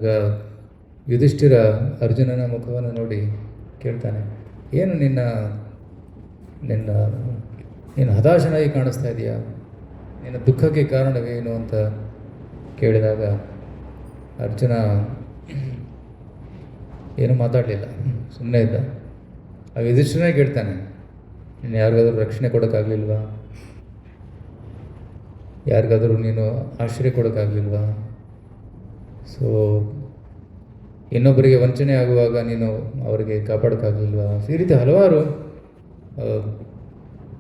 ಆಗ ಯುಧಿಷ್ಠಿರ ಅರ್ಜುನನ ಮುಖವನ್ನು ನೋಡಿ ಕೇಳ್ತಾನೆ, ಏನು ನಿನ್ನ ನೀನು ಹತಾಶನಾಗಿ ಕಾಣಿಸ್ತಾ ಇದೆಯಾ, ನಿನ್ನ ದುಃಖಕ್ಕೆ ಕಾರಣವೇನು ಅಂತ ಕೇಳಿದಾಗ ಅರ್ಜುನ ಏನೂ ಮಾತಾಡಲಿಲ್ಲ, ಸುಮ್ಮನೆ ಇದ್ದ. ಆ ಯುಧಿಷ್ಠಿರನೇ ಕೇಳ್ತಾನೆ, ನೀನು ಯಾರಿಗಾದ್ರೂ ರಕ್ಷಣೆ ಕೊಡೋಕ್ಕಾಗಲಿಲ್ವಾ, ಯಾರಿಗಾದರೂ ನೀನು ಆಶ್ರಯ ಕೊಡೋಕ್ಕಾಗಲಿಲ್ವಾ, ಸೊ ಇನ್ನೊಬ್ಬರಿಗೆ ವಂಚನೆ ಆಗುವಾಗ ನೀನು ಅವರಿಗೆ ಕಾಪಾಡೋಕ್ಕಾಗಲಿಲ್ವಾ, ಈ ರೀತಿ ಹಲವಾರು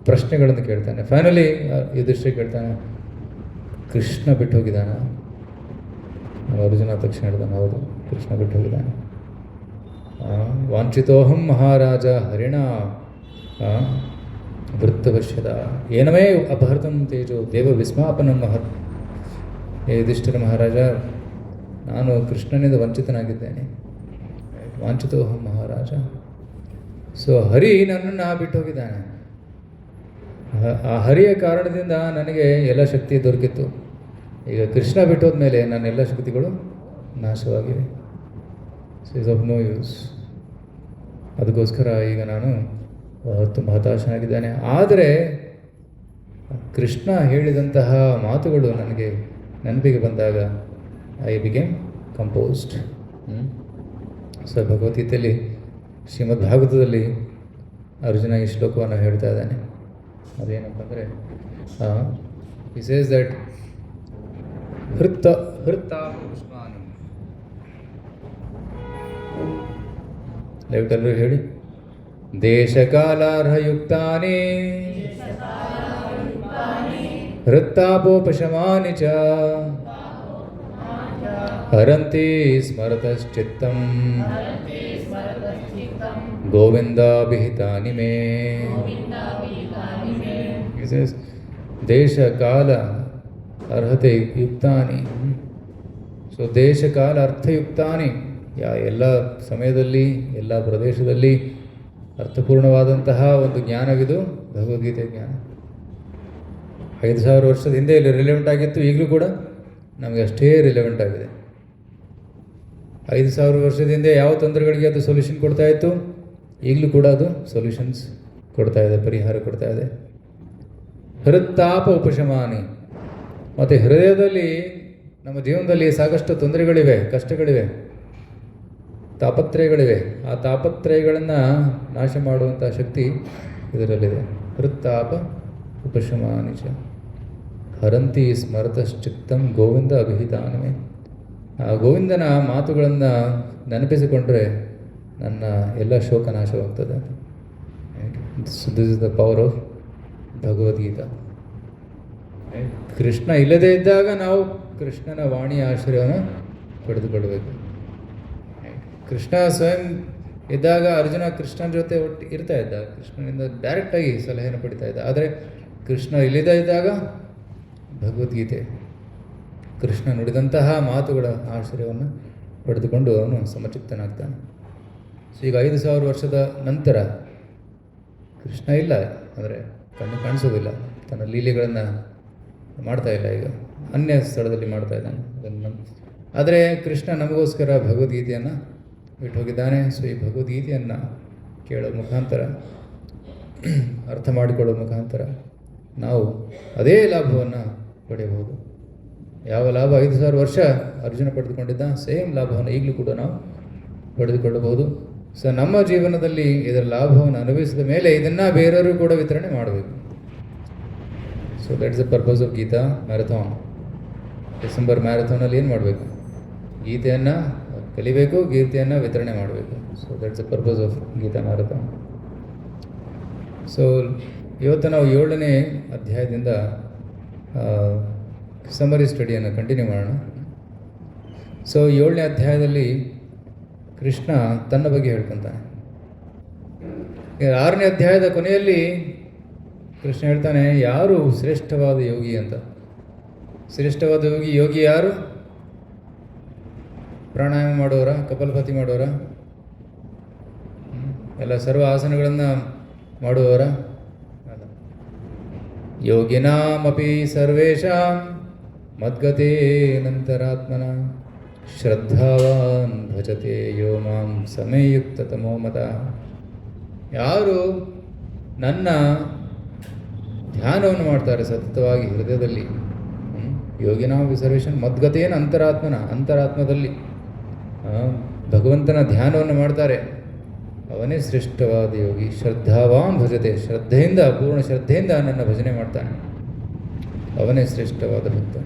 ಪ್ರಶ್ನೆಗಳನ್ನು ಕೇಳ್ತಾನೆ. ಫೈನಲಿ ಯುಧಿಷ್ಠಿರ ಕೇಳ್ತಾನೆ, ಕೃಷ್ಣ ಬಿಟ್ಟು ಹೋಗಿದ್ದಾನ? ಅರ್ಜುನ ತಕ್ಷಣ ಹೇಳ್ತಾನೆ, ಹೌದು, ಕೃಷ್ಣ ಬಿಟ್ಟು ಹೋಗಿದ್ದಾನೆ. ವಾಂಛಿತೋಹಂ ಮಹಾರಾಜ ಹರಿಣ ವೃತ್ತವಶ್ಯದ ಏನಮೇ ಅಪಹೃತಂ ತೇಜೋ ದೇವ ವಿಸ್ಮಾಪನ ಮಹತ್. ಯುಧಿಷ್ಠಿರ ಮಹಾರಾಜ, ನಾನು ಕೃಷ್ಣನಿಂದ ವಂಚಿತನಾಗಿದ್ದೇನೆ. ವಾಂಛಿತೋಹಂ ಮಹಾರಾಜ. ಸೊ ಹರಿ ನನ್ನನ್ನು ಬಿಟ್ಟು ಹೋಗಿದ್ದಾನೆ. ಆ ಹರಿಯ ಕಾರಣದಿಂದ ನನಗೆ ಎಲ್ಲ ಶಕ್ತಿ ದೊರಕಿತ್ತು. ಈಗ ಕೃಷ್ಣ ಬಿಟ್ಟೋದ ಮೇಲೆ ನನ್ನ ಎಲ್ಲ ಶಕ್ತಿಗಳು ನಾಶವಾಗಿವೆ. So is of no use. ಅದಕ್ಕೋಸ್ಕರ ಈಗ ನಾನು ತುಂಬ ಹತಾಶನಾಗಿದ್ದಾನೆ. ಆದರೆ ಕೃಷ್ಣ ಹೇಳಿದಂತಹ ಮಾತುಗಳು ನನಗೆ ನೆನಪಿಗೆ ಬಂದಾಗ ಐ ಬಿಕೇಮ್ ಕಂಪೋಸ್ಡ್. ಸೊ ಭಗವದ್ಗೀತೆಯಲ್ಲಿ ಶ್ರೀಮದ್ ಭಾಗವತದಲ್ಲಿ ಅರ್ಜುನ ಈ ಶ್ಲೋಕವನ್ನು ಹೇಳ್ತಾ ಇದ್ದಾನೆ. ಅದೇನಪ್ಪ ಅಂದರೆ, he says that ಹೃತ್ತಾಪುಷ್ಪಾನಿ. ದಯವಿಟ್ಟೆಲ್ಲರೂ ಹೇಳಿ, ದೇಶಕಾಲಾರ್ಹಯುಕ್ತಾನಿ ಹೃತ್ತಾಪೋಪಶಮಾನಿ ಚ ಹರಂತಿ ಸ್ಮರತಶ್ಚಿತ್ತಂ ಗೋವಿಂದಾಭಿಹಿತಾನಿ ಮೇ. ದೇಶ ಕಾಲ ಅರ್ಹತೆ ಯುಕ್ತಾನಿ. ಸೊ ದೇಶ ಕಾಲ ಅರ್ಥಯುಕ್ತಾನಿ, ಎಲ್ಲ ಸಮಯದಲ್ಲಿ ಎಲ್ಲ ಪ್ರದೇಶದಲ್ಲಿ ಅರ್ಥಪೂರ್ಣವಾದಂತಹ ಒಂದು ಜ್ಞಾನವಿದು ಭಗವದ್ಗೀತೆ ಜ್ಞಾನ. 5,000 ವರ್ಷದ ಹಿಂದೆ ಇಲ್ಲಿ ರಿಲೆವೆಂಟ್ ಆಗಿತ್ತು, ಈಗಲೂ ಕೂಡ ನಮಗೆ ಅಷ್ಟೇ ರಿಲೆವೆಂಟ್ ಆಗಿದೆ. 5,000 ವರ್ಷದ ಹಿಂದೆ ಯಾವ ತೊಂದರೆಗಳಿಗೆ ಅದು ಸೊಲ್ಯೂಷನ್ ಕೊಡ್ತಾ ಇತ್ತು, ಈಗಲೂ ಕೂಡ ಅದು ಸೊಲ್ಯೂಷನ್ಸ್ ಕೊಡ್ತಾ ಇದೆ, ಪರಿಹಾರ ಕೊಡ್ತಾ ಇದೆ. ಹೃತ್ತಾಪ ಉಪಶಮಾನಿ. ಮತ್ತು ಹೃದಯದಲ್ಲಿ ನಮ್ಮ ಜೀವನದಲ್ಲಿ ಸಾಕಷ್ಟು ತೊಂದರೆಗಳಿವೆ, ಕಷ್ಟಗಳಿವೆ, ತಾಪತ್ರಯಗಳಿವೆ. ಆ ತಾಪತ್ರಯಗಳನ್ನು ನಾಶ ಮಾಡುವಂಥ ಶಕ್ತಿ ಇದರಲ್ಲಿದೆ. ಹೃತ್ತಾಪ ಉಪಶಮಾನಿ ಚ ಹರಂತಿ ಸ್ಮರತಶ್ಚಿತ್ತಂ ಗೋವಿಂದ ಅಭಿಹಿತಾನಮೇ. ಆ ಗೋವಿಂದನ ಮಾತುಗಳನ್ನು ನೆನಪಿಸಿಕೊಂಡ್ರೆ ನನ್ನ ಎಲ್ಲ ಶೋಕ ನಾಶವಾಗ್ತದೆ. This is the power of Bhagavad Gita. Krishna ಇಲ್ಲದೇ ಇದ್ದಾಗ ನಾವು ಕೃಷ್ಣನ ವಾಣಿಯ ಆಶ್ರಯವನ್ನು ಪಡೆದುಕೊಳ್ಳಬೇಕು. ಕೃಷ್ಣ ಸ್ವಯಂ ಇದ್ದಾಗ ಅರ್ಜುನ ಕೃಷ್ಣನ ಜೊತೆ ಒಟ್ಟು ಇರ್ತಾ ಇದ್ದ, ಕೃಷ್ಣನಿಂದ ಡೈರೆಕ್ಟಾಗಿ ಸಲಹೆಯನ್ನು ಪಡಿತಾ ಇದ್ದ. ಆದರೆ ಕೃಷ್ಣ ಇಲ್ಲದೇ ಇದ್ದಾಗ ಭಗವದ್ಗೀತೆ, ಕೃಷ್ಣ ನುಡಿದಂತಹ ಮಾತುಗಳ ಆಶ್ರಯವನ್ನು ಪಡೆದುಕೊಂಡು ಅವನು ಸಮಚಿತ್ತನಾಗ್ತಾನೆ. ಸೊ ಈಗ 5,000 ವರ್ಷದ ನಂತರ ಕೃಷ್ಣ ಇಲ್ಲ, ಅಂದರೆ ಕಣ್ಣು ಕಾಣಿಸೋದಿಲ್ಲ, ತನ್ನ ಲೀಲೆಗಳನ್ನು ಮಾಡ್ತಾ ಇಲ್ಲ, ಈಗ ಅನ್ಯ ಸ್ಥಳದಲ್ಲಿ ಮಾಡ್ತಾ ಇದ್ದಾನೆ ಅದನ್ನು. ಆದರೆ ಕೃಷ್ಣ ನಮಗೋಸ್ಕರ ಭಗವದ್ಗೀತೆಯನ್ನು ಬಿಟ್ಟು ಹೋಗಿದ್ದಾನೆ. ಸೊ ಈ ಭಗವದ್ಗೀತೆಯನ್ನು ಕೇಳೋ ಮುಖಾಂತರ, ಅರ್ಥ ಮಾಡಿಕೊಳ್ಳೋ ಮುಖಾಂತರ ನಾವು ಅದೇ ಲಾಭವನ್ನು ಪಡೆಯಬಹುದು. ಯಾವ ಲಾಭ 5,000 ವರ್ಷ ಅರ್ಜುನ ಪಡೆದುಕೊಂಡಿದ್ದ, ಸೇಮ್ ಲಾಭವನ್ನು ಈಗಲೂ ಕೂಡ ನಾವು ಪಡೆದುಕೊಳ್ಳಬಹುದು. ಸೊ ನಮ್ಮ ಜೀವನದಲ್ಲಿ ಇದರ ಲಾಭವನ್ನು ಅನುಭವಿಸಿದ ಮೇಲೆ ಇದನ್ನು ಬೇರೆಯವರು ಕೂಡ ವಿತರಣೆ ಮಾಡಬೇಕು. So that is the purpose of Gita marathon. December ಮ್ಯಾರಥಾನಲ್ಲಿ ಏನು ಮಾಡಬೇಕು? ಗೀತೆಯನ್ನು ಕಲಿಬೇಕು, ಗೀತೆಯನ್ನು ವಿತರಣೆ ಮಾಡಬೇಕು. So that is the purpose of Gita marathon. So ಇವತ್ತು ನಾವು 7ನೇ ಅಧ್ಯಾಯದಿಂದ ಸಮರಿ ಸ್ಟಡಿಯನ್ನು ಕಂಟಿನ್ಯೂ ಮಾಡೋಣ. ಸೊ 7ನೇ ಅಧ್ಯಾಯದಲ್ಲಿ ಕೃಷ್ಣ ತನ್ನ ಬಗ್ಗೆ ಹೇಳ್ಕೊತಾನೆ. 6ನೇ ಅಧ್ಯಾಯದ ಕೊನೆಯಲ್ಲಿ ಕೃಷ್ಣ ಹೇಳ್ತಾನೆ, ಯಾರು ಶ್ರೇಷ್ಠವಾದ ಯೋಗಿ ಅಂತ. ಶ್ರೇಷ್ಠವಾದ ಯೋಗಿ ಯಾರು? ಪ್ರಾಣಾಯಾಮ ಮಾಡೋರ, ಕಪಾಲಭಾತಿ ಮಾಡೋರ, ಎಲ್ಲ ಸರ್ವ ಆಸನಗಳನ್ನು ಮಾಡುವವರ? ಯೋಗಿನಾಮಪಿ ಸರ್ವೇಷಾಂ ಮದ್ಗತೆ ನಂತರಾತ್ಮನ. ಶ್ರದ್ಧಾವಾನ್ ಭಜತೆ ಯೋ ಮಾಂ ಸಮಯುಕ್ತತಮೋ ಮತ. ಯಾರು ನನ್ನ ಧ್ಯಾನವನ್ನು ಮಾಡ್ತಾರೆ ಸತತವಾಗಿ ಹೃದಯದಲ್ಲಿ, ಯೋಗಿನಾಂ ವಿಸರ್ವೇಶನ್ ಮದ್ಗತೇನ ಅಂತರಾತ್ಮದಲ್ಲಿ ಭಗವಂತನ ಧ್ಯಾನವನ್ನು ಮಾಡ್ತಾರೆ, ಅವನೇ ಶ್ರೇಷ್ಠವಾದ ಯೋಗಿ. ಶ್ರದ್ಧಾವಾನ್ ಭಜತೆ, ಶ್ರದ್ಧೆಯಿಂದ, ಪೂರ್ಣ ಶ್ರದ್ಧೆಯಿಂದ ನನ್ನ ಭಜನೆ ಮಾಡ್ತಾನೆ, ಅವನೇ ಶ್ರೇಷ್ಠವಾದ ಭಕ್ತ.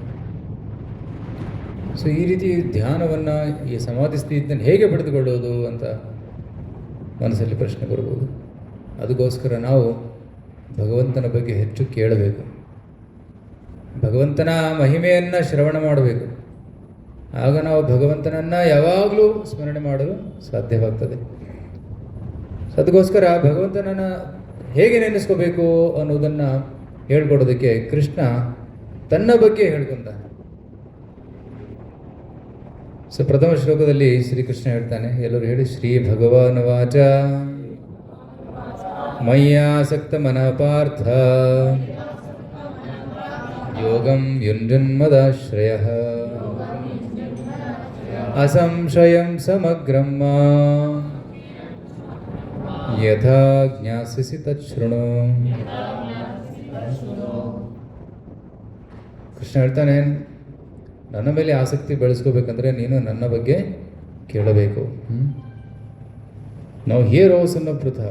ಸೊ ಈ ರೀತಿ ಧ್ಯಾನವನ್ನು, ಈ ಸಮಾಧಿ ಸ್ಥಿತಿಯನ್ನು ಹೇಗೆ ಪಡೆದುಕೊಳ್ಳೋದು ಅಂತ ಮನಸ್ಸಲ್ಲಿ ಪ್ರಶ್ನೆ ಬರ್ಬೋದು. ಅದಕ್ಕೋಸ್ಕರ ನಾವು ಭಗವಂತನ ಬಗ್ಗೆ ಹೆಚ್ಚು ಕೇಳಬೇಕು, ಭಗವಂತನ ಮಹಿಮೆಯನ್ನು ಶ್ರವಣ ಮಾಡಬೇಕು. ಆಗ ನಾವು ಭಗವಂತನನ್ನು ಯಾವಾಗಲೂ ಸ್ಮರಣೆ ಮಾಡಲು ಸಾಧ್ಯವಾಗ್ತದೆ. ಅದಕ್ಕೋಸ್ಕರ ಭಗವಂತನನ್ನು ಹೇಗೆ ನೆನೆಸ್ಕೋಬೇಕು ಅನ್ನೋದನ್ನು ಹೇಳ್ಕೊಡೋದಕ್ಕೆ ಕೃಷ್ಣ ತನ್ನ ಬಗ್ಗೆ ಹೇಳ್ಕೊತಾನೆ. ಸೊ ಪ್ರಥಮ ಶ್ಲೋಕದಲ್ಲಿ ಶ್ರೀಕೃಷ್ಣ ಹೇಳ್ತಾನೆ, ಎಲ್ಲರೂ ಹೇಳಿ, ಶ್ರೀ ಭಗವಾನ್ ವಾಚ ಮಯ್ಯಾಸಕ್ತ ಮನಃ ಪಾರ್ಥ ಯೋಗಂ ಯುಂಜನ್ಮದಾಶ್ರಯಃ ಅಸಂಶಯಂ ಸಮಗ್ರಂ ಮಾಂ ಯಥಾ ಜ್ಞಾಸ್ಯಸಿ ತಚ್ಛೃಣು. ಕೃಷ್ಣ ಹೇಳ್ತಾನೆ, ನನ್ನ ಮೇಲೆ ಆಸಕ್ತಿ ಬೆಳೆಸ್ಕೋಬೇಕಂದ್ರೆ ನೀನು ನನ್ನ ಬಗ್ಗೆ ಕೇಳಬೇಕು. ನಾವು ಹಿಯರ್ ಆಲ್ಸೋ ನೋ ಪೃಥ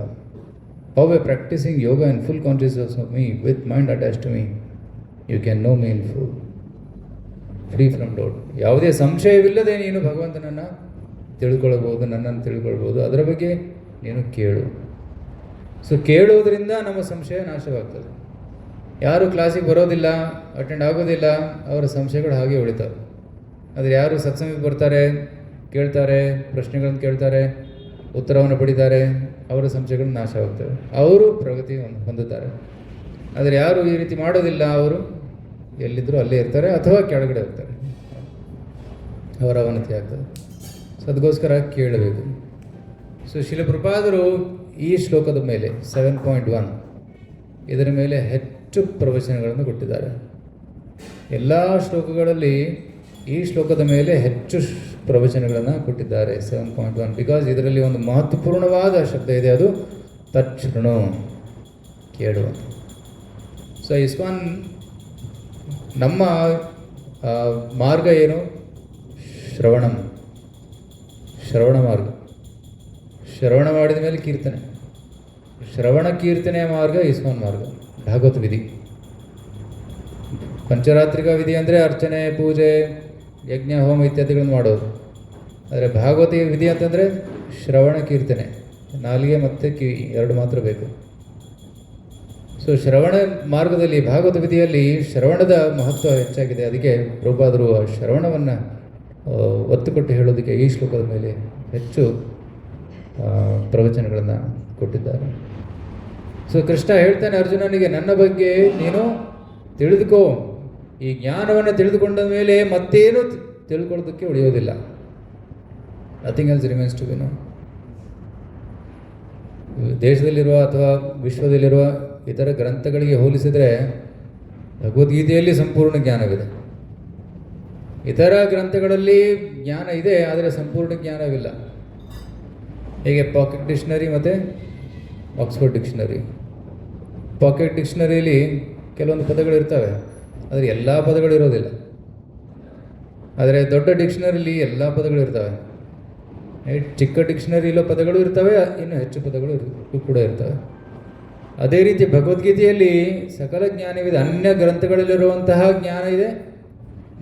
how a practising yoga in full consciousness of me with mind attach to me, you can know me in full free from doubt. ಯಾವುದೇ ಸಂಶಯವಿಲ್ಲದೆ ನೀನು ಭಗವಂತನನ್ನು ತಿಳ್ಕೊಳ್ಬೋದು, ನನ್ನನ್ನು ತಿಳ್ಕೊಳ್ಬೋದು. ಅದರ ಬಗ್ಗೆ ನೀನು ಕೇಳು. ಸೊ ಕೇಳೋದ್ರಿಂದ ನಮ್ಮ ಸಂಶಯ ನಾಶವಾಗ್ತದೆ. ಯಾರು ಕ್ಲಾಸಿಗೆ ಬರೋದಿಲ್ಲ, ಅಟೆಂಡ್ ಆಗೋದಿಲ್ಲ, ಅವರ ಸಂಶಯಗಳು ಹಾಗೆ ಉಳಿತವೆ. ಆದರೆ ಯಾರು ಸತ್ಸಂಗಕ್ಕೆ ಬರ್ತಾರೆ, ಕೇಳ್ತಾರೆ, ಪ್ರಶ್ನೆಗಳನ್ನು ಕೇಳ್ತಾರೆ, ಉತ್ತರವನ್ನು ಪಡಿತಾರೆ, ಅವರ ಸಂಶಯಗಳು ನಾಶವಾಗ್ತವೆ, ಅವರು ಪ್ರಗತಿ ಹೊಂದುತ್ತಾರೆ. ಆದರೆ ಯಾರು ಈ ರೀತಿ ಮಾಡೋದಿಲ್ಲ, ಅವರು ಎಲ್ಲಿದ್ದರೂ ಅಲ್ಲೇ ಇರ್ತಾರೆ ಅಥವಾ ಕೆಳಗಡೆ ಹೋಗ್ತಾರೆ, ಅವರ ಅವನತಿ ಆಗ್ತದೆ. ಸೊ ಅದಕ್ಕೋಸ್ಕರ ಕೇಳಬೇಕು. ಸೊ ಶ್ರೀಲ ಪ್ರಭುಪಾದರು ಈ ಶ್ಲೋಕದ ಮೇಲೆ 7.1 ಇದರ ಮೇಲೆ ಹೆಚ್ಚು ಪ್ರವಚನಗಳನ್ನು ಕೊಟ್ಟಿದ್ದಾರೆ. ಎಲ್ಲ ಶ್ಲೋಕಗಳಲ್ಲಿ ಈ ಶ್ಲೋಕದ ಮೇಲೆ ಹೆಚ್ಚು ಪ್ರವಚನಗಳನ್ನು ಕೊಟ್ಟಿದ್ದಾರೆ 7.1. ಬಿಕಾಸ್ ಇದರಲ್ಲಿ ಒಂದು ಮಹತ್ವಪೂರ್ಣವಾದ ಶಬ್ದ ಇದೆ, ಅದು ತಚ್ಛೃಣು, ಕೇಳು. ಸೊ ಇಸ್ಕಾನ್ ನಮ್ಮ ಮಾರ್ಗ ಏನು? ಶ್ರವಣ ಮಾರ್ಗ. ಶ್ರವಣ ಮಾಡಿದ ಮೇಲೆ ಕೀರ್ತನೆ, ಶ್ರವಣ ಕೀರ್ತನೆಯ ಮಾರ್ಗ ಇಸ್ಕಾನ್ ಮಾರ್ಗ. ಭಾಗವತ ವಿಧಿ, ಪಂಚರಾತ್ರಿಕ ವಿಧಿ ಅಂದರೆ ಅರ್ಚನೆ, ಪೂಜೆ, ಯಜ್ಞ, ಹೋಮ ಇತ್ಯಾದಿಗಳನ್ನು ಮಾಡೋದು. ಆದರೆ ಭಾಗವತ ವಿಧಿ ಅಂತಂದರೆ ಶ್ರವಣ ಕೀರ್ತನೆ, ನಾಲಿಗೆ ಮತ್ತು ಕಿವಿ ಎರಡು ಮಾತ್ರ ಬೇಕು. ಸೊ ಶ್ರವಣ ಮಾರ್ಗದಲ್ಲಿ, ಭಾಗವತ ವಿಧಿಯಲ್ಲಿ ಶ್ರವಣದ ಮಹತ್ವ ಹೆಚ್ಚಾಗಿದೆ. ಅದಕ್ಕೆ ಪ್ರಭುಪಾದರು ಆ ಶ್ರವಣವನ್ನು ಒತ್ತು ಕೊಟ್ಟು ಹೇಳೋದಕ್ಕೆ ಈ ಶ್ಲೋಕದ ಮೇಲೆ ಹೆಚ್ಚು ಪ್ರವಚನಗಳನ್ನು ಕೊಟ್ಟಿದ್ದಾರೆ. ಸೊ ಕೃಷ್ಣ ಹೇಳ್ತಾನೆ ಅರ್ಜುನನಿಗೆ, ನನ್ನ ಬಗ್ಗೆ ನೀನು ತಿಳಿದುಕೋ. ಈ ಜ್ಞಾನವನ್ನು ತಿಳಿದುಕೊಂಡ ಮೇಲೆ ಮತ್ತೇನು ತಿಳ್ಕೊಳ್ಳೋದಕ್ಕೆ ಉಳಿಯೋದಿಲ್ಲ. Nothing else remains to be know. ದೇಶದಲ್ಲಿರುವ ಅಥವಾ ವಿಶ್ವದಲ್ಲಿರುವ ಇತರ ಗ್ರಂಥಗಳಿಗೆ ಹೋಲಿಸಿದರೆ ಭಗವದ್ಗೀತೆಯಲ್ಲಿ ಸಂಪೂರ್ಣ ಜ್ಞಾನವಿದೆ. ಇತರ ಗ್ರಂಥಗಳಲ್ಲಿ ಜ್ಞಾನ ಇದೆ, ಆದರೆ ಸಂಪೂರ್ಣ ಜ್ಞಾನವಿಲ್ಲ. ಹೇಗೆ ಪಾಕೆಟ್ ಡಿಕ್ಷನರಿ ಮತ್ತು ಆಕ್ಸ್ಫರ್ಡ್ ಡಿಕ್ಷನರಿ. ಪಾಕೆಟ್ ಡಿಕ್ಷನರಿಯಲ್ಲಿ ಕೆಲವೊಂದು ಪದಗಳು ಇರ್ತವೆ, ಆದರೆ ಎಲ್ಲ ಪದಗಳು ಇರೋದಿಲ್ಲ. ಆದರೆ ದೊಡ್ಡ ಡಿಕ್ಷನರಿಲಿ ಎಲ್ಲ ಪದಗಳು ಇರ್ತವೆ. ಚಿಕ್ಕ ಡಿಕ್ಷನರಿಲೋ ಪದಗಳು ಇರ್ತವೆ, ಇನ್ನೂ ಹೆಚ್ಚು ಪದಗಳು ಕೂಡ ಇರ್ತವೆ. ಅದೇ ರೀತಿ ಭಗವದ್ಗೀತೆಯಲ್ಲಿ ಸಕಲ ಜ್ಞಾನವಿದೆ. ಅನ್ಯ ಗ್ರಂಥಗಳಲ್ಲಿರುವಂತಹ ಜ್ಞಾನ ಇದೆ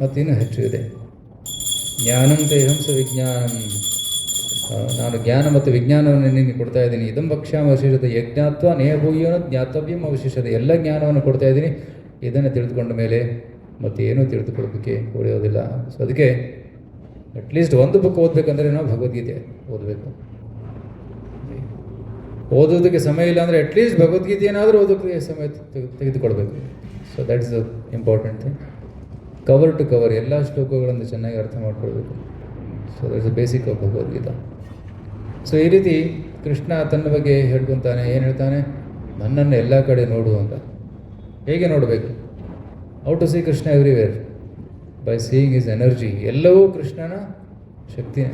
ಮತ್ತು ಇನ್ನೂ ಹೆಚ್ಚು ಇದೆ. ಜ್ಞಾನಂ ತೇಹಂಸ ವಿಜ್ಞಾನಂ, ನಾನು ಜ್ಞಾನ ಮತ್ತು ವಿಜ್ಞಾನವನ್ನು ನಿನಗೆ ಕೊಡ್ತಾ ಇದ್ದೀನಿ. ಇದಂ ಭಕ್ಷ್ಯಾಮ ಅವಶೇಷತೆ ಯಜ್ಞಾತ್ವ ನೇಹಭೂಯೋನ ಜ್ಞಾತವ್ಯಂ ಅವಶೇಷತೆ. ಎಲ್ಲ ಜ್ಞಾನವನ್ನು ಕೊಡ್ತಾ ಇದ್ದೀನಿ. ಇದನ್ನು ತಿಳಿದುಕೊಂಡ ಮೇಲೆ ಮತ್ತೆ ಏನೂ ತಿಳಿದುಕೊಳ್ಳೋದಕ್ಕೆ ಉಳಿಯೋದಿಲ್ಲ. ಸೊ ಅದಕ್ಕೆ ಅಟ್ಲೀಸ್ಟ್ ಒಂದು ಬುಕ್ ಓದಬೇಕಂದ್ರೆ ನಾವು ಭಗವದ್ಗೀತೆ ಓದಬೇಕು. ಓದೋದಕ್ಕೆ ಸಮಯ ಇಲ್ಲ ಅಂದರೆ ಅಟ್ಲೀಸ್ಟ್ ಭಗವದ್ಗೀತೆಯನ್ನಾದರೂ ಓದೋಕ್ಕೆ ಸಮಯ ತೆಗೆದುಕೊಳ್ಬೇಕು. So that is the important thing. Cover to cover ಎಲ್ಲ ಶ್ಲೋಕಗಳನ್ನು ಚೆನ್ನಾಗಿ ಅರ್ಥ ಮಾಡ್ಕೊಳ್ಬೇಕು. So that is the basic of Bhagavad Gita. So ಈ ರೀತಿ ಕೃಷ್ಣ ತನ್ನ ಬಗ್ಗೆ ಹೇಳ್ಕೊತಾನೆ. ಏನು ಹೇಳ್ತಾನೆ? ನನ್ನನ್ನು ಎಲ್ಲ ಕಡೆ ನೋಡು ಅಂತ. ಹೇಗೆ ನೋಡಬೇಕು? How to see Krishna everywhere? By seeing his energy. ಎಲ್ಲವೂ ಕೃಷ್ಣನ ಶಕ್ತಿನೇ.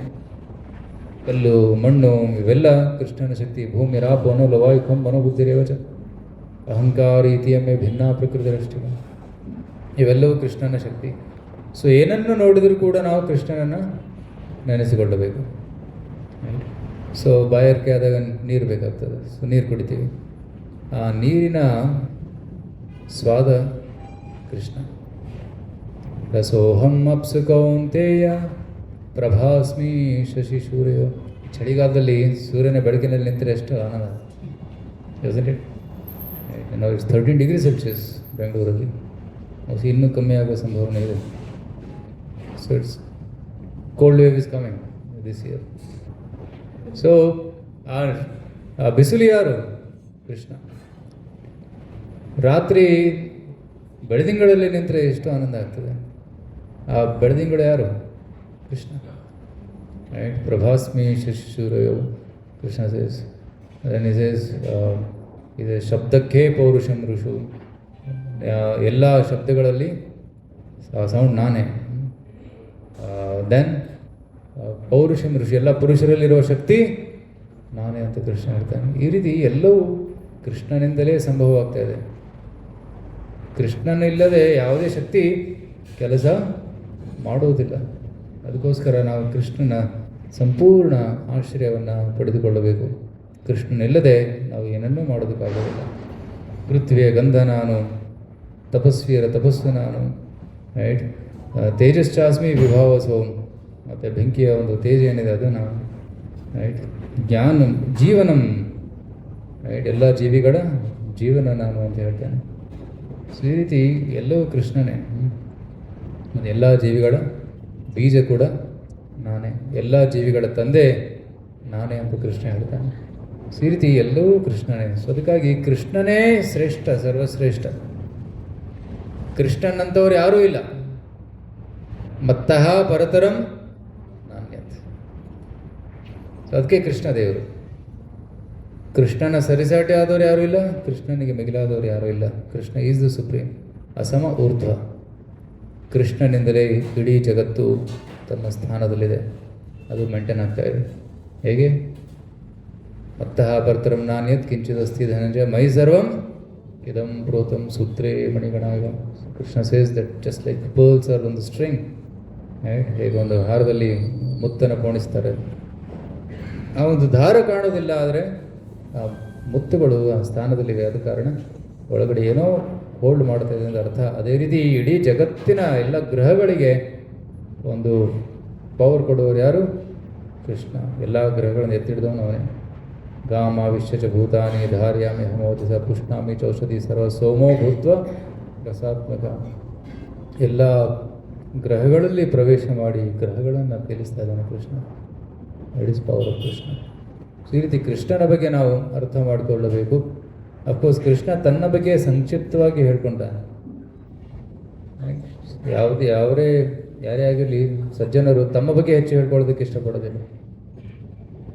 ಕಲ್ಲು ಮಣ್ಣು ಇವೆಲ್ಲ ಕೃಷ್ಣನ ಶಕ್ತಿ. ಭೂಮಿ ರಾಪೋ ಅನ್ನೋ ಲವಾಯುಖಂ ಮನೋಬುದ್ಧಿರೇವಚ ಅಹಂಕಾರ ಇತಿಯಮ್ಮೆ ಭಿನ್ನ ಪ್ರಕೃತಿರಷ್ಟಿಗ, ಇವೆಲ್ಲವೂ ಕೃಷ್ಣನ ಶಕ್ತಿ. ಸೊ ಏನನ್ನು ನೋಡಿದರೂ ಕೂಡ ನಾವು ಕೃಷ್ಣನನ್ನು ನೆನೆಸಿಕೊಳ್ಳಬೇಕು. ಸೊ ಬಾಯಾರಿಕೆ ಆದಾಗ ನೀರು ಬೇಕಾಗ್ತದೆ, ಸೊ ನೀರು ಕುಡಿತೀವಿ. ಆ ನೀರಿನ ಸ್ವಾದ ಕೃಷ್ಣ. ರಸೋಹಂ ಅಪ್ಸು ಕೌಂತೆಯ ಪ್ರಭಾಸ್ಮಿ ಶಶಿ ಸೂರ್ಯ. ಚಳಿಗಾಲದಲ್ಲಿ ಸೂರ್ಯನ ಬೆಳಕಿನಲ್ಲಿ ನಿಂತರೆ ಎಷ್ಟು ಆನಂದ. ನಾವು ಇಟ್ಸ್ 13 ಡಿಗ್ರಿ ಸೆಲ್ಸಿಯಸ್ ಬೆಂಗಳೂರಲ್ಲಿ. ಇನ್ನೂ ಕಮ್ಮಿ ಆಗುವ ಸಂಭಾವನೆ ಇದೆ. So it's cold wave is coming this year. So ಆ ಬಿಸಿಲು ಯಾರು? ಕೃಷ್ಣ. ರಾತ್ರಿ ಬೆಳದಿಂಗಳಲ್ಲಿ ನಿಂತರೆ ಎಷ್ಟು ಆನಂದ ಆಗ್ತದೆ. ಆ ಬೆಳದಿಂಗಳು ಯಾರು? ಕೃಷ್ಣ. ರೈಟ್. ಪ್ರಭಾಸ್ಮಿ ಶಶಿಶೂರಯೋ ಕೃಷ್ಣ ಸೇಸ್. ಇದು ಶಬ್ದಕ್ಕೆ ಪೌರುಷಂ ಋಷು. ಎಲ್ಲ ಶಬ್ದಗಳಲ್ಲಿ ಸೌಂಡ್ ನಾನೇ. ದೆನ್ ಪೌರುಷಂ ಋಷಿ, ಎಲ್ಲ ಪುರುಷರಲ್ಲಿರುವ ಶಕ್ತಿ ನಾನೇ ಅಂತ ಕೃಷ್ಣ ಹೇಳ್ತಾನೆ. ಈ ರೀತಿ ಎಲ್ಲವೂ ಕೃಷ್ಣನಿಂದಲೇ ಸಂಭವ ಆಗ್ತಾ ಇದೆ. ಕೃಷ್ಣನಿಲ್ಲದೆ ಯಾವುದೇ ಶಕ್ತಿ ಕೆಲಸ ಮಾಡುವುದಿಲ್ಲ. ಅದಕ್ಕೋಸ್ಕರ ನಾವು ಕೃಷ್ಣನ ಸಂಪೂರ್ಣ ಆಶ್ರಯವನ್ನು ಪಡೆದುಕೊಳ್ಳಬೇಕು. ಕೃಷ್ಣನಿಲ್ಲದೆ ನಾವು ಏನನ್ನೂ ಮಾಡೋದಕ್ಕಾಗೋದಿಲ್ಲ. ಪೃಥ್ವಿಯ ಗಂಧ ನಾನು, ತಪಸ್ವಿಯರ ತಪಸ್ಸು ನಾನು. ರೈಟ್. ತೇಜಶ್ಚಾಸ್ಮಿ ವಿಭಾವಸೋಂ. ಮತ್ತು ಬೆಂಕಿಯ ಒಂದು ತೇಜ ಏನಿದೆ ಅದು ನಾನು. ರೈಟ್. ಜ್ಞಾನಂ ಜೀವನಂ. ರೈಟ್. ಎಲ್ಲ ಜೀವಿಗಳ ಜೀವನ ನಾನು ಅಂತ ಹೇಳ್ತೇನೆ. ಸೊ ಈ ರೀತಿ ಎಲ್ಲವೂ ಕೃಷ್ಣನೇ. ಮತ್ತು ಎಲ್ಲ ಜೀವಿಗಳ ಬೀಜ ಕೂಡ ನಾನೇ. ಎಲ್ಲ ಜೀವಿಗಳ ತಂದೆ ನಾನೇ ಅಂತ ಕೃಷ್ಣ ಹೇಳ್ತಾನೆ. ಸೊ ಈ ರೀತಿ ಎಲ್ಲವೂ ಕೃಷ್ಣನೇ. ಸೊ ಅದಕ್ಕಾಗಿ ಕೃಷ್ಣನೇ ಶ್ರೇಷ್ಠ, ಸರ್ವಶ್ರೇಷ್ಠ. ಕೃಷ್ಣನಂಥವ್ರು ಯಾರೂ ಇಲ್ಲ. ಮತ್ತಃ ಪರತರಂ ನಾಣ್ಯತ್. ಸೊ ಅದಕ್ಕೆ ಕೃಷ್ಣ ದೇವರು. ಕೃಷ್ಣನ ಸರಿಸಾಟಿ ಆದವ್ರು ಯಾರೂ ಇಲ್ಲ, ಕೃಷ್ಣನಿಗೆ ಮಿಗಿಲಾದವರು ಯಾರೂ ಇಲ್ಲ. ಕೃಷ್ಣ ಈಸ್ ದ ಸುಪ್ರೀಂ, ಅಸಮ ಊರ್ಧ್ವ. ಕೃಷ್ಣನಿಂದಲೇ ಇಡೀ ಜಗತ್ತು ತನ್ನ ಸ್ಥಾನದಲ್ಲಿದೆ, ಅದು ಮೇಂಟೈನ್ ಆಗ್ತಾ ಇದೆ. ಹೇಗೆ? ಮತ್ತಃ ಪರತರಂ ನಾಣ್ಯತ್ ಕಿಂಚಿದಸ್ತಿ ಧನಂಜಯ ಮೈ ಸರ್ವಂ ಇದಂ ಪ್ರೋತಂ ಸೂತ್ರೇ ಮಣಿಗಣಾಗ. Krishna says that just like pearls are ಒಂದು ಸ್ಟ್ರಿಂಗ್. ಹೇಗೆ ಒಂದು ಹಾರದಲ್ಲಿ ಮುತ್ತನ್ನು ಪೋಣಿಸ್ತಾರೆ, ಆ ಒಂದು ದಾರ ಕಾಣೋದಿಲ್ಲ, ಆದರೆ ಆ ಮುತ್ತುಗಳು ಆ ಸ್ಥಾನದಲ್ಲಿವೆ. ಆದ ಕಾರಣ ಒಳಗಡೆ ಏನೋ ಹೋಲ್ಡ್ ಮಾಡ್ತಾ ಇದೆ ಅಂತ ಅರ್ಥ. ಅದೇ ರೀತಿ ಇಡೀ ಜಗತ್ತಿನ ಎಲ್ಲ ಗ್ರಹಗಳಿಗೆ ಒಂದು ಪವರ್ ಕೊಡುವವರು ಯಾರು? ಕೃಷ್ಣ. ಎಲ್ಲ ಗ್ರಹಗಳನ್ನು ಎತ್ತಿಡಿದವನು ಅವನೇ. ಗಾಮ ವಿಶ್ವಚ ಭೂತಾನಿ ಧಾರ್ಯಾಮಿ ಹಮೋಜಸ ಪುಷ್ಣಾಮಿ ಚೌಷಧಿ ಸರ್ವ ಸೋಮೋ ಭೂತ್ವ ರಸಾತ್ಮಕ. ಎಲ್ಲ ಗ್ರಹಗಳಲ್ಲಿ ಪ್ರವೇಶ ಮಾಡಿ ಗ್ರಹಗಳನ್ನು ತಿಳಿಸ್ತಾ ಇದ್ದಾನೆ Krishna. It is power of Krishna. ಈ ರೀತಿ ಕೃಷ್ಣನ ಬಗ್ಗೆ ನಾವು ಅರ್ಥ ಮಾಡಿಕೊಳ್ಳಬೇಕು. ಅಫ್ಕೋರ್ಸ್ ಕೃಷ್ಣ ತನ್ನ ಬಗ್ಗೆ ಸಂಕ್ಷಿಪ್ತವಾಗಿ ಹೇಳ್ಕೊಂಡಾನೆ. ಯಾರೇ ಆಗಿರಲಿ ಸಜ್ಜನರು ತಮ್ಮ ಬಗ್ಗೆ ಹೆಚ್ಚು ಹೇಳ್ಕೊಳ್ಳೋದಕ್ಕೆ ಇಷ್ಟಪಡೋದಿಲ್ಲ.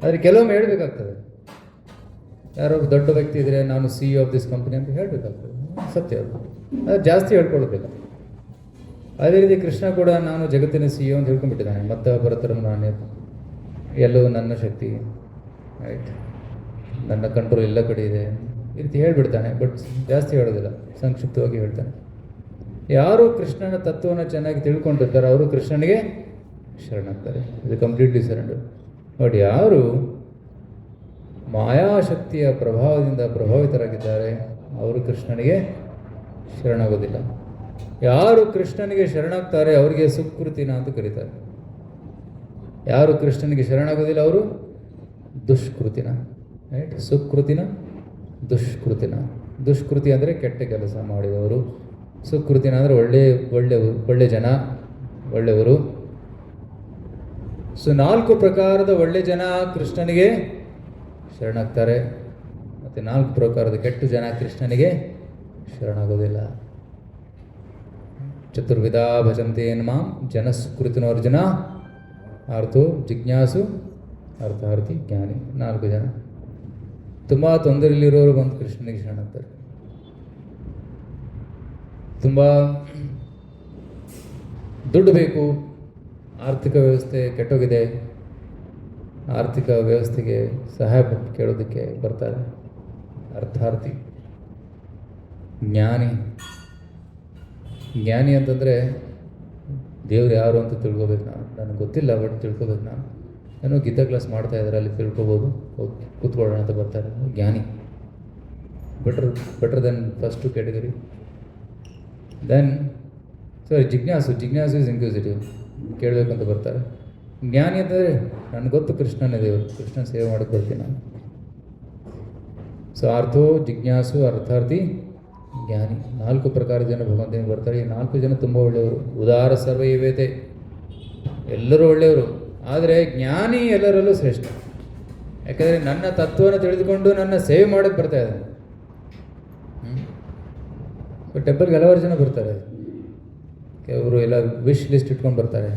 ಆದರೆ ಕೆಲವೊಮ್ಮೆ ಹೇಳಬೇಕಾಗ್ತದೆ. ಯಾರೋ ದೊಡ್ಡ ವ್ಯಕ್ತಿ ಇದ್ದರೆ ನಾನು CEO ಆಫ್ ದಿಸ್ ಕಂಪನಿ ಅಂತ ಹೇಳಬೇಕಾಗ್ತದೆ, ಸತ್ಯ ಅದು. ಅದು ಜಾಸ್ತಿ ಹೇಳ್ಕೊಳ್ಳೋದಿಲ್ಲ. ಅದೇ ರೀತಿ ಕೃಷ್ಣ ಕೂಡ ನಾನು ಜಗತ್ತಿನ CEO ಅಂತ ಹೇಳ್ಕೊಂಡ್ಬಿಟ್ಟಿದ್ದಾನೆ. ಮತ್ತೆ ಪರತರಂ ನಾನೇ, ಎಲ್ಲವೂ ನನ್ನ ಶಕ್ತಿ. ರೈಟ್. ನನ್ನ ಕಂಟ್ರೋಲ್ ಎಲ್ಲ ಕಡೆ ಇದೆ, ಈ ರೀತಿ ಹೇಳ್ಬಿಡ್ತಾನೆ. ಬಟ್ ಜಾಸ್ತಿ ಹೇಳೋದಿಲ್ಲ, ಸಂಕ್ಷಿಪ್ತವಾಗಿ ಹೇಳ್ತಾನೆ. ಯಾರು ಕೃಷ್ಣನ ತತ್ವವನ್ನು ಚೆನ್ನಾಗಿ ತಿಳ್ಕೊಂಡಿರ್ತಾರೆ ಅವರು ಕೃಷ್ಣನಿಗೆ ಶರಣಾಗ್ತಾರೆ. ಇದು ಕಂಪ್ಲೀಟ್ಲಿ ಸರೆಂಡರ್. ಬಟ್ ಯಾರು ಮಾಯಾಶಕ್ತಿಯ ಪ್ರಭಾವದಿಂದ ಪ್ರಭಾವಿತರಾಗಿದ್ದಾರೆ ಅವರು ಕೃಷ್ಣನಿಗೆ ಶರಣಾಗೋದಿಲ್ಲ. ಯಾರು ಕೃಷ್ಣನಿಗೆ ಶರಣಾಗ್ತಾರೆ ಅವರಿಗೆ ಸುಕೃತಿನ ಅಂತ ಕರೀತಾರೆ. ಯಾರು ಕೃಷ್ಣನಿಗೆ ಶರಣಾಗೋದಿಲ್ಲ ಅವರು ದುಷ್ಕೃತಿನ. ರೈಟ್. ಸುಕೃತಿನ ದುಷ್ಕೃತಿನ. ದುಷ್ಕೃತಿ ಅಂದರೆ ಕೆಟ್ಟ ಕೆಲಸ ಮಾಡಿದವರು. ಸುಕೃತಿನ ಅಂದರೆ ಒಳ್ಳೆ ಜನ, ಒಳ್ಳೆಯವರು. ಸೊ 4 ಪ್ರಕಾರದ ಒಳ್ಳೆ ಜನ ಕೃಷ್ಣನಿಗೆ ಶರಣಾಗ್ತಾರೆ, ಮತ್ತು 4 ಪ್ರಕಾರದ ಕೆಟ್ಟ ಜನ ಕೃಷ್ಣನಿಗೆ ಶರಣಾಗೋದಿಲ್ಲ. ಚತುರ್ವಿಧ ಭಜಂತೇನ್ ಮಾಂ ಜನಸ್ಕೃತಿನೋ ಅರ್ಜುನ ಅರ್ಥೋ ಜಿಜ್ಞಾಸು ಅರ್ಥಾರ್ಥಿ ಜ್ಞಾನಿ. 4 ಜನ ತುಂಬ ತೊಂದರೆಯಲ್ಲಿರೋರು ಬಂದು ಕೃಷ್ಣನಿಗೆ ಶರಣಾಗ್ತಾರೆ. ತುಂಬ ದುಡ್ಡು ಬೇಕು, ಆರ್ಥಿಕ ವ್ಯವಸ್ಥೆ ಕೆಟ್ಟೋಗಿದೆ, ಆರ್ಥಿಕ ವ್ಯವಸ್ಥೆಗೆ ಸಹಾಯ ಕೇಳೋದಕ್ಕೆ ಬರ್ತಾರೆ. ಅರ್ಥಾರ್ಥಿ. ಜ್ಞಾನಿ. ಜ್ಞಾನಿ ಅಂತಂದರೆ ದೇವ್ರು ಯಾರು ಅಂತ ತಿಳ್ಕೊಬೇಕು. ನನಗೆ ಗೊತ್ತಿಲ್ಲ, ಬಟ್ ತಿಳ್ಕೊಬೇಕು. ಏನೋ ಗೀತಾ ಕ್ಲಾಸ್ ಮಾಡ್ತಾ ಇದ್ದಾರೆ, ಅಲ್ಲಿ ತಿಳ್ಕೊಬೋದು, ಹೋಗಿ ಕೂತ್ಕೊಳ್ಳೋಣ ಅಂತ ಬರ್ತಾರೆ. ಜ್ಞಾನಿ. Better then first two category. Then ಜಿಜ್ಞಾಸು ಇಸ್ ಇನ್ಕ್ಯೂಸಿಟಿವ್, ಕೇಳಬೇಕಂತ ಬರ್ತಾರೆ. ಜ್ಞಾನಿ ಅಂತಂದರೆ ನನಗೆ ಗೊತ್ತು ಕೃಷ್ಣನೇ ದೇವರು, ಕೃಷ್ಣನ ಸೇವೆ ಮಾಡೋಕ್ಕೆ ಬರ್ತೀನಿ ನಾನು. ಸೊ ಅರ್ಥೋ ಜಿಜ್ಞಾಸು, ಅರ್ಥಾರ್ಥಿ, ಜ್ಞಾನಿ. 4 ಪ್ರಕಾರದ ಜನ ಭಗವಂತನಿಗೆ ಬರ್ತಾರೆ. ಈ 4 ಜನ ತುಂಬ ಒಳ್ಳೆಯವರು. ಉದಾರ ಸರ್ವೈವೇತೆ, ಎಲ್ಲರೂ ಒಳ್ಳೆಯವರು. ಆದರೆ ಜ್ಞಾನಿ ಎಲ್ಲರಲ್ಲೂ ಶ್ರೇಷ್ಠ. ಯಾಕಂದರೆ ನನ್ನ ತತ್ವವನ್ನು ತಿಳಿದುಕೊಂಡು ನನ್ನ ಸೇವೆ ಮಾಡೋಕ್ಕೆ ಬರ್ತಾ ಇದ್ದಾನೆ. ಸೊ ಟೆಂಪಲ್ಗೆ ಹಲವಾರು ಜನ ಬರ್ತಾರೆ. ಕೆಲವರು ಎಲ್ಲ ವಿಶ್ ಲಿಸ್ಟ್ ಇಟ್ಕೊಂಡು ಬರ್ತಾರೆ,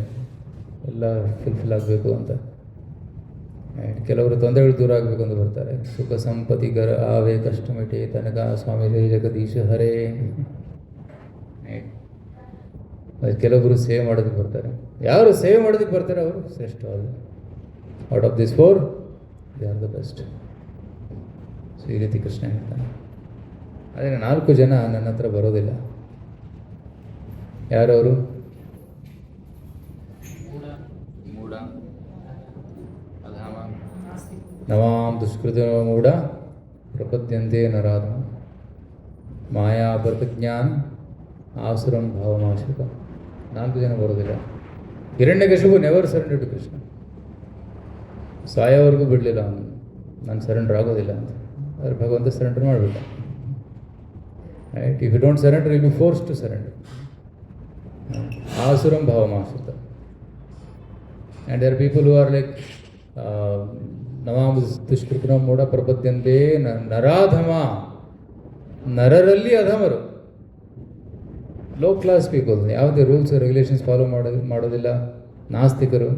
ಎಲ್ಲ ಫುಲ್ಫಿಲ್ ಆಗಬೇಕು ಅಂತ. ಕೆಲವರು ತೊಂದರೆಗಳು ದೂರ ಆಗಬೇಕು ಅಂತ ಬರ್ತಾರೆ. ಸುಖ ಸಂಪತ್ತಿ ಗರ ಆವೆ ಕಷ್ಟ ಮಿಟೆ ತನಕ ಸ್ವಾಮಿ ಜೈ ಜಗದೀಶ ಹರೇ. ಕೆಲವೊಬ್ಬರು ಸೇವೆ ಮಾಡೋದಕ್ಕೆ ಬರ್ತಾರೆ. ಯಾರು ಸೇವೆ ಮಾಡೋದಕ್ಕೆ ಬರ್ತಾರೆ ಅವರು ಶ್ರೇಷ್ಠವಾದ. Out of this 4 they are the best. So ಈ ರೀತಿ ಕೃಷ್ಣ ಹೇಳ್ತಾನೆ. ಆದರೆ 4 ಜನ ನನ್ನ ಹತ್ರ ಬರೋದಿಲ್ಲ. ಯಾರವರು? ನವಾಂ ದುಷ್ಕೃತ ಮೂಢ ಪ್ರಪದ್ಯಂತೆ ನರಾಧ ಮಾಯಾ ಬರ್ತಜ್ಞಾನ ಆಸುರಂ ಭಾವಮಾಶ್ರಿತ. 4 ಜನ ಬರೋದಿಲ್ಲ. Hiranyakashipu never surrender to Krishna. ಸಾಯೋವರೆಗೂ ಬಿಡಲಿಲ್ಲ ಅವನು, ನಾನು ಸರೆಂಡರ್ ಆಗೋದಿಲ್ಲ ಅಂತ. ಆದರೆ ಭಗವಂತ ಸರೆಂಡರ್ ಮಾಡಬೇಕ. Right? If you don't surrender will be force to surrender. ಆಸುರಂ ಭಾವಮಾಶ್ರಿತ. And there are people who are like ನವಾಂ ದುಷ್ಕೃತ ಮೂಢ ಪ್ರಪದ್ಯಂತೆ ನರಾಧಮ. ನರರಲ್ಲಿ ಅಧಮರು, ಲೋ ಕ್ಲಾಸ್ ಪೀಪಲ್. ಯಾವುದೇ ರೂಲ್ಸ್ ರೆಗ್ಯುಲೇಷನ್ಸ್ ಫಾಲೋ ಮಾಡೋದಿಲ್ಲ. ನಾಸ್ತಿಕರು,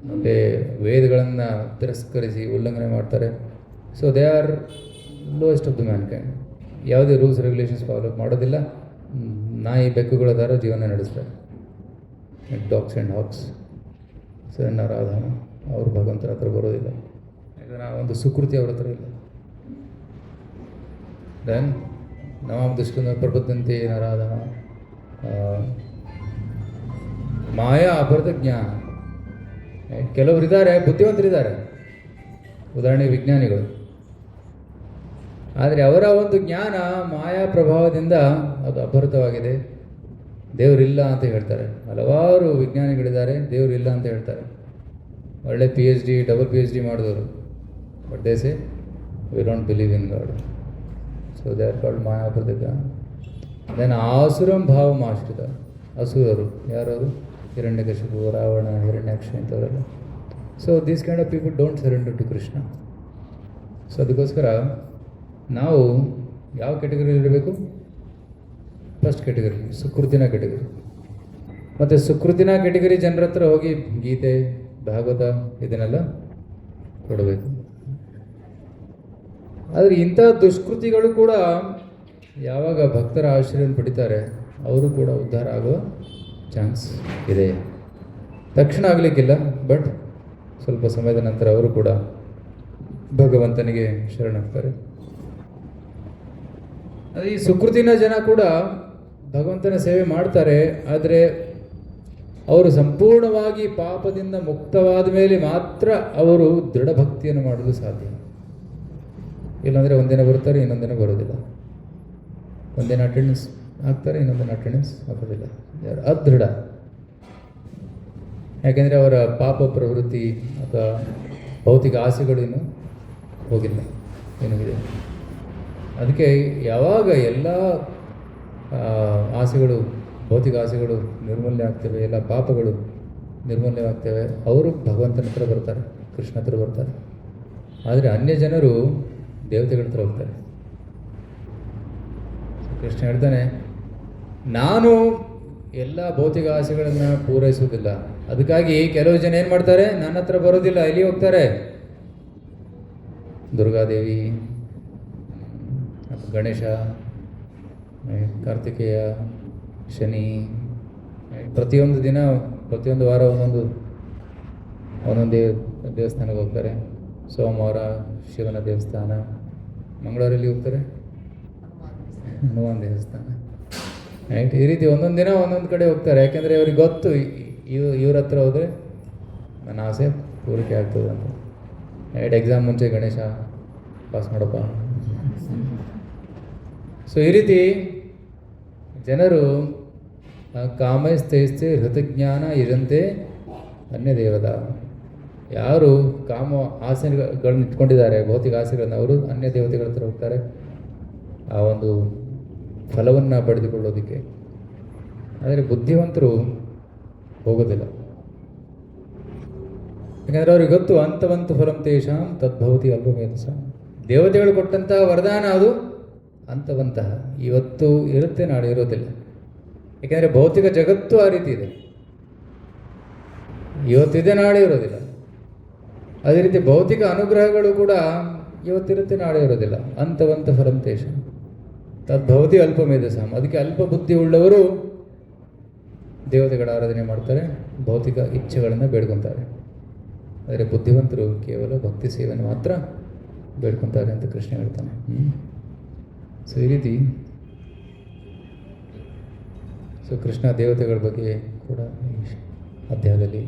ಮತ್ತು ವೇದಗಳನ್ನು ತಿರಸ್ಕರಿಸಿ ಉಲ್ಲಂಘನೆ ಮಾಡ್ತಾರೆ. So they are lowest of the mankind. ಯಾವುದೇ ರೂಲ್ಸ್ ರೆಗ್ಯುಲೇಷನ್ಸ್ ಫಾಲೋ ಮಾಡೋದಿಲ್ಲ. ನಾಯಿ ಬೆಕ್ಕುಗಳ ಥರ ಜೀವನ ನಡೆಸ್ತಾರೆ. Dogs and hogs. ಸೊ ನರಾಧಮ ಅವರು ಭಗವಂತನ ಹತ್ರ ಬರೋದಿಲ್ಲ. ಯಾಕಂದರೆ ಆ ಒಂದು ಸುಕೃತಿ ಅವ್ರ ಹತ್ರ ಇಲ್ಲ. ದೆನ್ ನವಾಂ ದುಷ್ಕೃತ ಪ್ರಪದ್ಯಂತೆ ನರಾಧಮ ಮಾಯಾ ಅಪರತ ಜ್ಞಾನ. ಕೆಲವರಿದ್ದಾರೆ, ಬುದ್ಧಿವಂತರಿದ್ದಾರೆ, ಉದಾಹರಣೆಗೆ ವಿಜ್ಞಾನಿಗಳು. ಆದರೆ ಅವರ ಒಂದು ಜ್ಞಾನ ಮಾಯಾ ಪ್ರಭಾವದಿಂದ ಅದು ಅಪಹೃತವಾಗಿದೆ. ದೇವರಿಲ್ಲ ಅಂತ ಹೇಳ್ತಾರೆ. ಹಲವಾರು ವಿಜ್ಞಾನಿಗಳಿದ್ದಾರೆ, ದೇವರಿಲ್ಲ ಅಂತ ಹೇಳ್ತಾರೆ. ಒಳ್ಳೆ PhD, ಡಬಲ್ PhD ಮಾಡಿದವರು. But they say we don't believe in God. So they are called ಮಾಯಾಪೃತ ಜ್ಞಾನ. ದೆನ್ ಆಸುರಂ ಭಾವಮಾಶ್ರಿತ. ಅಸುರರು ಯಾರವರು? ಹಿರಣ್ಯಕಶಿಪು, ರಾವಣ, ಹಿರಣ್ಯಾಕ್ಷ ಇಂಥವರೆಲ್ಲ. So these kind of people don't surrender to Krishna. So ಅದಕ್ಕೋಸ್ಕರ ನಾವು ಯಾವ ಕ್ಯಾಟಗರಿ ಇರಬೇಕು? ಫಸ್ಟ್ ಕ್ಯಾಟಗರಿ, ಸುಕೃತಿನ ಕ್ಯಾಟಗರಿ. ಮತ್ತು ಸುಕೃತಿನ ಕ್ಯಾಟಗರಿ ಜನರ ಹತ್ರ ಹೋಗಿ ಗೀತೆ, ಭಾಗವತ ಇದನ್ನೆಲ್ಲ ಕೊಡಬೇಕು. ಆದರೆ ಇಂಥ ದುಷ್ಕೃತಿಗಳು ಕೂಡ ಯಾವಾಗ ಭಕ್ತರ ಆಶ್ರಯ ಪಡಿತಾರೆ ಅವರು ಕೂಡ ಉದ್ಧಾರ ಆಗುವ ಚಾನ್ಸ್ ಇದೆ. ತಕ್ಷಣ ಆಗಲಿಕ್ಕಿಲ್ಲ, ಬಟ್ ಸ್ವಲ್ಪ ಸಮಯದ ನಂತರ ಅವರು ಕೂಡ ಭಗವಂತನಿಗೆ ಶರಣಾಗ್ತಾರೆ. ಈ ಸುಕೃತಿನ ಜನ ಕೂಡ ಭಗವಂತನ ಸೇವೆ ಮಾಡ್ತಾರೆ. ಆದರೆ ಅವರು ಸಂಪೂರ್ಣವಾಗಿ ಪಾಪದಿಂದ ಮುಕ್ತವಾದ ಮೇಲೆ ಮಾತ್ರ ಅವರು ದೃಢ ಭಕ್ತಿಯನ್ನು ಮಾಡಲು ಸಾಧ್ಯ. ಇಲ್ಲಾಂದರೆ ಒಂದಿನ ಬರ್ತಾರೆ, ಇನ್ನೊಂದಿನ ಬರೋದಿಲ್ಲ. ಒಂದಿನ ಅಟೆಂಡೆನ್ಸ್ ಆಗ್ತಾರೆ, ಇನ್ನೊಂದಿನ ಅಟೆಂಡೆನ್ಸ್ ಆಗೋದಿಲ್ಲ. ಅದೃಢ. ಯಾಕೆಂದರೆ ಅವರ ಪಾಪ ಪ್ರವೃತ್ತಿ ಅಥವಾ ಭೌತಿಕ ಆಸೆಗಳು ಇನ್ನೂ ಹೋಗಿಲ್ಲ, ಏನೂ ಇದೆ. ಅದಕ್ಕೆ ಯಾವಾಗ ಎಲ್ಲ ಆಸೆಗಳು, ಭೌತಿಕ ಆಸೆಗಳು ನಿರ್ಮೂಲನೆ ಆಗ್ತವೆ, ಎಲ್ಲ ಪಾಪಗಳು ನಿರ್ಮೂಲನೆ ಆಗ್ತವೆ, ಅವರು ಭಗವಂತನ ಹತ್ರ ಬರ್ತಾರೆ, ಕೃಷ್ಣ ಹತ್ರ ಬರ್ತಾರೆ. ಆದರೆ ಅನ್ಯ ಜನರು ದೇವತೆಗಳ ಹತ್ರ ಹೋಗ್ತಾರೆ. ಕೃಷ್ಣ ಹೇಳ್ತಾನೆ, ನಾನು ಎಲ್ಲ ಭೌತಿಕ ಆಸೆಗಳನ್ನು ಪೂರೈಸುವುದಿಲ್ಲ. ಅದಕ್ಕಾಗಿ ಕೆಲವು ಜನ ಏನು ಮಾಡ್ತಾರೆ, ನನ್ನ ಹತ್ರ ಬರೋದಿಲ್ಲ, ಎಲ್ಲಿ ಹೋಗ್ತಾರೆ? ದುರ್ಗಾದೇವಿ, ಗಣೇಶ, ಕಾರ್ತಿಕೇಯ, ಶನಿ, ಪ್ರತಿಯೊಂದು ದಿನ ಪ್ರತಿಯೊಂದು ವಾರ ಒಂದೊಂದು ದೇವಸ್ಥಾನಕ್ಕೆ ಹೋಗ್ತಾರೆ. ಸೋಮವಾರ ಶಿವನ ದೇವಸ್ಥಾನ, ಮಂಗಳವಾರಲ್ಲಿ ಹೋಗ್ತಾರೆ ಹನುಮಾನ್ ದೇವಸ್ಥಾನ, ರೈಟ್. ಈ ರೀತಿ ಒಂದೊಂದು ದಿನ ಒಂದೊಂದು ಕಡೆ ಹೋಗ್ತಾರೆ. ಯಾಕೆಂದರೆ ಅವ್ರಿಗೆ ಗೊತ್ತು ಇವ್ರ ಹತ್ರ ಹೋದರೆ ನನ್ನ ಆಸೆ ಪೂರೈಕೆ ಆಗ್ತದೆ ಅಂತ. ರೈಟ್. ಎಕ್ಸಾಮ್ ಮುಂಚೆ ಗಣೇಶ ಪಾಸ್ ಮಾಡಪ್ಪ. ಸೊ ಈ ರೀತಿ ಜನರು ಕಾಮೈಸ್ತೈಸ್ತೆ ಹೃತಜ್ಞಾನ ಇರಂತೆ ಅನ್ಯ ದೇವದ. ಯಾರು ಕಾಮ ಆಸೆಗಳನ್ನ ಇಟ್ಕೊಂಡಿದ್ದಾರೆ, ಭೌತಿಕ ಆಸೆಗಳನ್ನು, ಅವರು ಅನ್ಯ ದೇವತೆಗಳ ಹತ್ರ ಹೋಗ್ತಾರೆ ಆ ಒಂದು ಫಲವನ್ನು ಪಡೆದುಕೊಳ್ಳೋದಕ್ಕೆ. ಆದರೆ ಬುದ್ಧಿವಂತರು ಹೋಗೋದಿಲ್ಲ. ಯಾಕಂದರೆ ಅವ್ರಿಗೆ ಗೊತ್ತು ಅಂತವಂತು ಫಲಂ ತೇಷಾಂ ತದ್ಭವತಿ ಅಲ್ಪಮೇಧಸ. ದೇವತೆಗಳು ಕೊಟ್ಟಂತಹ ವರದಾನ ಅದು ಅಂತವಂತಹ, ಇವತ್ತು ಇರುತ್ತೆ ನಾಳೆ ಇರೋದಿಲ್ಲ. ಯಾಕೆಂದರೆ ಭೌತಿಕ ಜಗತ್ತು ಆ ರೀತಿ ಇದೆ, ಇವತ್ತಿದೆ ನಾಳೆ ಇರೋದಿಲ್ಲ. ಅದೇ ರೀತಿ ಭೌತಿಕ ಅನುಗ್ರಹಗಳು ಕೂಡ ಇವತ್ತಿರುತ್ತೆ ನಾಳೆ ಇರೋದಿಲ್ಲ. ಅಂತವಂತ ಫಲಂ ತೇಷಾಂ ತದ್ಭವತಿ ಅಲ್ಪಮೇಧಸಾಂ. ಅದಕ್ಕೆ ಅಲ್ಪ ಬುದ್ಧಿ ಉಳ್ಳವರು ದೇವತೆಗಳ ಆರಾಧನೆ ಮಾಡ್ತಾರೆ, ಭೌತಿಕ ಇಚ್ಛೆಗಳನ್ನು ಬೇಡ್ಕೊತಾರೆ. ಆದರೆ ಬುದ್ಧಿವಂತರು ಕೇವಲ ಭಕ್ತಿ ಸೇವೆಯನ್ನು ಮಾತ್ರ ಬೇಡ್ಕೊತಾರೆ ಅಂತ ಕೃಷ್ಣ ಹೇಳ್ತಾನೆ. ಸೊ ಈ ರೀತಿ ಕೃಷ್ಣ ದೇವತೆಗಳ ಬಗ್ಗೆ ಕೂಡ ಈ ಅಧ್ಯಾಯದಲ್ಲಿ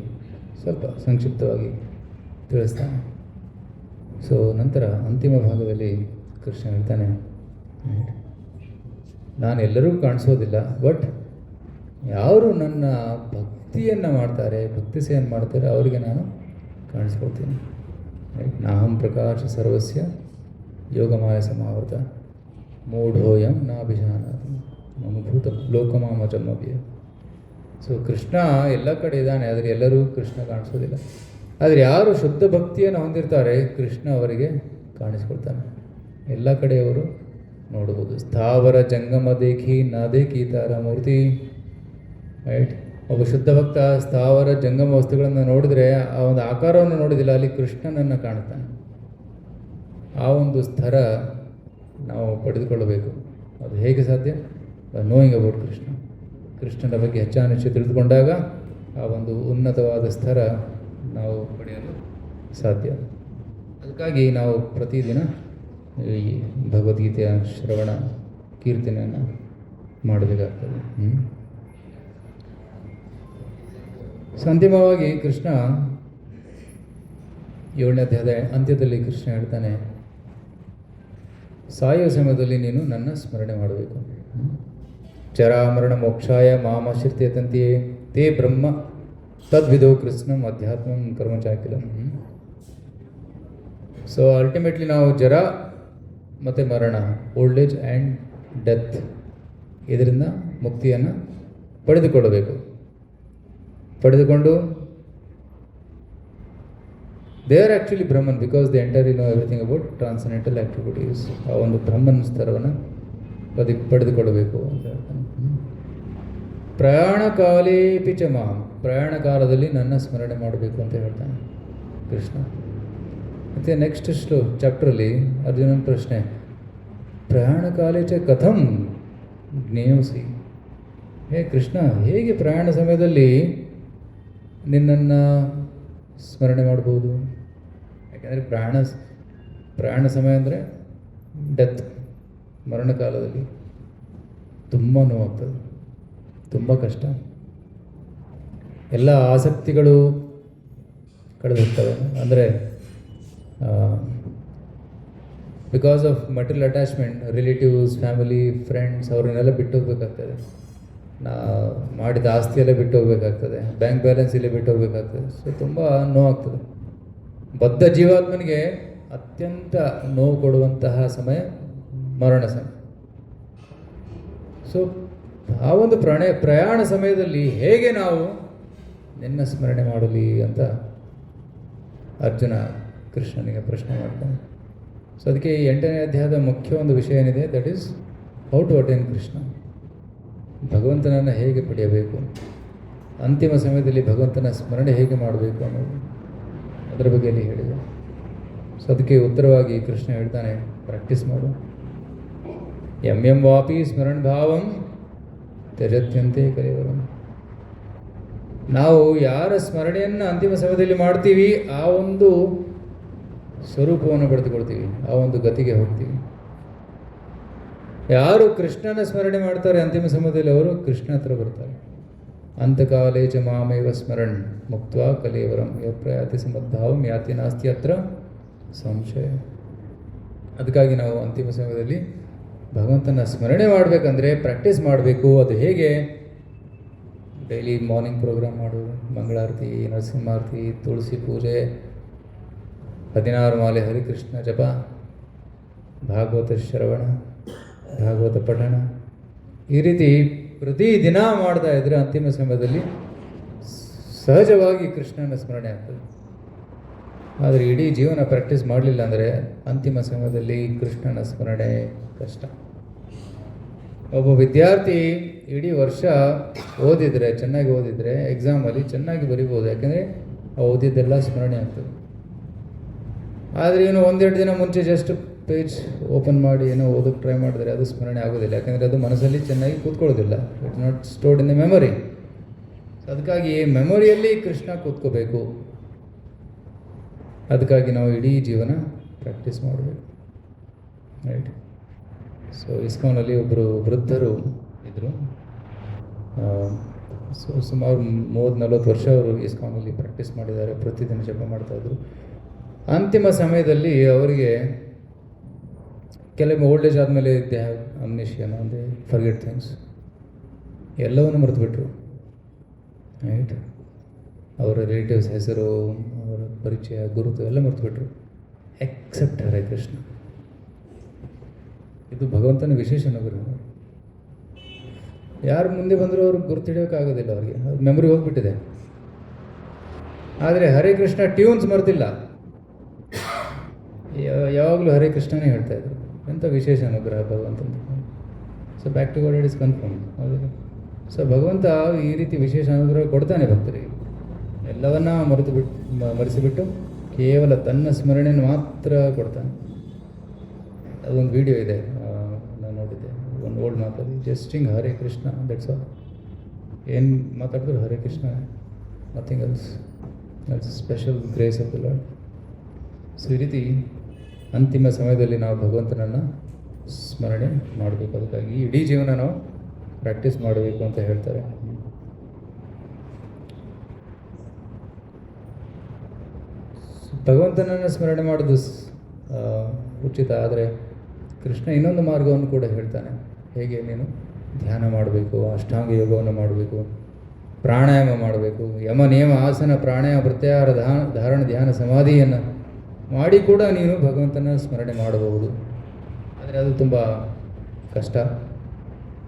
ಸ್ವಲ್ಪ ಸಂಕ್ಷಿಪ್ತವಾಗಿ ತಿಳಿಸ್ತಾನೆ. ಸೊ ನಂತರ ಅಂತಿಮ ಭಾಗದಲ್ಲಿ ಕೃಷ್ಣ ಹೇಳ್ತಾನೆ, ನಾನು ಎಲ್ಲರಿಗೂ ಕಾಣಿಸೋದಿಲ್ಲ, ಬಟ್ ಯಾರು ನನ್ನ ಭಕ್ತಿಯನ್ನು ಮಾಡ್ತಾರೆ, ಭಕ್ತಿ ಸೇವೆಯನ್ನು ಮಾಡ್ತಾರೆ, ಅವರಿಗೆ ನಾನು ಕಾಣಿಸ್ಕೊಳ್ತೀನಿ. ನಾಹಂ ಪ್ರಕಾಶ ಸರ್ವಸ್ಯ ಯೋಗಮಾಯ ಸಮಾವೃತ ಮೂಢೋಯಂ ನಾಭಿಜಾನಾತಿ ಮಮ ಭೂತ ಲೋಕಮಾಮಜಮವ್ಯ. ಸೊ ಕೃಷ್ಣ ಎಲ್ಲ ಕಡೆ ಇದ್ದಾನೆ, ಆದರೆ ಎಲ್ಲರೂ ಕೃಷ್ಣ ಕಾಣಿಸೋದಿಲ್ಲ. ಆದರೆ ಯಾರು ಶುದ್ಧ ಭಕ್ತಿಯನ್ನು ಹೊಂದಿರ್ತಾರೆ, ಕೃಷ್ಣ ಅವರಿಗೆ ಕಾಣಿಸ್ಕೊಳ್ತಾನೆ. ಎಲ್ಲ ಕಡೆ ಅವರು ನೋಡಬಹುದು. ಸ್ಥಾವರ ಜಂಗಮ ದೇಖಿ ನಾ ದೇಖಿ ತಾರ ಮೂರ್ತಿ. ರೈಟ್. ಒಬ್ಬ ಶುದ್ಧ ಭಕ್ತ ಸ್ಥಾವರ ಜಂಗಮ ವಸ್ತುಗಳನ್ನು ನೋಡಿದರೆ ಆ ಒಂದು ಆಕಾರವನ್ನು ನೋಡಿದಿಲ್ಲ, ಅಲ್ಲಿ ಕೃಷ್ಣನನ್ನು ಕಾಣ್ತಾನೆ. ಆ ಒಂದು ಸ್ಥರ ನಾವು ಪಡೆದುಕೊಳ್ಳಬೇಕು. ಅದು ಹೇಗೆ ಸಾಧ್ಯ? Knowing about Krishna. ಕೃಷ್ಣನ ಬಗ್ಗೆ ಹೆಚ್ಚಾನೆಚ್ಚು ತಿಳಿದುಕೊಂಡಾಗ ಆ ಒಂದು ಉನ್ನತವಾದ ಸ್ಥರ ನಾವು ಪಡೆಯಲು ಸಾಧ್ಯ. ಅದಕ್ಕಾಗಿ ನಾವು ಪ್ರತಿದಿನ ಈ ಭಗವದ್ಗೀತೆಯ ಶ್ರವಣ ಕೀರ್ತನೆಯನ್ನು ಮಾಡಬೇಕಾಗ್ತದೆ. ಅಂತಿಮವಾಗಿ ಕೃಷ್ಣ 7ನೇ ಅಧ್ಯಾಯದ ಅಂತ್ಯದಲ್ಲಿ ಕೃಷ್ಣ ಹೇಳ್ತಾನೆ, ಸಾಯುವ ಸಮಯದಲ್ಲಿ ನೀನು ನನ್ನ ಸ್ಮರಣೆ ಮಾಡಬೇಕು. ಚರಾಮರಣ ಮೋಕ್ಷಾಯ ಮಾಮಾಶ್ರಿತ್ಯ ತಂತಿಯೇ ತೇ ಬ್ರಹ್ಮ ತದ್ವಿದೋ ಕೃಷ್ಣಂ ಅಧ್ಯಾತ್ಮಂ ಕರ್ಮಚಾಕಿಲಂ. ಸೊ ಅಲ್ಟಿಮೇಟ್ಲಿ ನಾವು ಜರ ಮತ್ತು ಮರಣ, ಓಲ್ಡ್ ಏಜ್ ಆ್ಯಂಡ್ ಡೆತ್, ಇದರಿಂದ ಮುಕ್ತಿಯನ್ನು ಪಡೆದುಕೊಂಡು they are actually Brahman, because they enter know everything about transcendental activities. ಆ ಒಂದು ಬ್ರಹ್ಮನ್ ಸ್ತರವನ್ನು ಪಡೆದುಕೊಳ್ಳಬೇಕು ಅಂತ ಹೇಳ್ತಾನೆ. ಪ್ರಯಾಣ ಕಾಲೇಪಿ ಚ ಮಾಂ, ಪ್ರಯಾಣ ಕಾಲದಲ್ಲಿ ನನ್ನ ಸ್ಮರಣೆ ಮಾಡಬೇಕು ಅಂತ ಹೇಳ್ತಾನೆ ಕೃಷ್ಣ. ಮತ್ತು ನೆಕ್ಸ್ಟ್ ಚಾಪ್ಟ್ರಲ್ಲಿ ಅರ್ಜುನನ ಪ್ರಶ್ನೆ, ಪ್ರಯಾಣ ಕಾಲೇ ಚ ಕಥಂ ಜ್ಞೇಯೋಸಿ. ಹೇ ಕೃಷ್ಣ, ಹೇಗೆ ಪ್ರಯಾಣ ಸಮಯದಲ್ಲಿ ನಿನ್ನನ್ನು ಸ್ಮರಣೆ ಮಾಡ್ಬೋದು? ಯಾಕೆಂದರೆ ಪ್ರಯಾಣ ಸಮಯ ಅಂದರೆ ಡೆತ್, ಮರಣಕಾಲದಲ್ಲಿ ತುಂಬ ನೋವಾಗ್ತದೆ, ತುಂಬ ಕಷ್ಟ. ಎಲ್ಲ ಆಸಕ್ತಿಗಳು ಕಳೆದಿರ್ತವೆ. ಅಂದರೆ because of material attachment, relatives, family, friends ಅವ್ರನ್ನೆಲ್ಲ ಬಿಟ್ಟು ಹೋಗ್ಬೇಕಾಗ್ತದೆ. ಮಾಡಿದ ಆಸ್ತಿಯೆಲ್ಲ ಬಿಟ್ಟು ಹೋಗ್ಬೇಕಾಗ್ತದೆ, ಬ್ಯಾಂಕ್ ಬ್ಯಾಲೆನ್ಸ್ ಇಲ್ಲೇ ಬಿಟ್ಟು ಹೋಗ್ಬೇಕಾಗ್ತದೆ. ಸೊ ತುಂಬ ನೋವಾಗ್ತದೆ. ಬದ್ಧ ಜೀವಾತ್ಮನಿಗೆ ಅತ್ಯಂತ ನೋವು ಕೊಡುವಂತಹ ಸಮಯ ಮರಣ ಸಮಯ. ಸೊ ಆ ಒಂದು ಪ್ರಯಾಣ ಸಮಯದಲ್ಲಿ ಹೇಗೆ ನಾವು ನಿನ್ನ ಸ್ಮರಣೆ ಮಾಡಲಿ ಅಂತ ಅರ್ಜುನ ಕೃಷ್ಣನಿಗೆ ಪ್ರಶ್ನೆ ಮಾಡ್ತಾನೆ. ಸೊ ಅದಕ್ಕೆ ಈ 8ನೇ ಅಧ್ಯಾಯದ ಮುಖ್ಯ ಒಂದು ವಿಷಯ ಏನಿದೆ, that is how to attain Krishna. ಭಗವಂತನನ್ನು ಹೇಗೆ ಪಡೆಯಬೇಕು, ಅಂತಿಮ ಸಮಯದಲ್ಲಿ ಭಗವಂತನ ಸ್ಮರಣೆ ಹೇಗೆ ಮಾಡಬೇಕು ಅನ್ನೋದು ಅದರ ಬಗ್ಗೆ ಅಲ್ಲಿ ಹೇಳಿದೆ. ಸೊ ಅದಕ್ಕೆ ಉತ್ತರವಾಗಿ ಕೃಷ್ಣ ಹೇಳ್ತಾನೆ, ಪ್ರಾಕ್ಟೀಸ್ ಮಾಡು. ಎಂ ವಾಪಿ ಸ್ಮರಣ ಭಾವಂ ತ್ಯಜತ್ಯಂತೆ ಕಲಿವರಂ. ನಾವು ಯಾರ ಸ್ಮರಣೆಯನ್ನು ಅಂತಿಮ ಸಮಯದಲ್ಲಿ ಮಾಡ್ತೀವಿ ಆ ಒಂದು ಸ್ವರೂಪವನ್ನು ಪಡೆದುಕೊಳ್ತೀವಿ, ಆ ಒಂದು ಗತಿಗೆ ಹೋಗ್ತೀವಿ. ಯಾರು ಕೃಷ್ಣನ ಸ್ಮರಣೆ ಮಾಡ್ತಾರೆ ಅಂತಿಮ ಸಮಯದಲ್ಲಿ ಅವರು ಕೃಷ್ಣ ಹತ್ರ ಬರ್ತಾರೆ. ಅಂತಕಾಲೇ ಚ ಮಾಮೇವ ಸ್ಮರಣ್ ಮುಕ್ತ್ವಾ ಕಲೇವರಂ ಯಪ್ರಯಾತಿ ಸಮದ್ಭಾವಂ ಯಾತಿ ನಾಸ್ತಿ ಅತ್ರ ಸಂಶಯ. ಅದಕ್ಕಾಗಿ ನಾವು ಅಂತಿಮ ಸಮಯದಲ್ಲಿ ಭಗವಂತನ ಸ್ಮರಣೆ ಮಾಡಬೇಕಂದ್ರೆ ಪ್ರಾಕ್ಟೀಸ್ ಮಾಡಬೇಕು. ಅದು ಹೇಗೆ? ಡೈಲಿ ಮಾರ್ನಿಂಗ್ ಪ್ರೋಗ್ರಾಮ್ ಮಾಡೋದು, ಮಂಗಳಾರತಿ, ನರಸಿಂಹಾರತಿ, ತುಳಸಿ ಪೂಜೆ, 16 ಮಾಲೆ ಹರಿಕೃಷ್ಣ ಜಪ, ಭಾಗವತ ಶ್ರವಣ, ಭಾಗವತ ಪಠಣ, ಈ ರೀತಿ ಪ್ರತಿದಿನ ಮಾಡ್ತಾ ಇದ್ದರೆ ಅಂತಿಮ ಸಮಯದಲ್ಲಿ ಸಹಜವಾಗಿ ಕೃಷ್ಣನ ಸ್ಮರಣೆ ಆಗ್ತದೆ. ಆದರೆ ಇಡೀ ಜೀವನ ಪ್ರಾಕ್ಟೀಸ್ ಮಾಡಲಿಲ್ಲ ಅಂದರೆ ಅಂತಿಮ ಸಮಯದಲ್ಲಿ ಕೃಷ್ಣನ ಸ್ಮರಣೆ ಕಷ್ಟ. ಒಬ್ಬ ವಿದ್ಯಾರ್ಥಿ ಇಡೀ ವರ್ಷ ಓದಿದರೆ, ಚೆನ್ನಾಗಿ ಓದಿದರೆ, ಎಕ್ಸಾಮಲ್ಲಿ ಚೆನ್ನಾಗಿ ಬರಿಬೋದು, ಯಾಕೆಂದರೆ ಓದಿದ್ದೆಲ್ಲ ಸ್ಮರಣೆ ಆಗ್ತದೆ. ಆದರೆ ಏನು ಒಂದೆರಡು ದಿನ ಮುಂಚೆ ಜಸ್ಟ್ ಪೇಜ್ ಓಪನ್ ಮಾಡಿ ಏನೋ ಓದೋಕ್ಕೆ ಟ್ರೈ ಮಾಡಿದ್ರೆ ಅದು ಸ್ಮರಣೆ ಆಗೋದಿಲ್ಲ, ಯಾಕೆಂದರೆ ಅದು ಮನಸ್ಸಲ್ಲಿ ಚೆನ್ನಾಗಿ ಕೂತ್ಕೊಳ್ಳೋದಿಲ್ಲ. It's not stored in the memory. ಅದಕ್ಕಾಗಿ ಮೆಮೊರಿಯಲ್ಲಿ ಕೃಷ್ಣ ಕೂತ್ಕೋಬೇಕು. ಅದಕ್ಕಾಗಿ ನಾವು ಇಡೀ ಜೀವನ ಪ್ರಾಕ್ಟೀಸ್ ಮಾಡಬೇಕು, ರೈಟ್? ಸೊ ಇಸ್ಕಾನಲ್ಲಿ ಒಬ್ಬರು ವೃದ್ಧರು ಇದ್ದರು. ಸುಮಾರು 30-40 ವರ್ಷ ಅವರು ಇಸ್ಕಾನಲ್ಲಿ ಪ್ರಾಕ್ಟೀಸ್ ಮಾಡಿದ್ದಾರೆ, ಪ್ರತಿದಿನ ಜಪ ಮಾಡ್ತಾಯಿದ್ರು. ಅಂತಿಮ ಸಮಯದಲ್ಲಿ ಅವರಿಗೆ ಕೆಲವೊಮ್ಮೆ ಓಲ್ಡ್ ಏಜ್ ಆದಮೇಲೆ ದೇ ಹ್ಯಾವ್ ಅಮ್ನೇಷಿಯನ್, ಅಂದರೆ ಫರ್ಗೆಟ್ ಥಿಂಗ್ಸ್, ಎಲ್ಲವನ್ನು ಮರೆತುಬಿಟ್ರು, ರೈಟ್? ಅವರ ರಿಲೇಟಿವ್ಸ್ ಹೆಸರು, ಅವರ ಪರಿಚಯ, ಗುರುತು ಎಲ್ಲ ಮರೆತುಬಿಟ್ರು, ಎಕ್ಸೆಪ್ಟ್ ಹರೇ ಕೃಷ್ಣ. ಇದು ಭಗವಂತನ ವಿಶೇಷ ಅನುಗ್ರಹ. ಯಾರು ಮುಂದೆ ಬಂದರೂ ಅವ್ರಿಗೆ ಗುರುತಿಡೋಕ್ಕಾಗೋದಿಲ್ಲ, ಅವ್ರಿಗೆ ಮೆಮೊರಿ ಹೋಗ್ಬಿಟ್ಟಿದೆ. ಆದರೆ ಹರೇ ಕೃಷ್ಣ ಟ್ಯೂನ್ಸ್ ಮರೆತಿಲ್ಲ, ಯಾವಾಗಲೂ ಹರೇ ಕೃಷ್ಣನೇ ಹೇಳ್ತಾಯಿದ್ರು. ಎಂಥ ವಿಶೇಷ ಅನುಗ್ರಹ ಭಗವಂತನ. So back to God it is confirm. So ಭಗವಂತ ಈ ರೀತಿ ವಿಶೇಷ ಅನುಗ್ರಹ ಕೊಡ್ತಾನೆ ಭಕ್ತರಿಗೆ. ಎಲ್ಲವನ್ನ ಮರೆಸಿಬಿಟ್ಟು ಕೇವಲ ತನ್ನ ಸ್ಮರಣೆಯನ್ನು ಮಾತ್ರ ಕೊಡ್ತಾನೆ. ಅದೊಂದು ವಿಡಿಯೋ ಇದೆ, ನಾನು ನೋಡಿದ್ದೆ, ಒಂದು ಓಲ್ಡ್ ಮಾತಾಡಿ, ಜಸ್ಟಿಂಗ್ ಹರೇ ಕೃಷ್ಣ, ದಟ್ಸ್ ಆಲ್. ಏನು ಮಾತಾಡಿದ್ರು Hare Krishna, nothing else. That's special grace of the lord. So ಈ ರೀತಿ ಅಂತಿಮ ಸಮಯದಲ್ಲಿ ನಾವು ಭಗವಂತನನ್ನು ಸ್ಮರಣೆ ಮಾಡಬೇಕು. ಅದಕ್ಕಾಗಿ ಇಡೀ ಜೀವನ ನಾವು ಪ್ರಾಕ್ಟೀಸ್ ಮಾಡಬೇಕು ಅಂತ ಹೇಳ್ತಾರೆ. ಭಗವಂತನನ್ನು ಸ್ಮರಣೆ ಮಾಡೋದು ಉಚಿತ. ಆದರೆ ಕೃಷ್ಣ ಇನ್ನೊಂದು ಮಾರ್ಗವನ್ನು ಕೂಡ ಹೇಳ್ತಾನೆ. ಹೇಗೆ? ನೀನು ಧ್ಯಾನ ಮಾಡಬೇಕು, ಅಷ್ಟಾಂಗ ಯೋಗವನ್ನು ಮಾಡಬೇಕು, ಪ್ರಾಣಾಯಾಮ ಮಾಡಬೇಕು, ಯಮ ನಿಯಮ ಆಸನ ಪ್ರಾಣಾಯಾಮ ಪ್ರತ್ಯಾಹಾರ ಧಾರಣ ಧ್ಯಾನ ಸಮಾಧಿಯನ್ನು ಮಾಡಿ ಕೂಡ ನೀನು ಭಗವಂತನ ಸ್ಮರಣೆ ಮಾಡಬಹುದು. ಆದರೆ ಅದು ತುಂಬ ಕಷ್ಟ.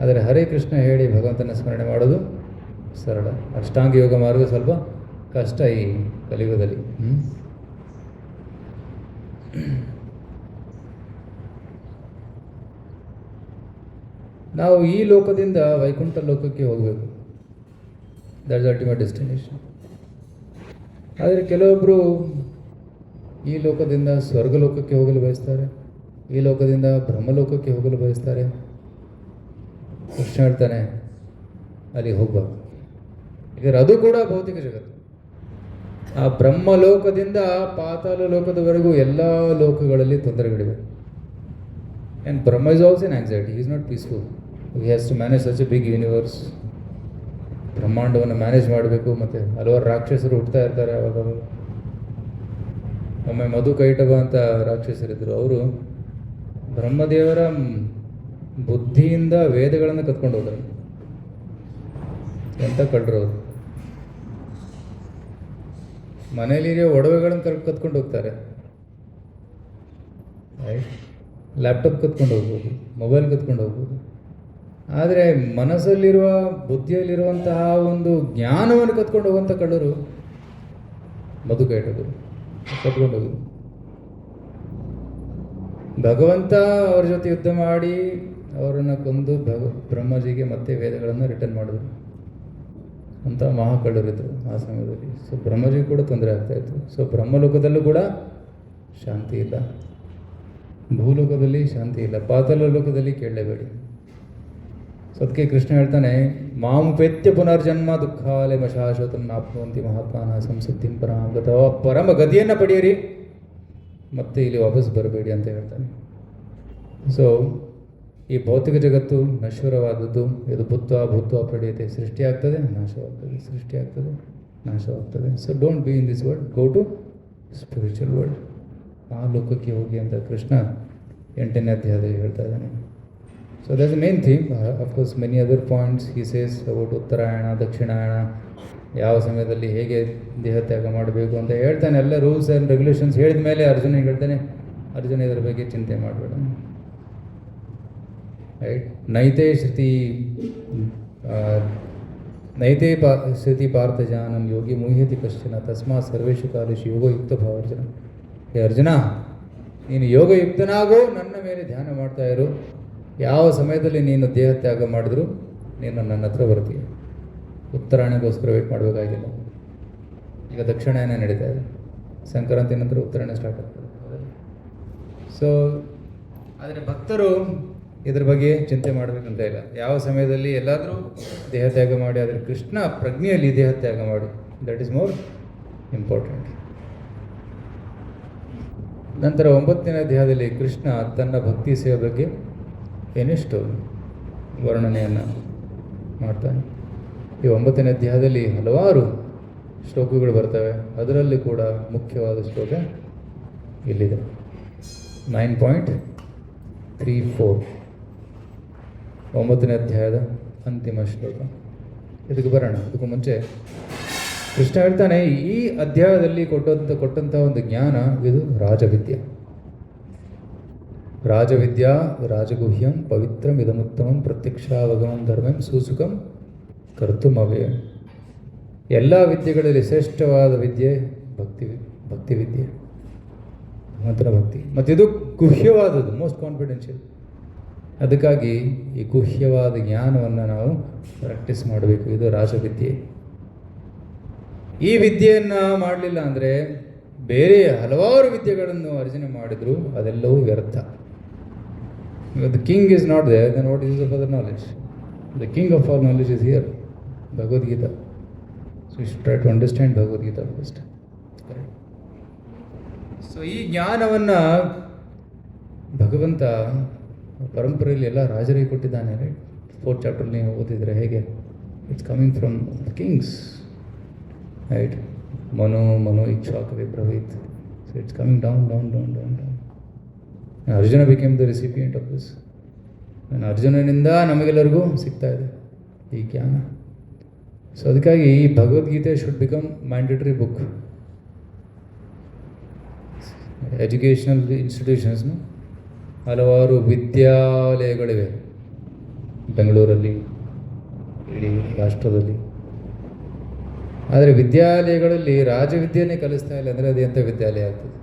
ಆದರೆ ಹರೇ ಕೃಷ್ಣ ಹೇಳಿ ಭಗವಂತನ ಸ್ಮರಣೆ ಮಾಡೋದು ಸರಳ. ಅಷ್ಟಾಂಗ ಯೋಗ ಮಾರ್ಗ ಸ್ವಲ್ಪ ಕಷ್ಟ ಈ ಕಲಿಯುಗದಲ್ಲಿ. ನಾವು ಈ ಲೋಕದಿಂದ ವೈಕುಂಠ ಲೋಕಕ್ಕೆ ಹೋಗಬೇಕು. That's ultimate destination. ಆದರೆ ಕೆಲವೊಬ್ಬರು ಈ ಲೋಕದಿಂದ ಸ್ವರ್ಗಲೋಕಕ್ಕೆ ಹೋಗಲು ಬಯಸ್ತಾರೆ, ಈ ಲೋಕದಿಂದ ಬ್ರಹ್ಮಲೋಕಕ್ಕೆ ಹೋಗಲು ಬಯಸ್ತಾರೆ. ಕೃಷ್ಣ ಹೇಳ್ತಾನೆ ಅಲ್ಲಿ ಹೋಗ್ಬಾರ್ದು, ಯಾಕಂದರೆ ಅದು ಕೂಡ ಭೌತಿಕ ಜಗತ್ತು. ಆ ಬ್ರಹ್ಮಲೋಕದಿಂದ ಪಾತಾಳ ಲೋಕದವರೆಗೂ ಎಲ್ಲ ಲೋಕಗಳಲ್ಲಿ ತೊಂದರೆಗಳಿವೆ. And Brahma is also in anxiety. Is not peaceful. He has to manage such a big universe. ಬ್ರಹ್ಮಾಂಡವನ್ನು ಮ್ಯಾನೇಜ್ ಮಾಡಬೇಕು. ಮತ್ತು ಹಲವಾರು ರಾಕ್ಷಸರು ಹುಡ್ತಾ ಇರ್ತಾರೆ. ಅವಾಗ ಒಮ್ಮೆ ಮಧುಕೈಟಭ ಅಂತ ರಾಕ್ಷಸರಿದ್ದರು. ಅವರು ಬ್ರಹ್ಮದೇವರ ಬುದ್ಧಿಯಿಂದ ವೇದಗಳನ್ನು ಕತ್ಕೊಂಡು ಹೋದರು. ಎಂಥ ಕಳ್ಳರು ಅವರು. ಮನೇಲಿರೋ ಒಡವೆಗಳನ್ನು ಕತ್ಕೊಂಡು ಹೋಗ್ತಾರೆ. ಲ್ಯಾಪ್ಟಾಪ್ ಕತ್ಕೊಂಡು ಹೋಗ್ಬೋದು, ಮೊಬೈಲ್ ಕತ್ಕೊಂಡು ಹೋಗ್ಬೋದು. ಆದರೆ ಮನಸ್ಸಲ್ಲಿರುವ, ಬುದ್ಧಿಯಲ್ಲಿರುವಂತಹ ಒಂದು ಜ್ಞಾನವನ್ನು ಕತ್ಕೊಂಡು ಹೋಗುವಂಥ ಕಳ್ಳರು ಮಧುಕೈಟಭರು ಕತ್ಕೊಂಡು ಹೋಗಿದ್ರು. ಭಗವಂತ ಅವ್ರ ಜೊತೆ ಯುದ್ಧ ಮಾಡಿ ಅವರನ್ನು ಕೊಂದು ಬ್ರಹ್ಮಜಿಗೆ ಮತ್ತೆ ವೇದಗಳನ್ನು ರಿಟರ್ನ್ ಮಾಡಿದ್ರು. ಅಂತ ಮಹಾಕಳ್ಳರಿದ್ದರು ಆ ಸಮಯದಲ್ಲಿ. ಸೊ ಬ್ರಹ್ಮಜಿಗೆ ಕೂಡ ತೊಂದರೆ ಆಗ್ತಾಯಿತ್ತು. ಸೊ ಬ್ರಹ್ಮಲೋಕದಲ್ಲೂ ಕೂಡ ಶಾಂತಿ ಇಲ್ಲ, ಭೂಲೋಕದಲ್ಲಿ ಶಾಂತಿ ಇಲ್ಲ, ಪಾತಾಳ ಲೋಕದಲ್ಲಿ ಕೇಳಲೇಬೇಡಿ. ಸೊ ಅದಕ್ಕೆ ಕೃಷ್ಣ ಹೇಳ್ತಾನೆ, ಮಾಮುಪೇತ್ಯ ಪುನರ್ಜನ್ಮ ದುಃಖಾಲೆ ಶಾಶ್ವತಂ ನಾಪ್ನುವಂತಿ ಮಹಾತ್ಮಾನ ಸಂಸಿದ್ಧಿಂ ಪರಮಾಂ ಗತಃ. ಪರಮ ಗತಿಯನ್ನು ಪಡೆಯಿರಿ, ಮತ್ತೆ ಇಲ್ಲಿ ವಾಪಸ್ ಬರಬೇಡಿ ಅಂತ ಹೇಳ್ತಾನೆ. ಸೊ ಈ ಭೌತಿಕ ಜಗತ್ತು ನಶ್ವರವಾದದ್ದು. ಇದು ಭೂತ್ವ ಪ್ರಳಯತೆ, ಸೃಷ್ಟಿಯಾಗ್ತದೆ, ನಾಶವಾಗ್ತದೆ, ಸೃಷ್ಟಿಯಾಗ್ತದೆ, ನಾಶವಾಗ್ತದೆ. So don't be in this world, go to spiritual world. ಆ ಲೋಕಕ್ಕೆ ಹೋಗಿ ಅಂತ ಕೃಷ್ಣ 8ನೇ ಅಧ್ಯಾಯದಲ್ಲಿ ಹೇಳ್ತಾ ಇದ್ದಾನೆ. So that's the main theme. Of course many other points he says about Uttarayana, Dakshinayana, ಯಾವ ಸಮಯದಲ್ಲಿ ಹೇಗೆ ದೇಹತ್ಯಾಗ ಮಾಡಬೇಕು ಅಂತ ಹೇಳ್ತಾನೆ. ಎಲ್ಲ ರೂಲ್ಸ್ ಆ್ಯಂಡ್ ರೆಗ್ಯುಲೇಷನ್ಸ್ ಹೇಳಿದ ಮೇಲೆ ಅರ್ಜುನ ಹೇಳ್ತಾನೆ, ಅರ್ಜುನ ಇದರ ಬಗ್ಗೆ ಚಿಂತೆ ಮಾಡಬೇಡ. ರೈಟ್. ನೈತೆ ಶ್ರುತಿ ಪಾರ್ಥ ಜಾನಂ ಯೋಗಿ ಮುಹ್ಯತಿ ಕಶ್ಚನ ತಸ್ಮಾತ್ ಸರ್ವೇಷು ಕಾಲೇಶು ಯೋಗಯುಕ್ತ ಭಾವಾರ್ಜುನ. ಹೇ ಅರ್ಜುನ, ನೀನು ಯೋಗಯುಕ್ತನಾಗೋ, ನನ್ನ ಮೇಲೆ ಧ್ಯಾನ ಮಾಡ್ತಾ ಇರು. ಯಾವ ಸಮಯದಲ್ಲಿ ನೀನು ದೇಹತ್ಯಾಗ ಮಾಡಿದ್ರು ನೀನು ನನ್ನ ಹತ್ರ ಬರ್ತೀಯ. ಉತ್ತರಾಯಣಗೋಸ್ಕರ ವೇಟ್ ಮಾಡಬೇಕಾಗಿಲ್ಲ. ಈಗ ದಕ್ಷಿಣಾಯನ ನಡೀತಾ ಇದೆ, ಸಂಕ್ರಾಂತಿ ನಂತರ ಉತ್ತರಾಯಣ ಸ್ಟಾರ್ಟ್ ಆಗ್ತದೆ. ಸೊ ಆದರೆ ಭಕ್ತರು ಇದ್ರ ಬಗ್ಗೆ ಚಿಂತೆ ಮಾಡಬೇಕಂತ ಇಲ್ಲ. ಯಾವ ಸಮಯದಲ್ಲಿ ಎಲ್ಲಾದರೂ ದೇಹತ್ಯಾಗ ಮಾಡಿ, ಆದರೆ ಕೃಷ್ಣ ಪ್ರಜ್ಞೆಯಲ್ಲಿ ದೇಹತ್ಯಾಗ ಮಾಡು. That is more important. ನಂತರ 9ನೇ ಅಧ್ಯಾಯದಲ್ಲಿ ಕೃಷ್ಣ ತನ್ನ ಭಕ್ತಿ ಸೇವೆ ಬಗ್ಗೆ ಏನಿಷ್ಟು ವರ್ಣನೆಯನ್ನು ಮಾಡ್ತಾನೆ. ಈ 9ನೇ ಅಧ್ಯಾಯದಲ್ಲಿ ಹಲವಾರು ಶ್ಲೋಕಗಳು ಬರ್ತವೆ. ಅದರಲ್ಲಿ ಕೂಡ ಮುಖ್ಯವಾದ ಶ್ಲೋಕ ಇಲ್ಲಿದೆ, 9.34, 9ನೇ ಅಧ್ಯಾಯದ ಅಂತಿಮ ಶ್ಲೋಕ. ಇದಕ್ಕೆ ಬರೋಣ. ಅದಕ್ಕೂ ಮುಂಚೆ ಕೃಷ್ಣ ಹೇಳ್ತಾನೆ, ಈ ಅಧ್ಯಾಯದಲ್ಲಿ ಕೊಟ್ಟಂಥ ಒಂದು ಜ್ಞಾನ ಇದು ರಾಜವಿದ್ಯೆ. ರಾಜವಿದ್ಯಾ ರಾಜಗುಹ್ಯಂ ಪವಿತ್ರಂ ಇದಮುತ್ತಮಂ ಪ್ರತ್ಯಕ್ಷಾವಗಮಂ ಧರ್ಮಂ ಸುಸುಖಂ ಕರ್ತುಮವ್ಯಯಂ. ಎಲ್ಲ ವಿದ್ಯೆಗಳಲ್ಲಿ ಶ್ರೇಷ್ಠವಾದ ವಿದ್ಯೆ ಭಕ್ತಿ ವಿದ್ಯೆ, ಭಗವಂತನ ಭಕ್ತಿ. ಮತ್ತು ಇದು ಗುಹ್ಯವಾದದ್ದು, ಮೋಸ್ಟ್ ಕಾನ್ಫಿಡೆನ್ಷಿಯಲ್. ಅದಕ್ಕಾಗಿ ಈ ಗುಹ್ಯವಾದ ಜ್ಞಾನವನ್ನು ನಾವು ಪ್ರಾಕ್ಟೀಸ್ ಮಾಡಬೇಕು. ಇದು ರಾಜವಿದ್ಯೆ. ಈ ವಿದ್ಯೆಯನ್ನು ಮಾಡಲಿಲ್ಲ ಅಂದರೆ ಬೇರೆ ಹಲವಾರು ವಿದ್ಯೆಗಳನ್ನು ಅರ್ಜನೆ ಮಾಡಿದ್ರು ಅದೆಲ್ಲವೂ ವ್ಯರ್ಥ. The king is not there, then what is of other knowledge? The king of all knowledge is here, Bhagavad Gita. So you should try to understand Bhagavad Gita first. So ಈ ಜ್ಞಾನವನ್ನು ಭಗವಂತ ಪರಂಪರೆಯಲ್ಲಿ ಎಲ್ಲ ರಾಜರಿಗೆ ಕೊಟ್ಟಿದ್ದಾನೆ. ರೈಟ್. 4th ಚಾಪ್ಟರ್ ನೀವು ಓದಿದರೆ ಹೇಗೆ it's coming from the kings. Right. Manu ಇಚ್ಛಾಕವಿ ಬ್ರವೀತ್. So it's coming down. Arjuna became the recipient of this. ಅರ್ಜುನನಿಂದ ನಮಗೆಲ್ಲರಿಗೂ ಸಿಗ್ತಾ ಇದೆ ಈ ಜ್ಞಾನ. ಸೊ ಅದಕ್ಕಾಗಿ ಈ Bhagavad Gita should become mandatory book. Educational ಇನ್ಸ್ಟಿಟ್ಯೂಷನ್ಸ್ನು ಹಲವಾರು ವಿದ್ಯಾಲಯಗಳಿವೆ ಬೆಂಗಳೂರಲ್ಲಿ, ಇಡೀ ರಾಷ್ಟ್ರದಲ್ಲಿ. ಆದರೆ ವಿದ್ಯಾಲಯಗಳಲ್ಲಿ ರಾಜವಿದ್ಯೆಯನ್ನೇ ಕಲಿಸ್ತಾ ಇಲ್ಲ ಅಂದರೆ ಅದು ಎಂಥ ವಿದ್ಯಾಲಯ ಆಗ್ತದೆ?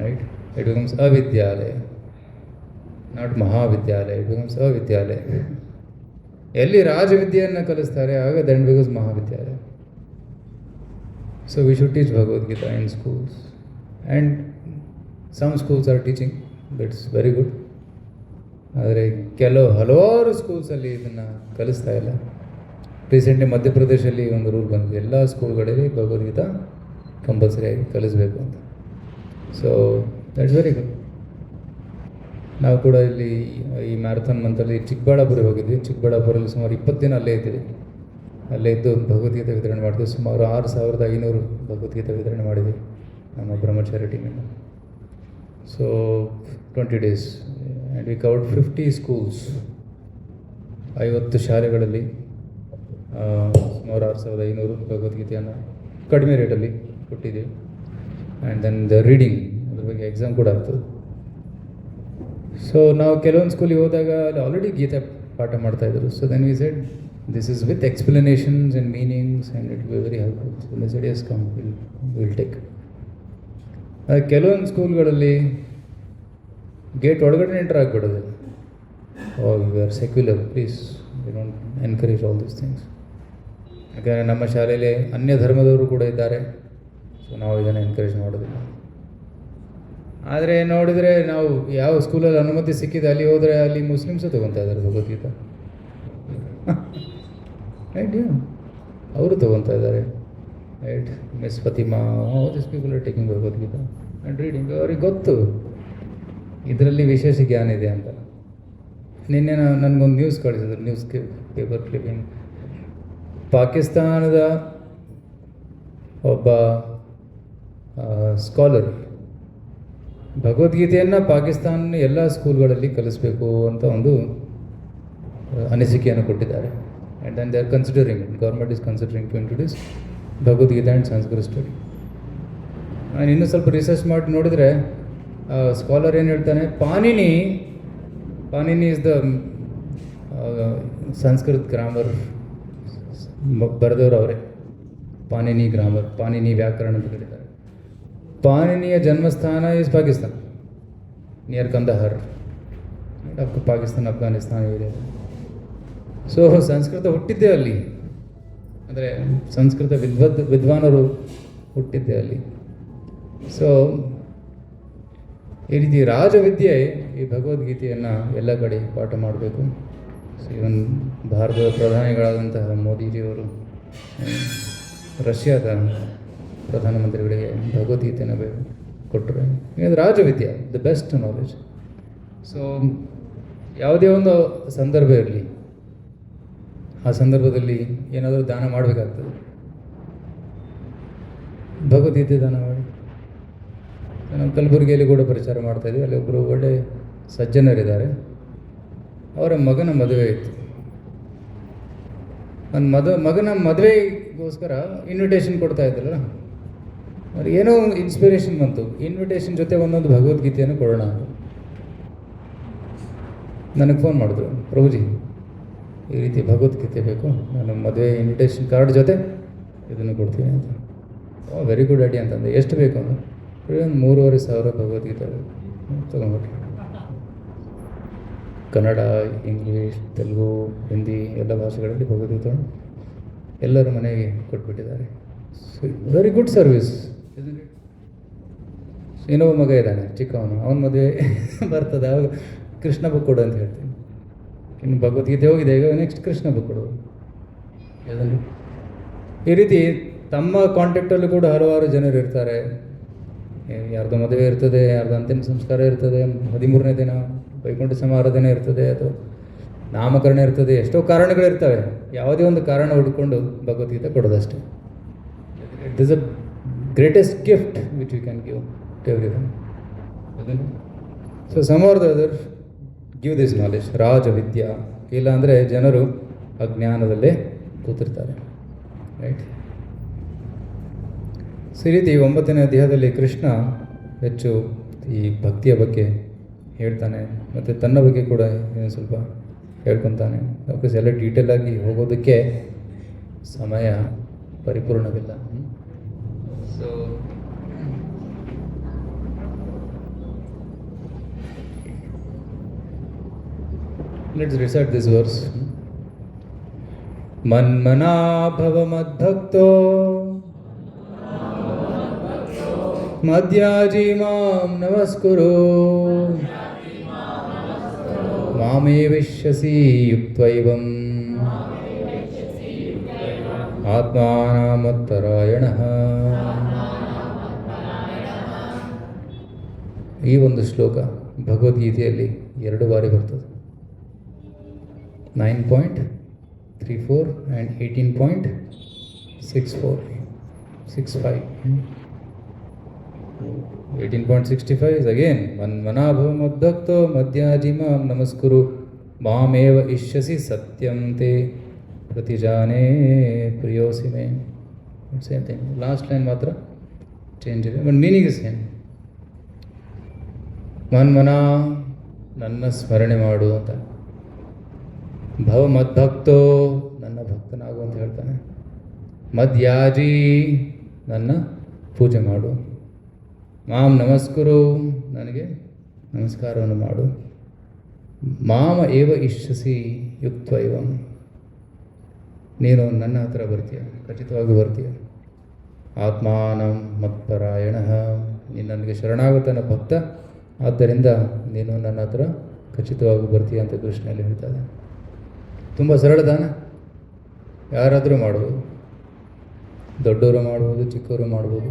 ರೈಟ್. ಇಟ್ ಬಿಕಮ್ಸ್ ಅವಿದ್ಯಾಲಯ, ನಾಟ್ ಮಹಾವಿದ್ಯಾಲಯ. ಇಟ್ ಬಿಕಮ್ಸ್ ಅವಿದ್ಯಾಲಯ. ಎಲ್ಲಿ ರಾಜವಿದ್ಯೆಯನ್ನು ಕಲಿಸ್ತಾರೆ ಆಗ ದೆನ್ ಬಿಕಮ್ಸ್ ಮಹಾವಿದ್ಯಾಲಯ. So we should teach Bhagavad Gita in schools, and some schools are teaching, that's very good. ಆದರೆ ಹಲವಾರು ಸ್ಕೂಲ್ಸಲ್ಲಿ ಇದನ್ನು ಕಲಿಸ್ತಾ ಇಲ್ಲ. ರೀಸೆಂಟ್ಲಿ ಮಧ್ಯಪ್ರದೇಶಲ್ಲಿ ಒಂದು ರೂಲ್ ಬಂದಿದೆ, ಎಲ್ಲ ಸ್ಕೂಲ್ಗಳಲ್ಲಿ ಭಗವದ್ಗೀತಾ ಕಂಪಲ್ಸರಿಯಾಗಿ ಕಲಿಸಬೇಕು ಅಂತ. So that's very good. ನಾವು ಕೂಡ ಇಲ್ಲಿ ಈ ಮ್ಯಾರಥಾನ್ ಮಂತಲ್ಲಿ ಚಿಕ್ಕಬಳ್ಳಾಪುರ ಹೋಗಿದ್ವಿ. ಚಿಕ್ಕಬಳ್ಳಾಪುರಲ್ಲಿ ಸುಮಾರು 20 ದಿನ ಅಲ್ಲೇ ಇದ್ದೀವಿ. ಅಲ್ಲೇ ಇದ್ದು ಭಗವದ್ಗೀತೆ ವಿತರಣೆ ಮಾಡಿದ್ವಿ. ಸುಮಾರು 6500 ಭಗವದ್ಗೀತೆ ವಿತರಣೆ ಮಾಡಿದ್ವಿ ನಮ್ಮ ಬ್ರಹ್ಮಚಾರಿ ಟೀಮಿಂದ. So 20 days and we covered 50 schools, 50 ಶಾಲೆಗಳಲ್ಲಿ ಸುಮಾರು 6500 ಭಗವದ್ಗೀತೆಯನ್ನು ಕಡಿಮೆ ರೇಟಲ್ಲಿ ಕೊಟ್ಟಿದ್ದೀವಿ. ಆ್ಯಂಡ್ ದೆನ್ ದ ರೀಡಿಂಗ್, ಅದ್ರ ಬಗ್ಗೆ ಎಕ್ಸಾಮ್ ಕೂಡ ಆಗ್ತದೆ. ಸೊ ನಾವು ಕೆಲವೊಂದು ಸ್ಕೂಲಿಗೆ ಹೋದಾಗ ಅಲ್ಲಿ ಆಲ್ರೆಡಿ ಗೀತೆ ಪಾಠ ಮಾಡ್ತಾಯಿದ್ರು. So then we said this is with explanations and meanings and it will very helpful. So they said yes come, will take. ಕೆಲವೊಂದು ಸ್ಕೂಲ್ಗಳಲ್ಲಿ ಗೇಟ್ ಒಳಗಡೆ ಎಂಟರ್ ಆಗಿಬಿಡೋದಿಲ್ಲ. We are secular, please we don't encourage all these things. ಯಾಕಂದರೆ ನಮ್ಮ ಶಾಲೆಯಲ್ಲಿ ಅನ್ಯ ಧರ್ಮದವರು ಕೂಡ ಇದ್ದಾರೆ. ಸೊ ನಾವು ಇದನ್ನು ಎನ್ಕರೇಜ್ ಮಾಡೋದಿಲ್ಲ. ಆದರೆ ನೋಡಿದರೆ ನಾವು ಯಾವ ಸ್ಕೂಲಲ್ಲಿ ಅನುಮತಿ ಸಿಕ್ಕಿದೆ ಅಲ್ಲಿ ಹೋದರೆ ಅಲ್ಲಿ ಮುಸ್ಲಿಮ್ಸು ತೊಗೊತಾ ಇದ್ದಾರೆ ಭಗವದ್ಗೀತಾ. ರೈಟ್, ಅವರು ತೊಗೊತಾ ಇದ್ದಾರೆ. Right, miss Fatima, all this people are taking Bhagavad Gita and reading. ಅವ್ರಿಗೆ ಗೊತ್ತು ಇದರಲ್ಲಿ ವಿಶೇಷ ಜ್ಞಾನ ಇದೆ ಅಂತ. ನಿನ್ನೆ ನನಗೊಂದು ನ್ಯೂಸ್ ಕಳಿಸಿದ್ರು, ನ್ಯೂಸ್ ಪೇಪರ್ ಕ್ಲಿಪ್ಪಿಂಗ್. ಪಾಕಿಸ್ತಾನದ ಒಬ್ಬ ಸ್ಕಾಲರ್ ಭಗವದ್ಗೀತೆಯನ್ನು ಪಾಕಿಸ್ತಾನ ಎಲ್ಲ ಸ್ಕೂಲ್ಗಳಲ್ಲಿ ಕಲಿಸಬೇಕು ಅಂತ ಒಂದು ಅನಿಸಿಕೆಯನ್ನು ಕೊಟ್ಟಿದ್ದಾರೆ. And then they are considering, government is considering to introduce Bhagavad Gita and Sanskrit study. ನಾನು ಇನ್ನೂ ಸ್ವಲ್ಪ ರಿಸರ್ಚ್ ಮಾಡಿ ನೋಡಿದರೆ ಸ್ಕಾಲರ್ ಏನು ಹೇಳ್ತಾನೆ, Panini is the Sanskrit grammar ಬರೆದವರು ಅವರೇ. ಪಾಣಿನಿ ಗ್ರಾಮರ್, ಪಾಣಿನಿ ವ್ಯಾಕರಣ ಅಂತ ಕರೀತಾರೆ. ಪಾಣಿನಿಯ ಜನ್ಮಸ್ಥಾನ ಇಸ್ ಪಾಕಿಸ್ತಾನ, ನಿಯರ್ ಕಂದಹಾರ್. ಪಾಕಿಸ್ತಾನ, ಅಫ್ಘಾನಿಸ್ತಾನ ಇದೆ. ಸೊ ಸಂಸ್ಕೃತ ಹುಟ್ಟಿದ್ದೇ ಅಲ್ಲಿ, ಅಂದರೆ ಸಂಸ್ಕೃತ ವಿದ್ವಾನರು ಹುಟ್ಟಿದ್ದೇ ಅಲ್ಲಿ. ಸೊ ಈ ರೀತಿ ರಾಜವಿದ್ಯೆ ಈ ಭಗವದ್ಗೀತೆಯನ್ನು ಎಲ್ಲ ಕಡೆ ಪಾಠ ಮಾಡಬೇಕು. ಸೊ ಇವನ್ ಭಾರತದ ಪ್ರಧಾನಿಗಳಾದಂತಹ ಮೋದಿಜಿಯವರು ರಷ್ಯಾದ ಪ್ರಧಾನಮಂತ್ರಿಗಳಿಗೆ ಭಗವದ್ಗೀತೆಯನ್ನು ಕೊಟ್ಟರು. ಇದು ರಾಜವಿದ್ಯೆ, ದ ಬೆಸ್ಟ್ ನಾಲೆಜ್. ಸೊ ಯಾವುದೇ ಒಂದು ಸಂದರ್ಭ ಇರಲಿ, ಆ ಸಂದರ್ಭದಲ್ಲಿ ಏನಾದರೂ ದಾನ ಮಾಡಬೇಕಾಗ್ತದೆ, ಭಗವದ್ಗೀತೆ ದಾನ ಮಾಡಿ. ನಾವು ಕಲಬುರಗಿಯಲ್ಲಿ ಕೂಡ ಪ್ರಚಾರ ಮಾಡ್ತಾಯಿದ್ವಿ. ಅಲ್ಲಿ ಒಬ್ಬರು ಒಳ್ಳೆ ಸಜ್ಜನರಿದ್ದಾರೆ. ಅವರ ಮಗನ ಮದುವೆ ಇತ್ತು. ಮಗನ ಮದುವೆಗೋಸ್ಕರ ಇನ್ವಿಟೇಷನ್ ಕೊಡ್ತಾ ಇದ್ರಲ್ಲ, ಅವ್ರಿಗೆ ಏನೋ ಇನ್ಸ್ಪಿರೇಷನ್ ಬಂತು, ಇನ್ವಿಟೇಷನ್ ಜೊತೆ ಒಂದೊಂದು ಭಗವದ್ಗೀತೆಯನ್ನು ಕೊಡೋಣ ಅಂತ. ನನಗೆ ಫೋನ್ ಮಾಡಿದ್ರು, ಪ್ರಭುಜಿ ಈ ರೀತಿ ಭಗವದ್ಗೀತೆ ಬೇಕು, ನಾನು ಮದುವೆ ಇನ್ವಿಟೇಷನ್ ಕಾರ್ಡ್ ಜೊತೆ ಇದನ್ನು ಕೊಡ್ತೀನಿ ಅಂತ. ಓ ವೆರಿ ಗುಡ್ ಐಡಿಯಾ ಅಂತಂದೆ. ಎಷ್ಟು ಬೇಕು ಅಂದ್ರೆ ಒಂದು 3,500 ಭಗವದ್ಗೀತೆ ತೊಗೊಂಡ್ಬಿಟ್ರು. ಕನ್ನಡ, ಇಂಗ್ಲೀಷ್, ತೆಲುಗು, ಹಿಂದಿ ಎಲ್ಲ ಭಾಷೆಗಳಲ್ಲಿ ಭಗವದ್ಗೀತೆ ಎಲ್ಲರ ಮನೆಗೆ ಕೊಟ್ಬಿಟ್ಟಿದ್ದಾರೆ. Very good service. ಇನ್ನೊಬ್ಬ ಮಗ ಇದ್ದಾನೆ ಚಿಕ್ಕವನು, ಅವನ ಮದುವೆ ಬರ್ತದೆ, ಅವಾಗ ಕೃಷ್ಣ ಬುಕ್ ಕೊಡು ಅಂತ ಹೇಳ್ತೀನಿ. ಇನ್ನು ಭಗವದ್ಗೀತೆ ಹೋಗಿದೆ, ಈಗ ನೆಕ್ಸ್ಟ್ ಕೃಷ್ಣ ಬುಕ್ ಕೊಡು. ಈ ರೀತಿ ತಮ್ಮ ಕಾಂಟ್ಯಾಕ್ಟಲ್ಲೂ ಕೂಡ ಹಲವಾರು ಜನರು ಇರ್ತಾರೆ. ಯಾರ್ದು ಮದುವೆ ಇರ್ತದೆ, ಯಾರ್ದು ಅಂತಿಮ ಸಂಸ್ಕಾರ ಇರ್ತದೆ, 13ನೇ ದಿನ ವೈಕುಂಠ ಸಮಾರಾಧನೆ ಇರ್ತದೆ, ಅಥವಾ ನಾಮಕರಣ ಇರ್ತದೆ, ಎಷ್ಟೋ ಕಾರಣಗಳಿರ್ತವೆ. ಯಾವುದೇ ಒಂದು ಕಾರಣ ಹುಡ್ಕೊಂಡು Bhagavad Gita ಕೊಡೋದಷ್ಟೇ. It is a greatest gift which you can give to everyone. So some are the other give this knowledge, ರಾಜವಿದ್ಯಾ. ಇಲ್ಲಾಂದರೆ ಜನರು ಅಜ್ಞಾನದಲ್ಲೇ ಕೂತಿರ್ತಾರೆ. ರೈಟ್. ಸೊ ಈ ರೀತಿ 9ನೇ ಅಧ್ಯಾಯದಲ್ಲಿ ಕೃಷ್ಣ ಹೆಚ್ಚು ಈ ಭಕ್ತಿಯ ಬಗ್ಗೆ ಹೇಳ್ತಾನೆ, ಮತ್ತು ತನ್ನ ಬಗ್ಗೆ ಕೂಡ ಏನು ಸ್ವಲ್ಪ ಹೇಳ್ಕೊತಾನೆ. ಅವಕ್ಕೆ ಎಲ್ಲ ಡೀಟೇಲಾಗಿ ಹೋಗೋದಕ್ಕೆ ಸಮಯ ಪರಿಪೂರ್ಣವಿಲ್ಲ. So let's recite this verse. ಮನ್ಮನಾ ಭವ ಮದ್ಭಕ್ತೋ ಮದ್ಯಾಜಿ ಮಾಂ ನಮಸ್ಕುರು ಮಾಮೇ ವಿಶ್ಯಸಿ ಯುಕ್ತೈವಂ ಆತ್ಮಾನಮತ್ಪರಾಯಣಃ. ಈ ಒಂದು ಶ್ಲೋಕ ಭಗವದ್ಗೀತೆಯಲ್ಲಿ 2 ಬಾರಿ ಬರ್ತದೆ. 9.34 and 18.65. 18.65 is again ಮನ್ಮನಾಭವ ಮದ್ಭಕ್ತೋ ಮದ್ಯಾಜಿ ಮಾಂ ನಮಸ್ಕುರು ಮಾಮೇವ ಇಷ್ಯಸಿ ಸತ್ಯಂ ತೇ ಪ್ರತಿಜಾನೇ ಪ್ರಿಯೋಸಿ ಮೇ. ಸೇಮ್ ಥಿಂಗ್, ಲಾಸ್ಟ್ ಲೈನ್ ಮಾತ್ರ ಚೇಂಜ್ ಇದೆ, ಬಟ್ ಮೀನಿಂಗ್ ಇಸ್ ಸೇಮ್. ಮನ್ಮನಾ, ನನ್ನ ಸ್ಮರಣೆ ಮಾಡು ಅಂತ. ಭವ ಮದ್ಭಕ್ತೋ, ನನ್ನ ಭಕ್ತನಾಗು ಅಂತ ಹೇಳ್ತಾನೆ. ಮದ್ಯಾಜಿ, ನನ್ನ ಪೂಜೆ ಮಾಡು. ಮಾಂ ನಮಸ್ಕುರು, ನನಗೆ ನಮಸ್ಕಾರವನ್ನು ಮಾಡು. ಮಾಮ ಏವ ಇಷ್ಯಸಿ ಯುಕ್ತೈವಂ, ನೀನು ನನ್ನ ಹತ್ರ ಬರ್ತೀಯ, ಖಚಿತವಾಗಿ ಬರ್ತೀಯ. ಆತ್ಮಾನಂ ಮತ್ಪರಾಯಣಃ, ನೀನು ನನಗೆ ಶರಣಾಗತನ ಭಕ್ತ, ಆದ್ದರಿಂದ ನೀನು ನನ್ನ ಹತ್ರ ಖಚಿತವಾಗಿ ಬರ್ತೀಯ ಅಂತ ಕೃಷ್ಣಲ್ಲಿ ಹೇಳ್ತಾರೆ. ತುಂಬ ಸರಳ ದಾನ, ಯಾರಾದರೂ ಮಾಡ್ಬೋದು. ದೊಡ್ಡವರು ಮಾಡ್ಬೋದು, ಚಿಕ್ಕವರು ಮಾಡ್ಬೋದು,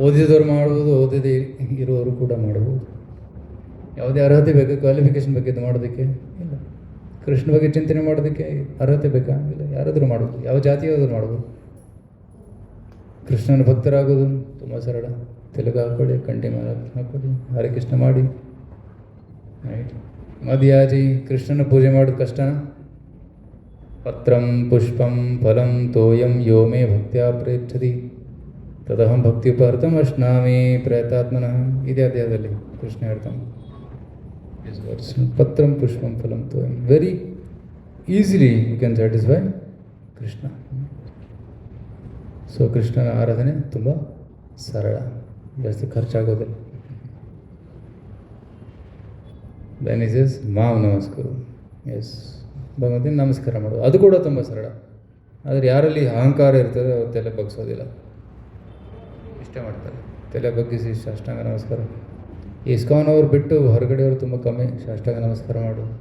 ಓದಿದವರು ಮಾಡ್ಬೋದು, ಓದಿದೆ ಇರುವವರು ಕೂಡ ಮಾಡ್ಬೋದು. ಯಾವುದೇ ಅರ್ಹತೆ ಬೇಕಾ? ಕ್ವಾಲಿಫಿಕೇಷನ್ ಬೇಕಿದ್ದು ಮಾಡೋದಕ್ಕೆ ಇಲ್ಲ. ಕೃಷ್ಣ ಬಗ್ಗೆ ಚಿಂತನೆ ಮಾಡೋದಕ್ಕೆ ಅರ್ಹತೆ ಬೇಕಾ? ಇಲ್ಲ. ಯಾರಾದರೂ ಮಾಡ್ಬೋದು, ಯಾವ ಜಾತಿಯಾದರೂ ಮಾಡ್ಬೋದು. ಕೃಷ್ಣನ ಭಕ್ತರಾಗೋದು ತುಂಬ ಸರಳ. ತೆಲುಗು ಹಾಕ್ಕೊಳ್ಳಿ, ಕಂಠಿ ಮೇಲೆ ಹಾಕ್ಕೊಳ್ಳಿ, ಹರೇ ಕೃಷ್ಣ ಮಾಡಿ, ರೈಟ್. ಮಧ್ಯಾಜಿ ಕೃಷ್ಣನ ಪೂಜೆ ಮಾಡೋದು ಕಷ್ಟನಾ? ಪತ್ರಂ ಪುಷ್ಪಂ ಫಲಂ ತೋಯಂ ಯೋ ಮೇ ಭಕ್ತ್ಯಾ ಪ್ರೇಚ್ಛತಿ ತದಹಂ ಭಕ್ತಿ ಉಪಾರ್ಥಂ ಅಶ್ನಾಮಿ ಪ್ರಯತಾತ್ಮನಃ. ಇದೇ ಅಧ್ಯಾಯದಲ್ಲಿ ಕೃಷ್ಣ ಹೇಳ್ತಾನೆ. ಪತ್ರಂ ಪುಷ್ಪಂ ಫಲಂ ತೋಯಂ, very easily you can satisfy Krishna. So ಕೃಷ್ಣನ ಆರಾಧನೆ ತುಂಬ ಸರಳ, ಜಾಸ್ತಿ ಖರ್ಚಾಗೋದಿಲ್ಲ. ದೆನ್ ಇಸ್ ಎಸ್ ಮಾವ್ ನಮಸ್ಕಾರ. ಎಸ್, ಭಗವಂತನ ನಮಸ್ಕಾರ ಮಾಡೋದು, ಅದು ಕೂಡ ತುಂಬ ಸರಳ. ಆದರೆ ಯಾರಲ್ಲಿ ಅಹಂಕಾರ ಇರ್ತದೆ ಅವ್ರು ತಲೆ ಬಗ್ಸೋದಿಲ್ಲ, ಇಷ್ಟೇ ಮಾಡ್ತಾರೆ. ತಲೆ ಬಗ್ಗಿಸಿ ಸಾಷ್ಟಾಂಗ ನಮಸ್ಕಾರ. ಇಸ್ಕಾನ್ ಅವ್ರು ಬಿಟ್ಟು ಹೊರಗಡೆಯವರು ತುಂಬ ಕಮ್ಮಿ ಸಾಷ್ಟಾಂಗ ನಮಸ್ಕಾರ ಮಾಡೋದು.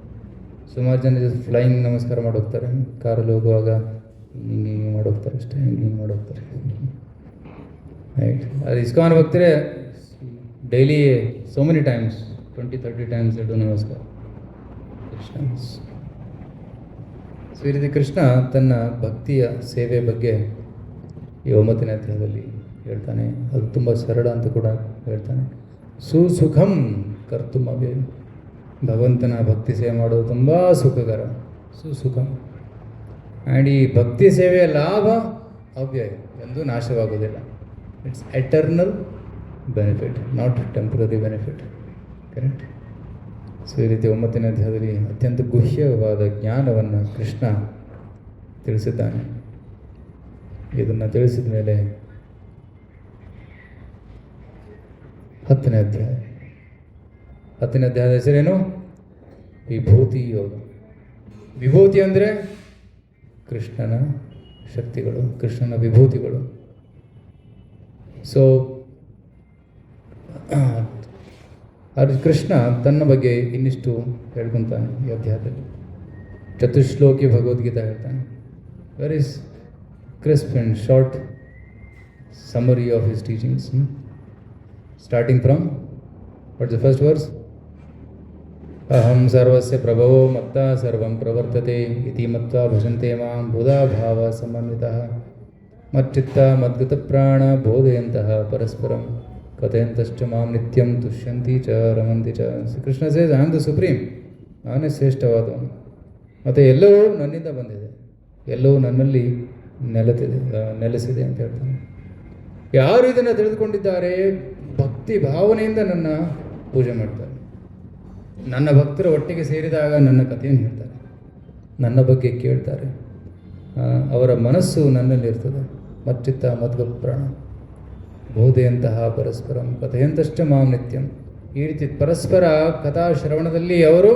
ಸುಮಾರು ಜನ ಫ್ಲೈಯಿಂಗ್ ನಮಸ್ಕಾರ ಮಾಡೋಗ್ತಾರೆ, ಕಾರಲ್ಲಿ ಹೋಗುವಾಗ ಹಿಂಗೆ ಮಾಡೋಗ್ತಾರೆ, ಅಷ್ಟೇ ಹಿಂಗೆ ಮಾಡೋಗ್ತಾರೆ, ರೈಟ್. ಅದು ಇಸ್ಕಾನ್ ಭಕ್ತರೆ daily so many times 20-30 times ಇಡು ನಮಸ್ಕಾರ ಕೃಷ್ಣ. ಸೊ ಈ ರೀತಿ ಕೃಷ್ಣ ತನ್ನ ಭಕ್ತಿಯ ಸೇವೆ ಬಗ್ಗೆ ಈ 9ನೇ ಅಧ್ಯಾಯದಲ್ಲಿ ಹೇಳ್ತಾನೆ. ಅದು ತುಂಬ ಸರಳ ಅಂತ ಕೂಡ ಹೇಳ್ತಾನೆ. ಸುಸುಖಂ ಕರ್ತುಂ ಅವ್ಯಯ. ಭಗವಂತನ ಭಕ್ತಿ ಸೇವೆ ಮಾಡೋದು ತುಂಬ ಸುಖಕರ, ಸುಸುಖಂ. ಆ್ಯಂಡ್ ಈ ಭಕ್ತಿ ಸೇವೆಯ ಲಾಭ ಅವ್ಯಯ, ಎಂದೂ ನಾಶವಾಗೋದಿಲ್ಲ. It's eternal benefit, not temporary benefit. Correct. So ಈ ರೀತಿ 9ನೇ ಅಧ್ಯಾಯದಲ್ಲಿ ಅತ್ಯಂತ ಗುಹ್ಯವಾದ ಜ್ಞಾನವನ್ನು ಕೃಷ್ಣ ತಿಳಿಸಿದ್ದಾನೆ. ಇದನ್ನು ತಿಳಿಸಿದ ಮೇಲೆ 10ನೇ ಅಧ್ಯಾಯ. 10ನೇ ಅಧ್ಯಾಯದ ಹೆಸರೇನು? ವಿಭೂತಿ ಯೋಗ. ವಿಭೂತಿ ಅಂದರೆ ಕೃಷ್ಣನ ಶಕ್ತಿಗಳು, ಕೃಷ್ಣನ ವಿಭೂತಿಗಳು. ಸೊ ಅದು ಕೃಷ್ಣ ತನ್ನ ಬಗ್ಗೆ ಇನ್ನಿಷ್ಟು ಹೇಳ್ಕೊತಾನೆ ಈ ಅಧ್ಯಾಯದಲ್ಲಿ. ಚತುಶ್ಲೋಕಿ ಭಗವದ್ಗೀತಾ ಹೇಳ್ತಾನೆ. Very crisp and short summary of his teachings, starting from what's the first verse? Aham sarvasya prabhavo matta sarvam pravartate iti matta bhajante mam buddha bhava samanvitah matchitta madgata prana bodhayantaha parasparam kathayantascha mam nityam tushyanti cha ramanti cha. Krishna says, I am the supreme, ನಾನೇ ಶ್ರೇಷ್ಠವಾದವನು, ಮತ್ತು ಎಲ್ಲವೂ ನನ್ನಿಂದ ಬಂದಿದೆ, ಎಲ್ಲವೂ ನನ್ನಲ್ಲಿ ನೆಲೆಸಿದೆ ಅಂತ ಹೇಳ್ತಾನೆ. ಯಾರು ಇದನ್ನು ತಿಳಿದುಕೊಂಡಿದ್ದಾರೆ, ಭಕ್ತಿ ಭಾವನೆಯಿಂದ ನನ್ನ ಪೂಜೆ ಮಾಡ್ತಾರೆ, ನನ್ನ ಭಕ್ತರ ಒಟ್ಟಿಗೆ ಸೇರಿದಾಗ ನನ್ನ ಕಥೆಯನ್ನು ಹೇಳ್ತಾರೆ, ನನ್ನ ಬಗ್ಗೆ ಕೇಳ್ತಾರೆ, ಅವರ ಮನಸ್ಸು ನನ್ನಲ್ಲಿರ್ತದೆ. ಮಚ್ಚಿತ್ತ ಮದ್ಗ ಪ್ರಾಣ ಬೋಧೆಯಂತಹ ಪರಸ್ಪರಂ ಕಥೆಯಂತಷ್ಟ ಮಾಂ ನಿತ್ಯಂ. ಈ ರೀತಿ ಪರಸ್ಪರ ಕಥಾ ಶ್ರವಣದಲ್ಲಿ ಅವರು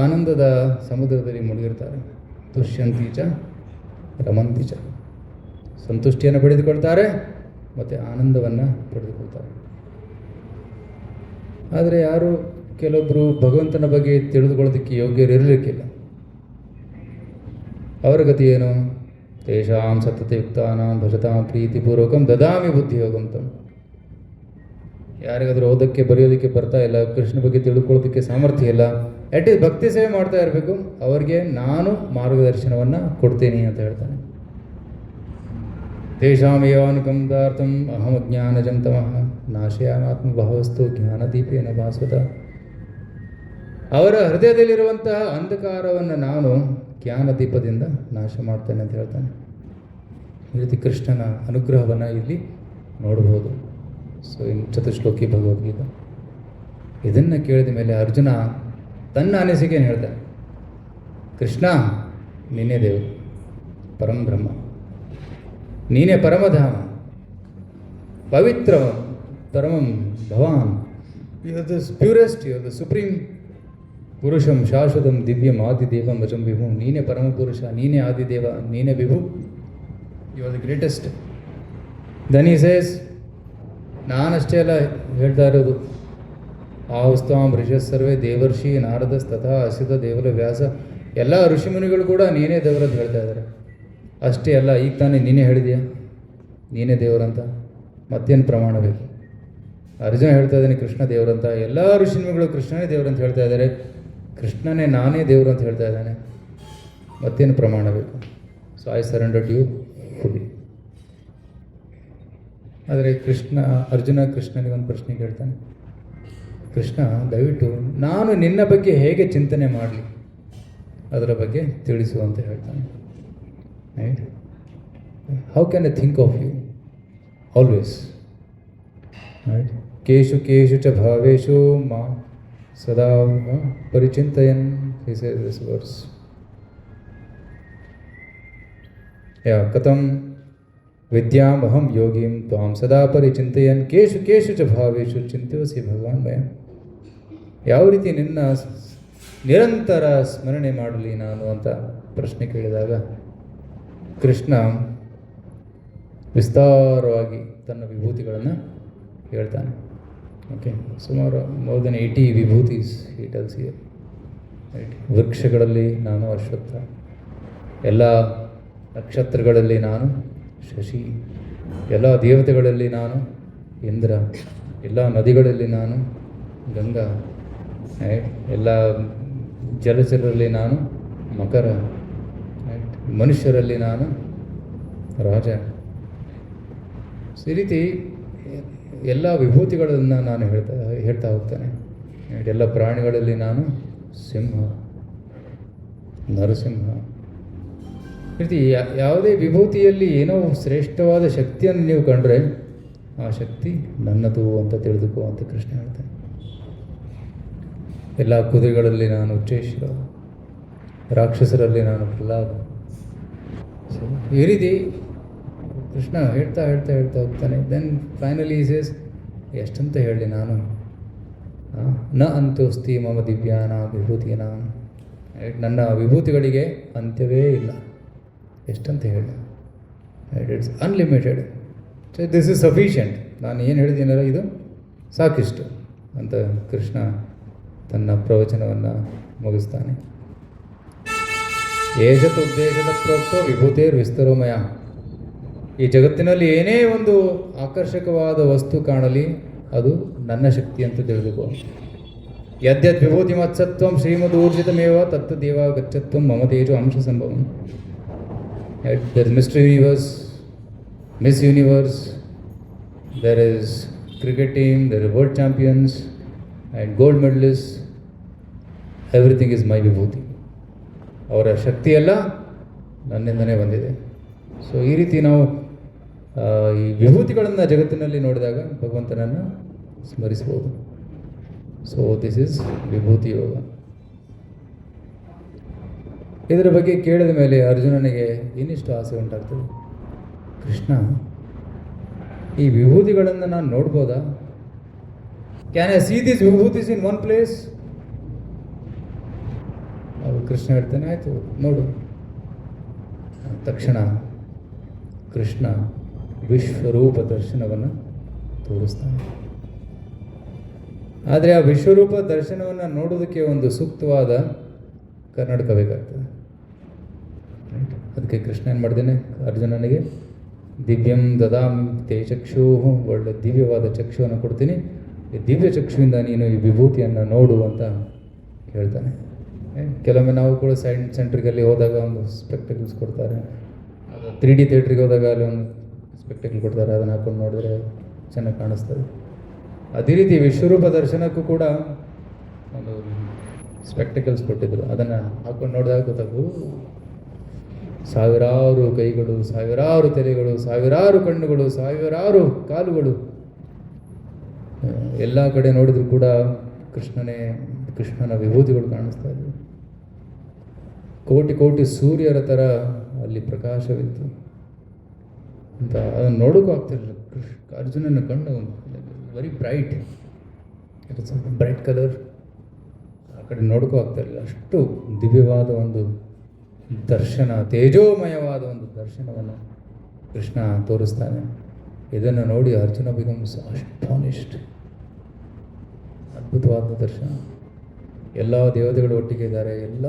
ಆನಂದದ ಸಮುದ್ರದಲ್ಲಿ ಮುಳುಗಿರ್ತಾರೆ. ತುಷ್ಯಂತಿ ಚ ರಮಂತಿ ಚ. ಸಂತುಷ್ಟಿಯನ್ನು ಪಡೆದುಕೊಳ್ತಾರೆ ಮತ್ತು ಆನಂದವನ್ನು ಪಡೆದುಕೊಳ್ತಾರೆ. ಆದರೆ ಯಾರು ಕೆಲವೊಬ್ಬರು ಭಗವಂತನ ಬಗ್ಗೆ ತಿಳಿದುಕೊಳ್ಳೋದಕ್ಕೆ ಯೋಗ್ಯರಿರಲಿಕ್ಕಿಲ್ಲ. ಅವರ ಗತಿ ಏನು? ತೇಷಾಂ ಸತತಯುಕ್ತಾನಾಂ ಭಜತಾಂ ಪ್ರೀತಿಪೂರ್ವಕಂ ದದಾಮಿ ಬುದ್ಧಿಯೋಗಂ ತಂ. ಯಾರಿಗಾದರೂ ಓದೋಕ್ಕೆ ಬರೆಯೋದಕ್ಕೆ ಬರ್ತಾ ಇಲ್ಲ, ಕೃಷ್ಣ ಬಗ್ಗೆ ತಿಳ್ಕೊಳ್ಳೋದಕ್ಕೆ ಸಾಮರ್ಥ್ಯ ಇಲ್ಲ, ಅಟ್ಲೀಸ್ಟ್ ಭಕ್ತಿ ಸೇವೆ ಮಾಡ್ತಾ ಇರಬೇಕು, ಅವರಿಗೆ ನಾನು ಮಾರ್ಗದರ್ಶನವನ್ನು ಕೊಡ್ತೀನಿ ಅಂತ ಹೇಳ್ತಾನೆ. ತೇಷಾಂ ಏವಾನುಕಂಪಾರ್ಥಂ ಅಹಂ ಅಜ್ಞಾನಜಂ ತಮಃ ನಾಶಯಾಮಾತ್ಮ ಭಾವಸ್ತು ಜ್ಞಾನದೀಪೇನ ಭಾಸ್ವತ. ಅವರ ಹೃದಯದಲ್ಲಿರುವಂತಹ ಅಂಧಕಾರವನ್ನು ನಾನು ಜ್ಞಾನದೀಪದಿಂದ ನಾಶ ಮಾಡ್ತೇನೆ ಅಂತ ಹೇಳ್ತಾನೆ. ಈ ರೀತಿ ಕೃಷ್ಣನ ಅನುಗ್ರಹವನ್ನು ಇಲ್ಲಿ ನೋಡಬಹುದು. ಸೊ ಇನ್ನು ಚತುಶ್ಲೋಕಿ ಭಗವದ್ಗೀತಾ. ಇದನ್ನು ಕೇಳಿದ ಮೇಲೆ ಅರ್ಜುನ ತನ್ನ ಅನಿಸಿಕೆಯನ್ನು ಹೇಳ್ತಾನೆ. ಕೃಷ್ಣ, ನೀನೇ ದೇವರು, ಪರಂ ಬ್ರಹ್ಮ, ನೀನೇ ಪರಮಧಾಮ, ಪವಿತ್ರ ಪರಮಂ ಭವಾನ್, you are the purest, you are the supreme ಪುರುಷಂ ಶಾಶ್ವತಂ ದಿವ್ಯಂ ಆದಿದೇವಂ ವಚಂ ವಿಭು. ನೀನೇ ಪರಮ ಪುರುಷ, ನೀನೇ ಆದಿದೇವ, ನೀನೇ ವಿಭು, you are the greatest. Then he says, ನಾನಷ್ಟೇ ಅಲ್ಲ ಹೇಳ್ತಾ ಇರೋದು. ಆಹುಸ್ತಾಂ ಋಷಃ ಸರ್ವೇ ದೇವರ್ಷಿ ನಾರದಸ್ತಥಾ ಅಸಿತ ದೇವಲ ವ್ಯಾಸ, ಎಲ್ಲ ಋಷಿಮುನಿಗಳು ಕೂಡ ನೀನೇ ದೇವರಂತ ಹೇಳ್ತಾ ಇದ್ದಾರೆ. ಅಷ್ಟೇ ಅಲ್ಲ, ಈಗ ತಾನೇ ನೀನೇ ಹೇಳಿದೆಯಾ ನೀನೇ ದೇವರಂತ, ಮತ್ತೇನು ಪ್ರಮಾಣ ಬೇಕು? ಅರ್ಜುನ ಹೇಳ್ತಾ ಇದ್ದಾನೆ ಕೃಷ್ಣ ದೇವರಂತ, ಎಲ್ಲ ಋಷಿಮುನಿಗಳು ಕೃಷ್ಣನೇ ದೇವರಂತ ಹೇಳ್ತಾ ಇದ್ದಾರೆ, ಕೃಷ್ಣನೇ ನಾನೇ ದೇವರು ಅಂತ ಹೇಳ್ತಾ ಇದ್ದಾನೆ, ಮತ್ತೇನು ಪ್ರಮಾಣ ಬೇಕು? So I surrendered you fully. ಆದರೆ ಅರ್ಜುನ ಕೃಷ್ಣನಿಗೆ ಒಂದು ಪ್ರಶ್ನೆ ಕೇಳ್ತಾನೆ, ಕೃಷ್ಣ ದಯವಿಟ್ಟು ನಾನು ನಿನ್ನ ಬಗ್ಗೆ ಹೇಗೆ ಚಿಂತನೆ ಮಾಡಲಿ ಅದರ ಬಗ್ಗೆ ತಿಳಿಸು ಅಂತ ಹೇಳ್ತಾನೆ. Right? How can I think of you always? Right? ಕೇಶು ಕೇಶು ಚ ಭಾವೇಶು ಮಾ ಸದಾ ಪರಿಚಿಂತಯನ್. he says this verse. ಕಥಂ ವಿದ್ಯಾಮಹಂ ಯೋಗಿಂ ತ್ವಾಂ ಸದಾ ಪರಿಚಿಂತಯನ್ ಕೇಶು ಕೇಶು ಚ ಭಾವೇಶು ಚಿಂತ್ಯೋಸಿ ಭಗವಾನ್ ಮಯ. ಯಾವ ರೀತಿ ನಿನ್ನ ನಿರಂತರ ಸ್ಮರಣೆ ಮಾಡಲಿ ನಾನು ಅಂತ ಪ್ರಶ್ನೆ ಕೇಳಿದಾಗ ಕೃಷ್ಣ ವಿಸ್ತಾರವಾಗಿ ತನ್ನ ವಿಭೂತಿಗಳನ್ನು ಹೇಳ್ತಾನೆ. ಓಕೆ, ಸುಮಾರು ಮೋರ್ ದೆನ್ 80 ವಿಭೂತೀಸ್ ಹಿ ಟೆಲ್ಸ್ ಹಿಯರ್. ರೈಟ್? ವೃಕ್ಷಗಳಲ್ಲಿ ನಾನು ಅಶ್ವತ್ಥ, ಎಲ್ಲ ನಕ್ಷತ್ರಗಳಲ್ಲಿ ನಾನು ಶಶಿ, ಎಲ್ಲ ದೇವತೆಗಳಲ್ಲಿ ನಾನು ಇಂದ್ರ, ಎಲ್ಲ ನದಿಗಳಲ್ಲಿ ನಾನು ಗಂಗಾ, ಎಲ್ಲ ಜಲಚರರಲ್ಲಿ ನಾನು ಮಕರ, ಮನುಷ್ಯರಲ್ಲಿ ನಾನು ರಾಜ. ಈ ರೀತಿ ಎಲ್ಲ ವಿಭೂತಿಗಳನ್ನು ನಾನು ಹೇಳ್ತಾ ಹೋಗ್ತಾನೆ. ಎಲ್ಲ ಪ್ರಾಣಿಗಳಲ್ಲಿ ನಾನು ಸಿಂಹ, ನರಸಿಂಹ. ಈ ರೀತಿ ಯಾವುದೇ ವಿಭೂತಿಯಲ್ಲಿ ಏನೋ ಶ್ರೇಷ್ಠವಾದ ಶಕ್ತಿಯನ್ನು ನೀವು ಕಂಡ್ರೆ ಆ ಶಕ್ತಿ ನನ್ನದು ಅಂತ ತಿಳಿದುಕೋ ಅಂತ ಕೃಷ್ಣ ಹೇಳ್ತಾನೆ. ಎಲ್ಲ ಕುದುರೆಗಳಲ್ಲಿ ನಾನು ಉಚ್ಚೇಶ್ವರ, ರಾಕ್ಷಸರಲ್ಲಿ ನಾನು ಪ್ರಹ್ಲಾದ. ಈ ರೀತಿ ಕೃಷ್ಣ ಹೇಳ್ತಾ ಹೋಗ್ತಾನೆ. ದೆನ್ ಫೈನಲಿ ಈ ಸೇಸ್, ಎಷ್ಟಂತ ಹೇಳಿ ನಾನು, ನ ಅಂತೋಸ್ತಿ ಮಮ ದಿವ್ಯಾನ ವಿಭೂತಿನ. ನನ್ನ ವಿಭೂತಿಗಳಿಗೆ ಅಂತ್ಯವೇ ಇಲ್ಲ. ಎಷ್ಟಂತ ಹೇಳಿ, it's unlimited. So this is sufficient. ನಾನು ಏನು ಹೇಳಿದ್ದೀನಲ್ಲ ಇದು ಸಾಕಿಷ್ಟು ಅಂತ ಕೃಷ್ಣ ತನ್ನ ಪ್ರವಚನವನ್ನು ಮುಗಿಸ್ತಾನೆ. ಏಷತ್ ಉದ್ದೇಶದ ಪ್ರೋಕ್ತೋ ವಿಭೂತೇರ್ ವಿಸ್ತರೋಮಯ. ಈ ಜಗತ್ತಿನಲ್ಲಿ ಏನೇ ಒಂದು ಆಕರ್ಷಕವಾದ ವಸ್ತು ಕಾಣಲಿ ಅದು ನನ್ನ ಶಕ್ತಿ ಅಂತ ತಿಳಿದುಕೋ. ಯದ್ಯದ್ ವಿಭೂತಿ ಮತ್ಸತ್ವಂ ಶ್ರೀಮದೂರ್ಜಿತಮೇವ ತತ್ತ ದೇವ ಗಚ್ಚತ್ವಂ ಮಮ ತೇಜೋ ಅಂಶ ಸಂಭವಂ. There is Mr. Universe, Miss Universe, there is cricket team, there are world champions and gold medalists. Everything is my ವಿಭೂತಿ. ಅವರ ಶಕ್ತಿ ಎಲ್ಲ ನನ್ನಿಂದನೇ ಬಂದಿದೆ. ಸೊ ಈ ರೀತಿ ನಾವು ಈ ವಿಭೂತಿಗಳನ್ನು ಜಗತ್ತಿನಲ್ಲಿ ನೋಡಿದಾಗ ಭಗವಂತನನ್ನು ಸ್ಮರಿಸ್ಬೋದು. ಸೊ ದಿಸ್ ಈಸ್ ವಿಭೂತಿ ಯೋಗ. ಇದರ ಬಗ್ಗೆ ಕೇಳಿದ ಮೇಲೆ ಅರ್ಜುನನಿಗೆ ಇನ್ನಿಷ್ಟು ಆಸೆ ಉಂಟಾಗ್ತದೆ. ಕೃಷ್ಣ, ಈ ವಿಭೂತಿಗಳನ್ನು ನಾನು ನೋಡ್ಬೋದಾ? ಕ್ಯಾನ್ ಐ ಸಿ ದಿಸ್ ವಿಭೂತೀಸ್ ಇನ್ ಒನ್ ಪ್ಲೇಸ್? ಕೃಷ್ಣ ಹೇಳ್ತಾನೆ, ಆಯಿತು ನೋಡು. ತಕ್ಷಣ ಕೃಷ್ಣ ವಿಶ್ವರೂಪ ದರ್ಶನವನ್ನು ತೋರಿಸ್ತಾನೆ. ಆದರೆ ಆ ವಿಶ್ವರೂಪ ದರ್ಶನವನ್ನು ನೋಡೋದಕ್ಕೆ ಒಂದು ಸೂಕ್ತವಾದ ಕರ್ನಾಟಕ ಬೇಕಾಗ್ತದೆ. ಅದಕ್ಕೆ ಕೃಷ್ಣ ಏನು ಮಾಡ್ದೇನೆ, ಅರ್ಜುನನಿಗೆ ದಿವ್ಯಂ ದದಾಮಿ ತೇ ಚಕ್ಷು, ಒಳ್ಳೆ ದಿವ್ಯವಾದ ಚಕ್ಷುವನ್ನು ಕೊಡ್ತೀನಿ, ಈ ದಿವ್ಯ ಚಕ್ಷುವಿಂದ ನೀನು ಈ ವಿಭೂತಿಯನ್ನು ನೋಡು ಅಂತ ಹೇಳ್ತಾನೆ. ಕೆಲವೊಮ್ಮೆ ನಾವು ಕೂಡ ಸೆಂಟ್ರಿಗಲ್ಲಿ ಹೋದಾಗ ಒಂದು ಸ್ಪೆಕ್ಟಕಲ್ಸ್ ಕೊಡ್ತಾರೆ, 3D ಥಿಯೇಟ್ರಿಗೆ ಹೋದಾಗ ಅಲ್ಲಿ ಒಂದು ಸ್ಪೆಕ್ಟಕಲ್ ಕೊಡ್ತಾರೆ, ಅದನ್ನು ಹಾಕೊಂಡು ನೋಡಿದ್ರೆ ಚೆನ್ನಾಗಿ ಕಾಣಿಸ್ತದೆ. ಅದೇ ರೀತಿ ವಿಶ್ವರೂಪ ದರ್ಶನಕ್ಕೂ ಕೂಡ ಒಂದು ಸ್ಪೆಕ್ಟಕಲ್ಸ್ ಕೊಟ್ಟಿದ್ದರು. ಅದನ್ನು ಹಾಕೊಂಡು ನೋಡಿದಾಗ ಗೊತ್ತಾಗು, ಸಾವಿರಾರು ಕೈಗಳು, ಸಾವಿರಾರು ತಲೆಗಳು, ಸಾವಿರಾರು ಕಣ್ಣುಗಳು, ಸಾವಿರಾರು ಕಾಲುಗಳು, ಎಲ್ಲ ಕಡೆ ನೋಡಿದ್ರು ಕೂಡ ಕೃಷ್ಣನ ವಿಭೂತಿಗಳು ಕಾಣಿಸ್ತಾ ಇದ್ವು. ಕೋಟಿ ಕೋಟಿ ಸೂರ್ಯರ ಥರ ಅಲ್ಲಿ ಪ್ರಕಾಶವಿತ್ತು ಅಂತ ಅದನ್ನು ನೋಡೋಕ್ಕೂ ಆಗ್ತಿರಲಿಲ್ಲ. ಅರ್ಜುನನ ಕಣ್ಣು very bright, it's bright colour, ಆ ಕಡೆ ನೋಡೋಕ್ಕೂ ಆಗ್ತಿರಲಿಲ್ಲ. ಅಷ್ಟು ದಿವ್ಯವಾದ ಒಂದು ದರ್ಶನ, ತೇಜೋಮಯವಾದ ಒಂದು ದರ್ಶನವನ್ನು ಕೃಷ್ಣ ತೋರಿಸ್ತಾನೆ. ಇದನ್ನು ನೋಡಿ ಅರ್ಜುನ ಬಿಕಮ್ಸ್ ಅಸ್ಟಾನಿಶ್ಡ್. ಅದ್ಭುತವಾದ ದರ್ಶನ. ಎಲ್ಲ ದೇವತೆಗಳು ಒಟ್ಟಿಗೆ ಇದ್ದಾರೆ, ಎಲ್ಲ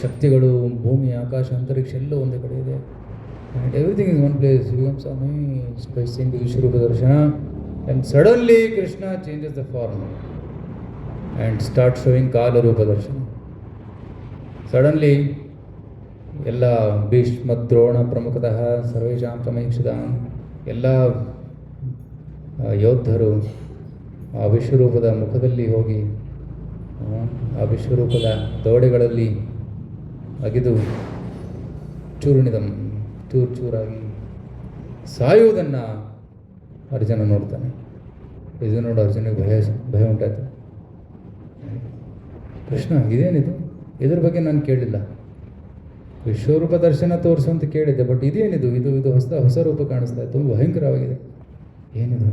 ಶಕ್ತಿಗಳು, ಭೂಮಿ, ಆಕಾಶ, ಅಂತರಿಕ್ಷ ಎಲ್ಲೂ ಒಂದೇ ಕಡೆ ಇದೆ. And everything is one place. Becomes amazed by seeing the ವಿಶ್ವರೂಪ ದರ್ಶನ. And suddenly Krishna changes the form and start showing ಕಾಲರೂಪ ದರ್ಶನ. ಸಡನ್ಲಿ ಎಲ್ಲ ಭೀಷ್ಮ, ದ್ರೋಣ ಪ್ರಮುಖತಃ ಸರ್ವೇಷಾಂ ಸಮೀಕ್ಷಿತಾಂ ಎಲ್ಲ ಯೋಧರು ಆ ವಿಶ್ವರೂಪದ ಮುಖದಲ್ಲಿ ಹೋಗಿ ಆ ವಿಶ್ವರೂಪದ ದವಡೆಗಳಲ್ಲಿ ಅಗಿದು ಚೂರು ಚೂರಾಗಿ ಸಾಯುವುದನ್ನು ಅರ್ಜುನ ನೋಡ್ತಾನೆ. ಇದು ನೋಡಿ ಅರ್ಜುನಿಗೆ ಭಯ ಉಂಟಾಯ್ತು. ಕೃಷ್ಣ ಇದೇನಿದು? ಇದ್ರ ಬಗ್ಗೆ ನಾನು ಕೇಳಿಲ್ಲ. ವಿಶ್ವರೂಪ ದರ್ಶನ ತೋರಿಸು ಅಂತ ಕೇಳಿದ್ದೆ, ಬಟ್ ಇದೇನಿದು? ಇದು ಹೊಸ ರೂಪ ಕಾಣಿಸ್ತಾ ಇತ್ತು, ಭಯಂಕರವಾಗಿದೆ. ಏನಿದು?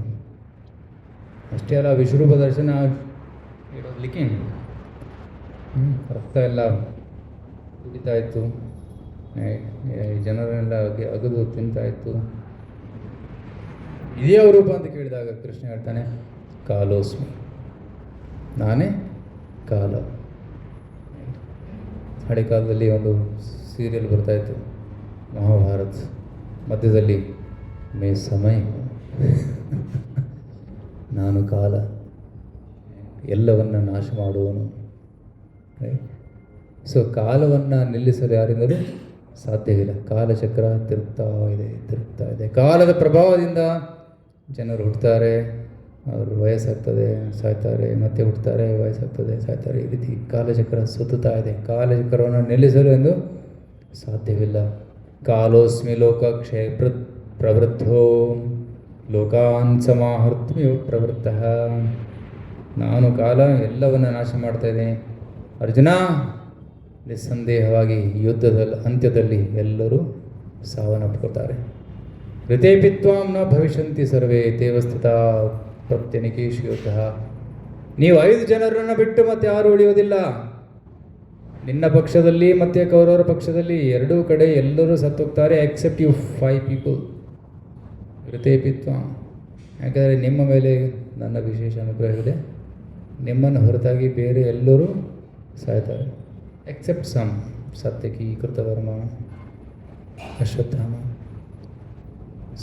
ಅಷ್ಟೇ ಅಲ್ಲ, ವಿಶ್ವರೂಪ ದರ್ಶನ ಇಡೋದಕ್ಕೆ ರಕ್ತ ಎಲ್ಲ ಕುಡಿತಾ ಇತ್ತು, ಜನರನ್ನೆಲ್ಲ ಅಗದು ತಿಂತಾ ಇತ್ತು. ಇದೇ ರೂಪ ಅಂತ ಕೇಳಿದಾಗ ಕೃಷ್ಣ ಹೇಳ್ತಾನೆ, ಕಾಲೋಸ್ಮಿ, ನಾನೇ ಕಾಲ. ಹಳೆ ಕಾಲದಲ್ಲಿ ಒಂದು ಸೀರಿಯಲ್ ಬರ್ತಾಯಿತ್ತು, ಮಹಾಭಾರತ್. ಮಧ್ಯದಲ್ಲಿ ಮೇ ಸಮಯ, ನಾನು ಕಾಲ, ಎಲ್ಲವನ್ನು ನಾಶ ಮಾಡುವನು. ಸೊ ಕಾಲವನ್ನು ನಿಲ್ಲಿಸಲು ಯಾರಿಂದಲೂ ಸಾಧ್ಯವಿಲ್ಲ. ಕಾಲಚಕ್ರ ತಿರುಗ್ತಾ ಇದೆ. ಕಾಲದ ಪ್ರಭಾವದಿಂದ ಜನರು ಹುಟ್ಟುತ್ತಾರೆ, ಅವರು ವಯಸ್ಸಾಗ್ತದೆ, ಸಾಯ್ತಾರೆ, ಮತ್ತೆ ಹುಟ್ಟುತ್ತಾರೆ, ವಯಸ್ಸಾಗ್ತದೆ, ಸಾಯ್ತಾರೆ. ಈ ರೀತಿ ಕಾಲಚಕ್ರ ಸುತ್ತುತ್ತಾ ಇದೆ. ಕಾಲಚಕ್ರವನ್ನು ನಿಲ್ಲಿಸಲು ಎಂದು ಸಾಧ್ಯವಿಲ್ಲ. ಕಾಲೋಸ್ಮಿ ಲೋಕ ಕ್ಷಯ ಪ್ರವೃದ್ಧೋ ಲೋಕಾನ್ ಸಮಾಹರ್ತುಮಿವ ಪ್ರವೃತ್ತಃ. ನಾನು ಕಾಲ ಎಲ್ಲವನ್ನು ನಾಶ ಮಾಡ್ತಾ ಇದ್ದೀನಿ. ಅರ್ಜುನ, ನಿಸ್ಸಂದೇಹವಾಗಿ ಯುದ್ಧದ ಅಂತ್ಯದಲ್ಲಿ ಎಲ್ಲರೂ ಸಾವನ್ನಪ್ಪುತ್ತಾರೆ. ಋತೇಪಿತ್ವಾಂ ನ ಭವಿಷ್ಯಂತಿ ಸರ್ವೇ ತೇವಸ್ಥಿತ ಪ್ರತ್ಯನಿಕೇಶು ಯುದ್ಧ. ನೀವು 5 ಜನರನ್ನು ಬಿಟ್ಟು ಮತ್ತೆ ಯಾರು ಉಳಿಯೋದಿಲ್ಲ. ನಿನ್ನ ಪಕ್ಷದಲ್ಲಿ ಮತ್ತು ಕೌರವರ ಪಕ್ಷದಲ್ಲಿ ಎರಡೂ ಕಡೆ ಎಲ್ಲರೂ ಸತ್ತೋಗ್ತಾರೆ, ಎಕ್ಸೆಪ್ಟ್ ಯು 5 ಪೀಪಲ್. ಋತೇಪಿತ್ವಾಂ, ಯಾಕಂದರೆ ನಿಮ್ಮ ಮೇಲೆ ನನ್ನ ವಿಶೇಷ ಅನುಗ್ರಹವಿದೆ. ನಿಮ್ಮನ್ನು ಹೊರತಾಗಿ ಬೇರೆ ಎಲ್ಲರೂ ಸಾಯ್ತಾರೆ, except some. Satyaki, Kritavarma, Ashwatthama.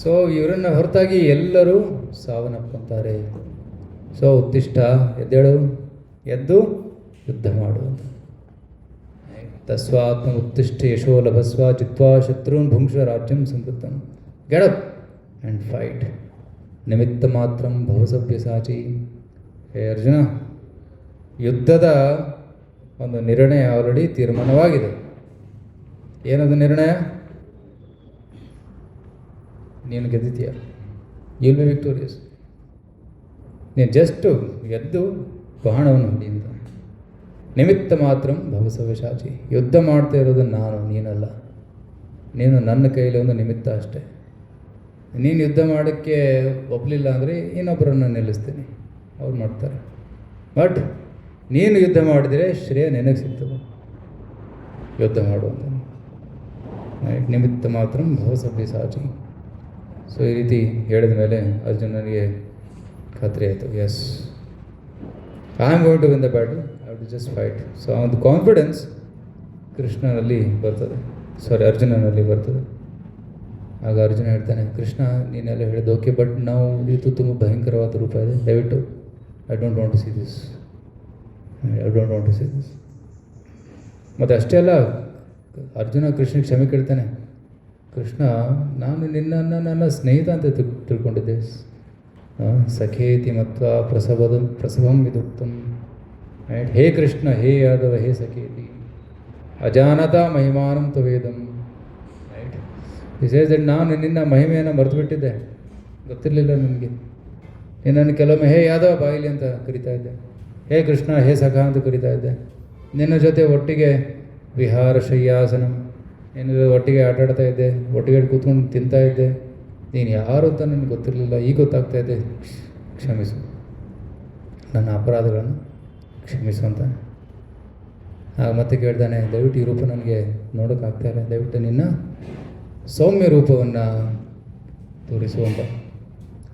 So ಇವರನ್ನು ಹೊರತಾಗಿ ಎಲ್ಲರೂ ಸಾವನ್ನಪ್ಪುತ್ತಾರೆ. ಸೊ ಉತ್ತಿಷ್ಠ, ಎದ್ದೇಳು, ಎದ್ದು ಯುದ್ಧ ಮಾಡು. ತಸ್ವಾತ್ಮ ಉತ್ತಿಷ್ಠ ಯಶೋ ಲಭಸ್ವ ಜಿತ್ವಾ ಶತ್ರುನ್ ಭುಂಕ್ಷ ರಾಜ್ಯಂ ಸಂಪೃತ್ತಂ. Get up and fight. ನಿಮಿತ್ತ ಮಾತ್ರಂ ಭವಸವ್ಯಸಾಚಿ. ಹೇ ಅರ್ಜುನ, ಯುದ್ಧದ ಒಂದು ನಿರ್ಣಯ ಆಲ್ರೆಡಿ ತೀರ್ಮಾನವಾಗಿದೆ. ಏನದು ನಿರ್ಣಯ? ನೀನು ಗೆದ್ದಿತೀಯ, ವಿಲ್ ಬಿ ವಿಕ್ಟೋರಿಯಸ್. ನೀನು ಜಸ್ಟು ಎದ್ದು ಬಾಣವನ್ನು ಹೊಡಿ ಅಂತ. ನಿಮಿತ್ತ ಮಾತ್ರ ಭವಸವ್ಯಸಾಚಿ. ಯುದ್ಧ ಮಾಡ್ತಾ ಇರೋದು ನಾನು, ನೀನಲ್ಲ. ನೀನು ನನ್ನ ಕೈಯಲ್ಲಿ ಒಂದು ನಿಮಿತ್ತ ಅಷ್ಟೇ. ನೀನು ಯುದ್ಧ ಮಾಡೋಕ್ಕೆ ಒಪ್ಪಲಿಲ್ಲ ಅಂದರೆ ಇನ್ನೊಬ್ಬರನ್ನು ನಿಲ್ಲಿಸ್ತೀನಿ, ಅವ್ರು ಮಾಡ್ತಾರೆ. ಬಟ್ ನೀನು ಯುದ್ಧ ಮಾಡಿದರೆ ಶ್ರೇಯ ನಿನಗೆ ಸಿಗ್ತದೆ. ಯುದ್ಧ ಮಾಡುವಂತ ನಿಮಿತ್ತ ಮಾತ್ರ ಭವಸವ್ಯಸಾಚಿ. ಸೊ ಈ ರೀತಿ ಹೇಳಿದ ಮೇಲೆ ಅರ್ಜುನನಿಗೆ ಖಾತ್ರಿ ಆಯಿತು, yes, I am going to win the battle, I have to just fight. So ಆ ಒಂದು ಕಾನ್ಫಿಡೆನ್ಸ್ ಕೃಷ್ಣನಲ್ಲಿ ಬರ್ತದೆ, ಅರ್ಜುನನಲ್ಲಿ ಬರ್ತದೆ. ಆಗ ಅರ್ಜುನ ಹೇಳ್ತಾನೆ, ಕೃಷ್ಣ ನೀನೆಲ್ಲ ಹೇಳಿದ್ದು ಓಕೆ, ಬಟ್ ನಾವು ಇದು ತುಂಬ ಭಯಂಕರವಾದ ರೂಪ ಇದೆ, ದಯವಿಟ್ಟು I don't want to see this. ಮತ್ತು ಅಷ್ಟೇ ಅಲ್ಲ, ಅರ್ಜುನ ಕೃಷ್ಣ ಕ್ಷಮೆ ಕೇಳ್ತಾನೆ. ಕೃಷ್ಣ, ನಾನು ನಿನ್ನನ್ನು ನನ್ನ ಸ್ನೇಹಿತ ಅಂತ ತಿಳ್ಕೊಂಡಿದ್ದೆ. ಸಖೇತಿ ಮತ್ವ ಪ್ರಸವಂ ವಿದುಕ್ತಂ. ಹೇ ಕೃಷ್ಣ, ಹೇ ಯಾದವ, ಹೇ ಸಖೇತಿ, ಅಜಾನತ ಮಹಿಮಾನಂ ತ್ವವೇದಂ. ನಾನು ನಿನ್ನ ಮಹಿಮೆಯನ್ನು ಮರೆತುಬಿಟ್ಟಿದ್ದೆ, ಗೊತ್ತಿರಲಿಲ್ಲ ನನಗೆ. ನಿನ್ನನ್ನು ಕೆಲವೊಮ್ಮೆ ಹೇ ಯಾದವ ಬಾಯಿಲಿ ಅಂತ ಕರಿತಾ ಇದ್ದೆ, ಹೇ ಕೃಷ್ಣ, ಹೇ ಸಖ ಅಂತ ಕರಿತಾ ಇದ್ದೆ. ನಿನ್ನ ಜೊತೆ ಒಟ್ಟಿಗೆ ವಿಹಾರ ಶಯ್ಯಾಸನ, ನಿನ್ನ ಒಟ್ಟಿಗೆ ಆಟಾಡ್ತಾ ಇದ್ದೆ, ಒಟ್ಟಿಗೆ ಕೂತ್ಕೊಂಡು ತಿಂತಾ ಇದ್ದೆ. ನೀನು ಯಾರು ಅಂತ ನನಗೆ ಗೊತ್ತಿರಲಿಲ್ಲ, ಈಗ ಗೊತ್ತಾಗ್ತಾ ಇದೆ. ಕ್ಷಮಿಸು, ನನ್ನ ಅಪರಾಧಗಳನ್ನು ಕ್ಷಮಿಸು ಅಂತ. ಆಗ ಮತ್ತೆ ಕೇಳ್ತಾನೆ, ದಯವಿಟ್ಟು ಈ ರೂಪ ನನಗೆ ನೋಡೋಕ್ಕಾಗ್ತಾ ಇಲ್ಲ, ದಯವಿಟ್ಟು ನಿನ್ನ ಸೌಮ್ಯ ರೂಪವನ್ನು ತೋರಿಸುವಂತ.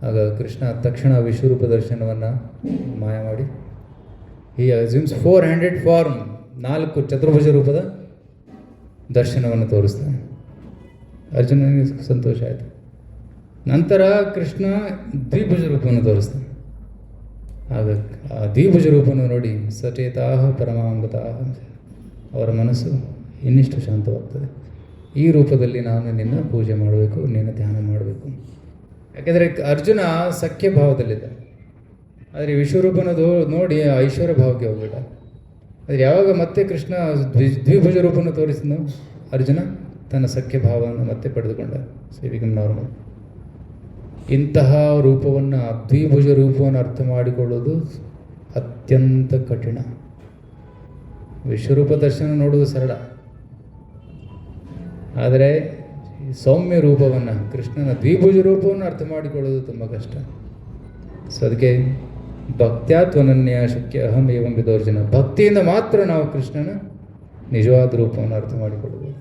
ಆಗ ಕೃಷ್ಣ ತಕ್ಷಣ ವಿಶ್ವರೂಪ ದರ್ಶನವನ್ನು ಮಾಯ ಮಾಡಿ ಈ ಅಸ್ಯೂಮ್ಸ್ 4 ಹ್ಯಾಂಡೆಡ್ ಫಾರ್ಮ್, 4 ಚತುರ್ಭುಜ ರೂಪದ ದರ್ಶನವನ್ನು ತೋರಿಸ್ತಾನೆ. ಅರ್ಜುನನಿಗೆ ಸಂತೋಷ ಆಯಿತು. ನಂತರ ಕೃಷ್ಣ ದ್ವಿಭುಜ ರೂಪವನ್ನು ತೋರಿಸ್ತಾನೆ. ಆಗ ಆ ದ್ವಿಭುಜ ರೂಪವನ್ನು ನೋಡಿ ಸಚೇತಾಹ ಪರಮಾಮೃತಾಹ, ಅವರ ಮನಸ್ಸು ಇನ್ನಿಷ್ಟು ಶಾಂತವಾಗ್ತದೆ. ಈ ರೂಪದಲ್ಲಿ ನಾನು ನಿನ್ನ ಪೂಜೆ ಮಾಡಬೇಕು, ನಿನ್ನ ಧ್ಯಾನ ಮಾಡಬೇಕು. ಯಾಕೆಂದರೆ ಅರ್ಜುನ ಸಖ್ಯ ಭಾವದಲ್ಲಿದ್ದ, ಆದರೆ ವಿಶ್ವರೂಪನ ನೋಡಿ ಐಶ್ವರ್ಯ ಭಾವಕ್ಕೆ ಹೋಗ್ಬಿಟ್ಟ. ಆದರೆ ಯಾವಾಗ ಮತ್ತೆ ಕೃಷ್ಣ ದ್ವಿಭುಜ ರೂಪವನ್ನು ತೋರಿಸಿದ ಅರ್ಜುನ ತನ್ನ ಸಖ್ಯ ಭಾವವನ್ನು ಮತ್ತೆ ಪಡೆದುಕೊಂಡ. ಸೇವಿಕಂ ನಾರ್ಮಲ್. ಇಂತಹ ರೂಪವನ್ನು, ದ್ವಿಭುಜ ರೂಪವನ್ನು ಅರ್ಥ ಮಾಡಿಕೊಳ್ಳೋದು ಅತ್ಯಂತ ಕಠಿಣ. ವಿಶ್ವರೂಪ ದರ್ಶನ ನೋಡುವುದು ಸರಳ, ಆದರೆ ಸೌಮ್ಯ ರೂಪವನ್ನು, ಕೃಷ್ಣನ ದ್ವಿಭುಜ ರೂಪವನ್ನು ಅರ್ಥ ಮಾಡಿಕೊಳ್ಳೋದು ತುಂಬ ಕಷ್ಟ. ಸೊ ಅದಕ್ಕೆ ಭಕ್ತ್ಯಾತ್ವನನ್ಯ ಶಕ್ಯ ಅಹಂ ಏವಂ ವಿದೋರ್ಜುನ, ಭಕ್ತಿಯಿಂದ ಮಾತ್ರ ನಾವು ಕೃಷ್ಣನ ನಿಜವಾದ ರೂಪವನ್ನು ಅರ್ಥ ಮಾಡಿಕೊಳ್ಳಬಹುದು.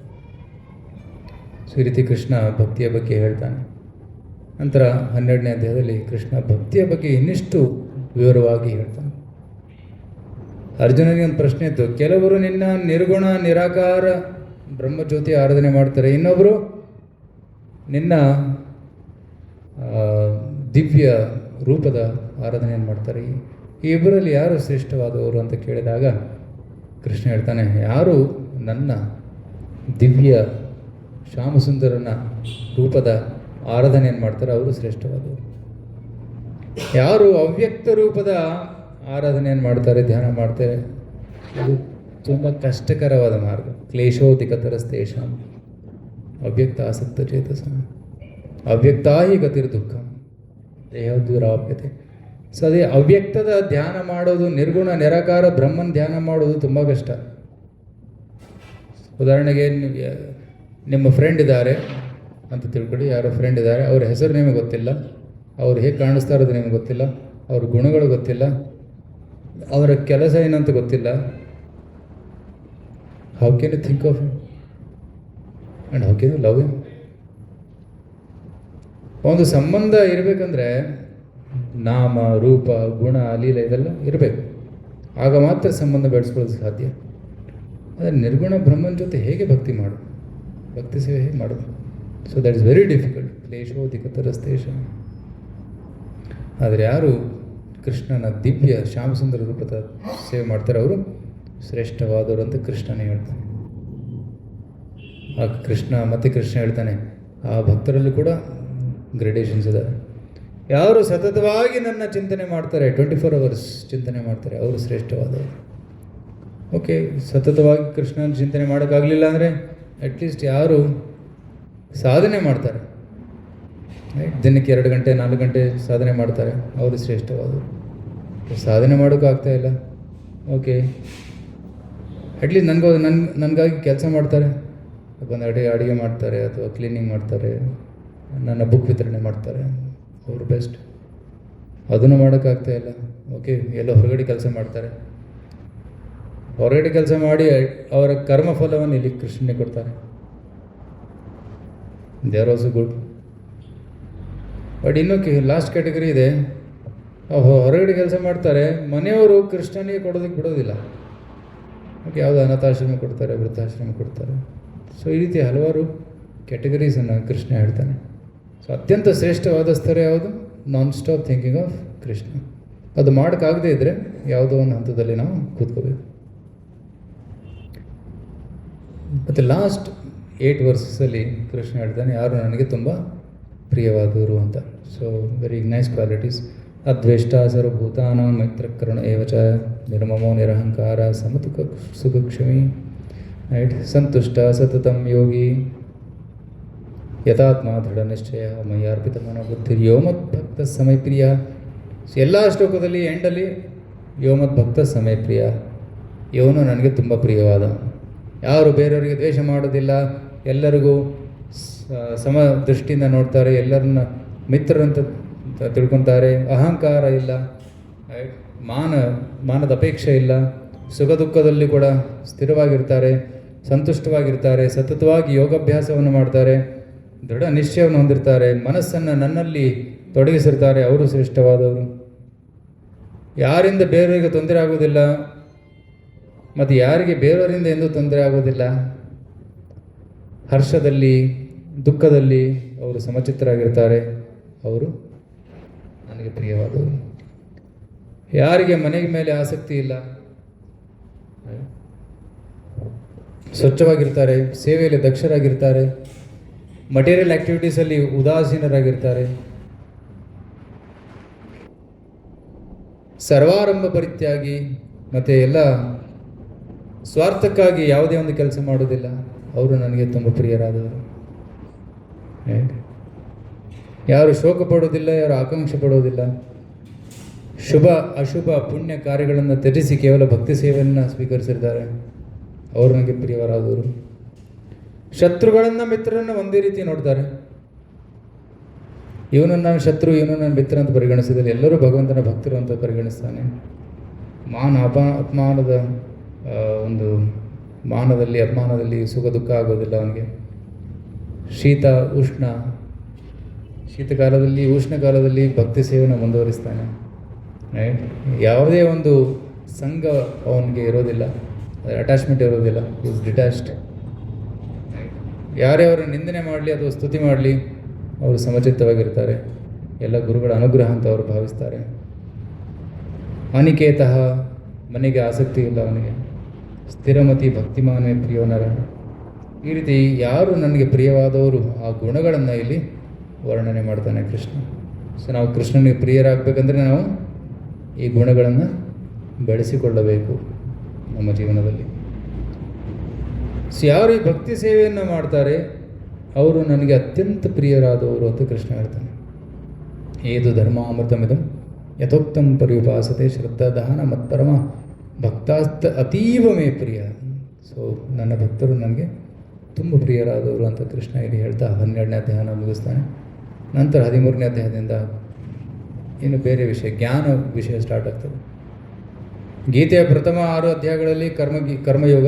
ಸೊ ಈ ರೀತಿ ಕೃಷ್ಣ ಭಕ್ತಿಯ ಬಗ್ಗೆ ಹೇಳ್ತಾನೆ. ನಂತರ 12ನೇ ಅಧ್ಯಾಯದಲ್ಲಿ ಕೃಷ್ಣ ಭಕ್ತಿಯ ಬಗ್ಗೆ ಇನ್ನಿಷ್ಟು ವಿವರವಾಗಿ ಹೇಳ್ತಾನೆ. ಅರ್ಜುನನಿಗೆ ಒಂದು ಪ್ರಶ್ನೆ ಇತ್ತು. ಕೆಲವರು ನಿನ್ನ ನಿರ್ಗುಣ ನಿರಾಕಾರ ಬ್ರಹ್ಮಜ್ಯೋತಿ ಆರಾಧನೆ ಮಾಡ್ತಾರೆ, ಇನ್ನೊಬ್ಬರು ನಿನ್ನ ದಿವ್ಯ ರೂಪದ ಆರಾಧನೆಯನ್ನು ಮಾಡ್ತಾರೆ. ಈ ಇಬ್ಬರಲ್ಲಿ ಯಾರು ಶ್ರೇಷ್ಠವಾದವರು ಅಂತ ಕೇಳಿದಾಗ ಕೃಷ್ಣ ಹೇಳ್ತಾನೆ, ಯಾರು ನನ್ನ ದಿವ್ಯ ಶ್ಯಾಮಸುಂದರನ ರೂಪದ ಆರಾಧನೆಯನ್ನು ಮಾಡ್ತಾರೆ ಅವರು ಶ್ರೇಷ್ಠವಾದವರು. ಯಾರು ಅವ್ಯಕ್ತ ರೂಪದ ಆರಾಧನೆಯನ್ನು ಮಾಡ್ತಾರೆ, ಧ್ಯಾನ ಮಾಡ್ತಾರೆ, ಅದು ತುಂಬ ಕಷ್ಟಕರವಾದ ಮಾರ್ಗ. ಕ್ಲೇಶೋಧಿಕತರಸ್ತೇಷಾಂ ಅವ್ಯಕ್ತ ಆಸಕ್ತ ಚೇತಸ ಅವ್ಯಕ್ತಾ ಹಿ ಗತಿರ್ ದುಃಖಂ ದೇಹದ್ವಿರಾಪ್ಯತೆ. ಸೊ ಅದೇ ಅವ್ಯಕ್ತದ ಧ್ಯಾನ ಮಾಡೋದು, ನಿರ್ಗುಣ ನಿರಾಕಾರ ಬ್ರಹ್ಮನ್ ಧ್ಯಾನ ಮಾಡೋದು ತುಂಬ ಕಷ್ಟ. ಉದಾಹರಣೆಗೆ ನಿಮ್ಮ ಫ್ರೆಂಡ್ ಇದ್ದಾರೆ ಅಂತ ತಿಳ್ಕೊಳ್ಳಿ, ಯಾರೋ ಫ್ರೆಂಡ್ ಇದ್ದಾರೆ, ಅವ್ರ ಹೆಸರು ನಿಮಗೆ ಗೊತ್ತಿಲ್ಲ, ಅವ್ರು ಹೇಗೆ ಕಾಣಿಸ್ತಾ ಇರೋದು ನಿಮಗೆ ಗೊತ್ತಿಲ್ಲ, ಅವ್ರ ಗುಣಗಳು ಗೊತ್ತಿಲ್ಲ, ಅವರ ಕೆಲಸ ಏನಂತ ಗೊತ್ತಿಲ್ಲ. How can you think of him and how can you love him? ಒಂದು ಸಂಬಂಧ ಇರಬೇಕಂದ್ರೆ ನಾಮ, ರೂಪ, ಗುಣ, ಲೀಲೆ ಇದೆಲ್ಲ ಇರಬೇಕು. ಆಗ ಮಾತ್ರ ಸಂಬಂಧ ಬೆಳೆಸ್ಕೊಳ್ಳೋದು ಸಾಧ್ಯ. ಆದರೆ ನಿರ್ಗುಣ ಬ್ರಹ್ಮನ ಜೊತೆ ಹೇಗೆ ಭಕ್ತಿ ಮಾಡು, ಭಕ್ತಿ ಸೇವೆ ಹೇಗೆ ಮಾಡೋದು? So that is very difficult. ಕ್ಲೇಶೋಧಿಕತರಸ್ತೇಷ. ಆದರೆ ಯಾರು ಕೃಷ್ಣನ ದಿವ್ಯ ಶ್ಯಾಮಸುಂದರ ರೂಪದ ಸೇವೆ ಮಾಡ್ತಾರೆ ಅವರು ಶ್ರೇಷ್ಠವಾದವರು ಅಂತ ಕೃಷ್ಣನೇ ಹೇಳ್ತಾನೆ. ಆ ಕೃಷ್ಣ ಹೇಳ್ತಾನೆ, ಆ ಭಕ್ತರಲ್ಲಿ ಕೂಡ ಗ್ರೇಡೇಷನ್ಸ್ ಇದ್ದಾವೆ. ಯಾರು ಸತತವಾಗಿ ನನ್ನ ಚಿಂತನೆ ಮಾಡ್ತಾರೆ, 24 hours ಚಿಂತನೆ ಮಾಡ್ತಾರೆ, ಅವರು ಶ್ರೇಷ್ಠವಾದವರು. ಓಕೆ, ಸತತವಾಗಿ ಕೃಷ್ಣನ ಚಿಂತನೆ ಮಾಡೋಕ್ಕಾಗಲಿಲ್ಲ ಅಂದರೆ ಅಟ್ಲೀಸ್ಟ್ ಯಾರು ಸಾಧನೆ ಮಾಡ್ತಾರೆ, ದಿನಕ್ಕೆ 2 ಗಂಟೆ 4 ಗಂಟೆ ಸಾಧನೆ ಮಾಡ್ತಾರೆ, ಅವರು ಶ್ರೇಷ್ಠವಾದವರು. ಸಾಧನೆ ಮಾಡೋಕ್ಕಾಗ್ತಾ ಇಲ್ಲ, ಓಕೆ, ಅಟ್ಲೀಸ್ಟ್ ನನಗಾಗಿ ಕೆಲಸ ಮಾಡ್ತಾರೆ, ಬಂದು ಅಡುಗೆ ಮಾಡ್ತಾರೆ ಅಥವಾ ಕ್ಲೀನಿಂಗ್ ಮಾಡ್ತಾರೆ, ನನ್ನ ಬುಕ್ ವಿತರಣೆ ಮಾಡ್ತಾರೆ, ಅವರು ಬೆಸ್ಟ್. ಅದನ್ನು ಮಾಡೋಕ್ಕಾಗ್ತಾ ಇಲ್ಲ, ಓಕೆ, ಎಲ್ಲೋ ಹೊರಗಡೆ ಕೆಲಸ ಮಾಡ್ತಾರೆ, ಹೊರಗಡೆ ಕೆಲಸ ಮಾಡಿ ಅವರ ಕರ್ಮಫಲವನ್ನು ಇಲ್ಲಿ ಕೃಷ್ಣನೇ ಕೊಡ್ತಾರೆ. They are also good. But ಇನ್ನೂ ಲಾಸ್ಟ್ ಕ್ಯಾಟಗರಿ ಇದೆ, ಹೊರಗಡೆ ಕೆಲಸ ಮಾಡ್ತಾರೆ, ಮನೆಯವರು ಕೃಷ್ಣನಿಗೆ ಕೊಡೋದಕ್ಕೆ ಬಿಡೋದಿಲ್ಲ. ಓಕೆ, ಯಾವುದೋ ಅನಾಥಾಶ್ರಮ ಕೊಡ್ತಾರೆ, ವೃದ್ಧಾಶ್ರಮ ಕೊಡ್ತಾರೆ. ಸೊ ಈ ರೀತಿ ಹಲವಾರು ಕ್ಯಾಟಗರೀಸನ್ನು ಕೃಷ್ಣ ಹೇಳ್ತಾನೆ. ಸೊ ಅತ್ಯಂತ ಶ್ರೇಷ್ಠವಾದ ಸ್ತರ ಯಾವುದು? Non stop thinking of Krishna. ಅದು ಮಾಡೋಕ್ಕಾಗದೇ ಇದ್ದರೆ ಯಾವುದೋ ಒಂದು ಹಂತದಲ್ಲಿ ನಾವು ಕೂತ್ಕೋಬೇಕು. ಮತ್ತು ಲಾಸ್ಟ್ 8 ವರ್ಷಲ್ಲಿ ಕೃಷ್ಣ ಹೇಳ್ತಾನೆ, ಯಾರು ನನಗೆ ತುಂಬ ಪ್ರಿಯವಾದವರು ಅಂತ. So very nice qualities. ಅದ್ವೇಷ್ಟ ಸರ್ವಭೂತಾನಾಂ ಮೈತ್ರಕರುಣ ಏವಚ ನಿರ್ಮಮೋ ನಿರಹಂಕಾರ ಸಮತುಕ ಸುಖಕ್ಷಮಿ, ರೈಟ್, ಸಂತುಷ್ಟ ಸತತಂ ಯೋಗಿ ಯಥಾತ್ಮ ದೃಢ ನಿಶ್ಚಯ ಮಯ್ಯಾರ್ಪಿತ ಮನೋಬುದ್ಧಿ ಯೋಮದ್ಭಕ್ತ ಸಮಯ ಪ್ರಿಯ. ಎಲ್ಲ ಶ್ಲೋಕದಲ್ಲಿ ಎಂಡಲ್ಲಿ ಯೋಮದ್ಭಕ್ತ ಸಮಯ ಪ್ರಿಯ, ಇವನು ನನಗೆ ತುಂಬ ಪ್ರಿಯವಾದ. ಯಾರು ಬೇರೆಯವರಿಗೆ ದ್ವೇಷ ಮಾಡೋದಿಲ್ಲ, ಎಲ್ಲರಿಗೂ ಸಮ ದೃಷ್ಟಿಯಿಂದ ನೋಡ್ತಾರೆ, ಎಲ್ಲರನ್ನ ಮಿತ್ರರಂತ ತಿಳ್ಕೊತಾರೆ, ಅಹಂಕಾರ ಇಲ್ಲ, ಮಾನದ ಅಪೇಕ್ಷೆ ಇಲ್ಲ, ಸುಖ ದುಃಖದಲ್ಲಿ ಕೂಡ ಸ್ಥಿರವಾಗಿರ್ತಾರೆ, ಸಂತುಷ್ಟವಾಗಿರ್ತಾರೆ, ಸತತವಾಗಿ ಯೋಗಾಭ್ಯಾಸವನ್ನು ಮಾಡ್ತಾರೆ, ದೃಢ ನಿಶ್ಚಯವನ್ನು ಹೊಂದಿರ್ತಾರೆ, ಮನಸ್ಸನ್ನು ನನ್ನಲ್ಲಿ ತೊಡಗಿಸಿರ್ತಾರೆ ಅವರು ಶ್ರೇಷ್ಠವಾದವರು. ಯಾರಿಂದ ಬೇರೆಯವರಿಗೆ ತೊಂದರೆ ಆಗೋದಿಲ್ಲ ಮತ್ತು ಯಾರಿಗೆ ಬೇರೆಯವರಿಂದ ಎಂದೂ ತೊಂದರೆ ಆಗೋದಿಲ್ಲ. ಹರ್ಷದಲ್ಲಿ ದುಃಖದಲ್ಲಿ ಅವರು ಸಮಚಿತ್ತರಾಗಿರ್ತಾರೆ, ಅವರು ನನಗೆ ಪ್ರಿಯವಾದವರು. ಯಾರಿಗೆ ಮನೆಗೆ ಮೇಲೆ ಆಸಕ್ತಿ ಇಲ್ಲ, ಸ್ವಚ್ಛವಾಗಿರ್ತಾರೆ, ಸೇವೆಯಲ್ಲಿ ದಕ್ಷರಾಗಿರ್ತಾರೆ, ಮಟೀರಿಯಲ್ ಆ್ಯಕ್ಟಿವಿಟೀಸಲ್ಲಿ ಉದಾಸೀನರಾಗಿರ್ತಾರೆ, ಸರ್ವಾರಂಭ ಪರಿತ್ಯಾಗಿ ಮತ್ತು ಎಲ್ಲ ಸ್ವಾರ್ಥಕ್ಕಾಗಿ ಯಾವುದೇ ಒಂದು ಕೆಲಸ ಮಾಡೋದಿಲ್ಲ, ಅವರು ನನಗೆ ತುಂಬ ಪ್ರಿಯರಾದವರು. ಯಾರು ಶೋಕ ಪಡೋದಿಲ್ಲ, ಯಾರು ಆಕಾಂಕ್ಷೆ ಪಡೋದಿಲ್ಲ, ಶುಭ ಅಶುಭ ಪುಣ್ಯ ಕಾರ್ಯಗಳನ್ನು ತ್ಯಜಿಸಿ ಕೇವಲ ಭಕ್ತಿ ಸೇವೆಯನ್ನು ಸ್ವೀಕರಿಸಿರ್ತಾರೆ, ಅವರು ನನಗೆ ಪ್ರಿಯರಾದವರು. ಶತ್ರುಗಳನ್ನು ಮಿತ್ರರನ್ನು ಒಂದೇ ರೀತಿ ನೋಡ್ತಾರೆ. ಇವನು ನಾನು ಶತ್ರು, ಇವನು ನನ್ನ ಮಿತ್ರ ಅಂತ ಪರಿಗಣಿಸಿದಲ್ಲಿ ಎಲ್ಲರೂ ಭಗವಂತನ ಭಕ್ತರು ಅಂತ ಪರಿಗಣಿಸ್ತಾನೆ. ಅಪಮಾನದ ಒಂದು ಮಾನದಲ್ಲಿ ಅಪಮಾನದಲ್ಲಿ ಸುಖ ದುಃಖ ಆಗೋದಿಲ್ಲ ಅವನಿಗೆ. ಶೀತಕಾಲದಲ್ಲಿ ಉಷ್ಣಕಾಲದಲ್ಲಿ ಭಕ್ತಿ ಸೇವೆನ ಮುಂದುವರಿಸ್ತಾನೆ. ರೈಟ್, ಯಾವುದೇ ಒಂದು ಸಂಘ ಅವನಿಗೆ ಇರೋದಿಲ್ಲ, ಅಟ್ಯಾಚ್ಮೆಂಟ್ ಇರೋದಿಲ್ಲ, ಈಸ್ ಡಿಟ್ಯಾಚ್ಡ್. ಯಾರೇ ಅವರ ನಿಂದನೆ ಮಾಡಲಿ ಅಥವಾ ಸ್ತುತಿ ಮಾಡಲಿ ಅವರು ಸಮಚಿತ್ತವಾಗಿರ್ತಾರೆ. ಎಲ್ಲ ಗುರುಗಳ ಅನುಗ್ರಹ ಅಂತ ಅವರು ಭಾವಿಸ್ತಾರೆ. ಅನಿಕೇತಃ, ಮನೆಗೆ ಆಸಕ್ತಿ ಇಲ್ಲ ಅವನಿಗೆ. ಸ್ಥಿರಮತಿ ಭಕ್ತಿಮಾನವೇ ಪ್ರಿಯವನರ. ಈ ರೀತಿ ಯಾರು ನನಗೆ ಪ್ರಿಯವಾದವರು ಆ ಗುಣಗಳನ್ನು ಇಲ್ಲಿ ವರ್ಣನೆ ಮಾಡ್ತಾನೆ ಕೃಷ್ಣ. ಸೊ ನಾವು ಕೃಷ್ಣನಿಗೆ ಪ್ರಿಯರಾಗಬೇಕಂದ್ರೆ ನಾವು ಈ ಗುಣಗಳನ್ನು ಬೆಳೆಸಿಕೊಳ್ಳಬೇಕು ನಮ್ಮ ಜೀವನದಲ್ಲಿ. ಸೊ ಯಾರು ಈ ಭಕ್ತಿ ಸೇವೆಯನ್ನು ಮಾಡ್ತಾರೆ ಅವರು ನನಗೆ ಅತ್ಯಂತ ಪ್ರಿಯರಾದವರು ಅಂತ ಕೃಷ್ಣ ಹೇಳ್ತಾನೆ. ಏದು ಧರ್ಮಾಮೃತಮಿದಂ ಯಥೋಕ್ತಂ ಪರಿಪಾಸತೆ ಶ್ರದ್ಧಾದಾನ ಮತ್ಪರಮ ಭಕ್ತಾಸ್ತ ಅತೀವ ಮೇ ಪ್ರಿಯ. ಸೊ ನನ್ನ ಭಕ್ತರು ನನಗೆ ತುಂಬ ಪ್ರಿಯರಾದವರು ಅಂತ ಕೃಷ್ಣ ಇಲ್ಲಿ ಹೇಳ್ತಾ 12ನೇ ಅಧ್ಯಾಯನ ಮುಗಿಸ್ತಾನೆ. ನಂತರ 13ನೇ ಅಧ್ಯಾಯದಿಂದ ಇನ್ನು ಬೇರೆ ವಿಷಯ, ಜ್ಞಾನ ವಿಷಯ ಸ್ಟಾರ್ಟ್ ಆಗ್ತದೆ. ಗೀತೆಯ ಪ್ರಥಮ 6 ಅಧ್ಯಾಯಗಳಲ್ಲಿ ಕರ್ಮಯೋಗ,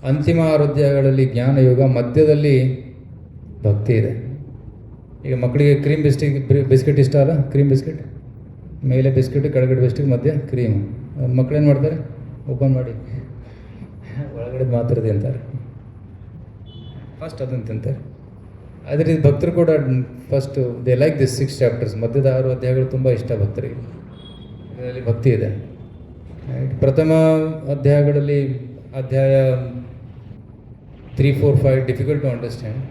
ಅಂತಿಮ 6 ಅಧ್ಯಾಯಗಳಲ್ಲಿ ಜ್ಞಾನಯೋಗ, ಮಧ್ಯದಲ್ಲಿ ಭಕ್ತಿ ಇದೆ. ಈಗ ಮಕ್ಕಳಿಗೆ ಕ್ರೀಮ್ ಬಿಸ್ಕೆಟ್ ಇಷ್ಟ ಅಲ್ಲ, ಕ್ರೀಮ್ ಬಿಸ್ಕೆಟ್ ಮೇಲೆ ಬಿಸ್ಕೆಟ್ ಕೆಳಗಡೆ ಬಿಸ್ಕೆಟ್ ಮಧ್ಯೆ ಕ್ರೀಮ್. ಮಕ್ಕಳೇನು ಮಾಡ್ತಾರೆ, ಓಪನ್ ಮಾಡಿ ಒಳಗಡೆ ಮಾತ್ರ ತಿಂತಾರೆ, ಫಸ್ಟ್ ಅದನ್ನು ತಿಂತಾರೆ. ಅದೇ ರೀತಿ ಭಕ್ತರು ಕೂಡ first they like this 6 chapters. ಮಧ್ಯದ 6 ಅಧ್ಯಾಯಗಳು ತುಂಬ ಇಷ್ಟ ಭಕ್ತರಿಗೆ, ಇದರಲ್ಲಿ ಭಕ್ತಿ ಇದೆ. ಪ್ರಥಮ ಅಧ್ಯಾಯಗಳಲ್ಲಿ ಅಧ್ಯಾಯ 3, 4, 5 ಡಿಫಿಕಲ್ಟ್ ಟು ಅಂಡರ್ಸ್ಟ್ಯಾಂಡ್.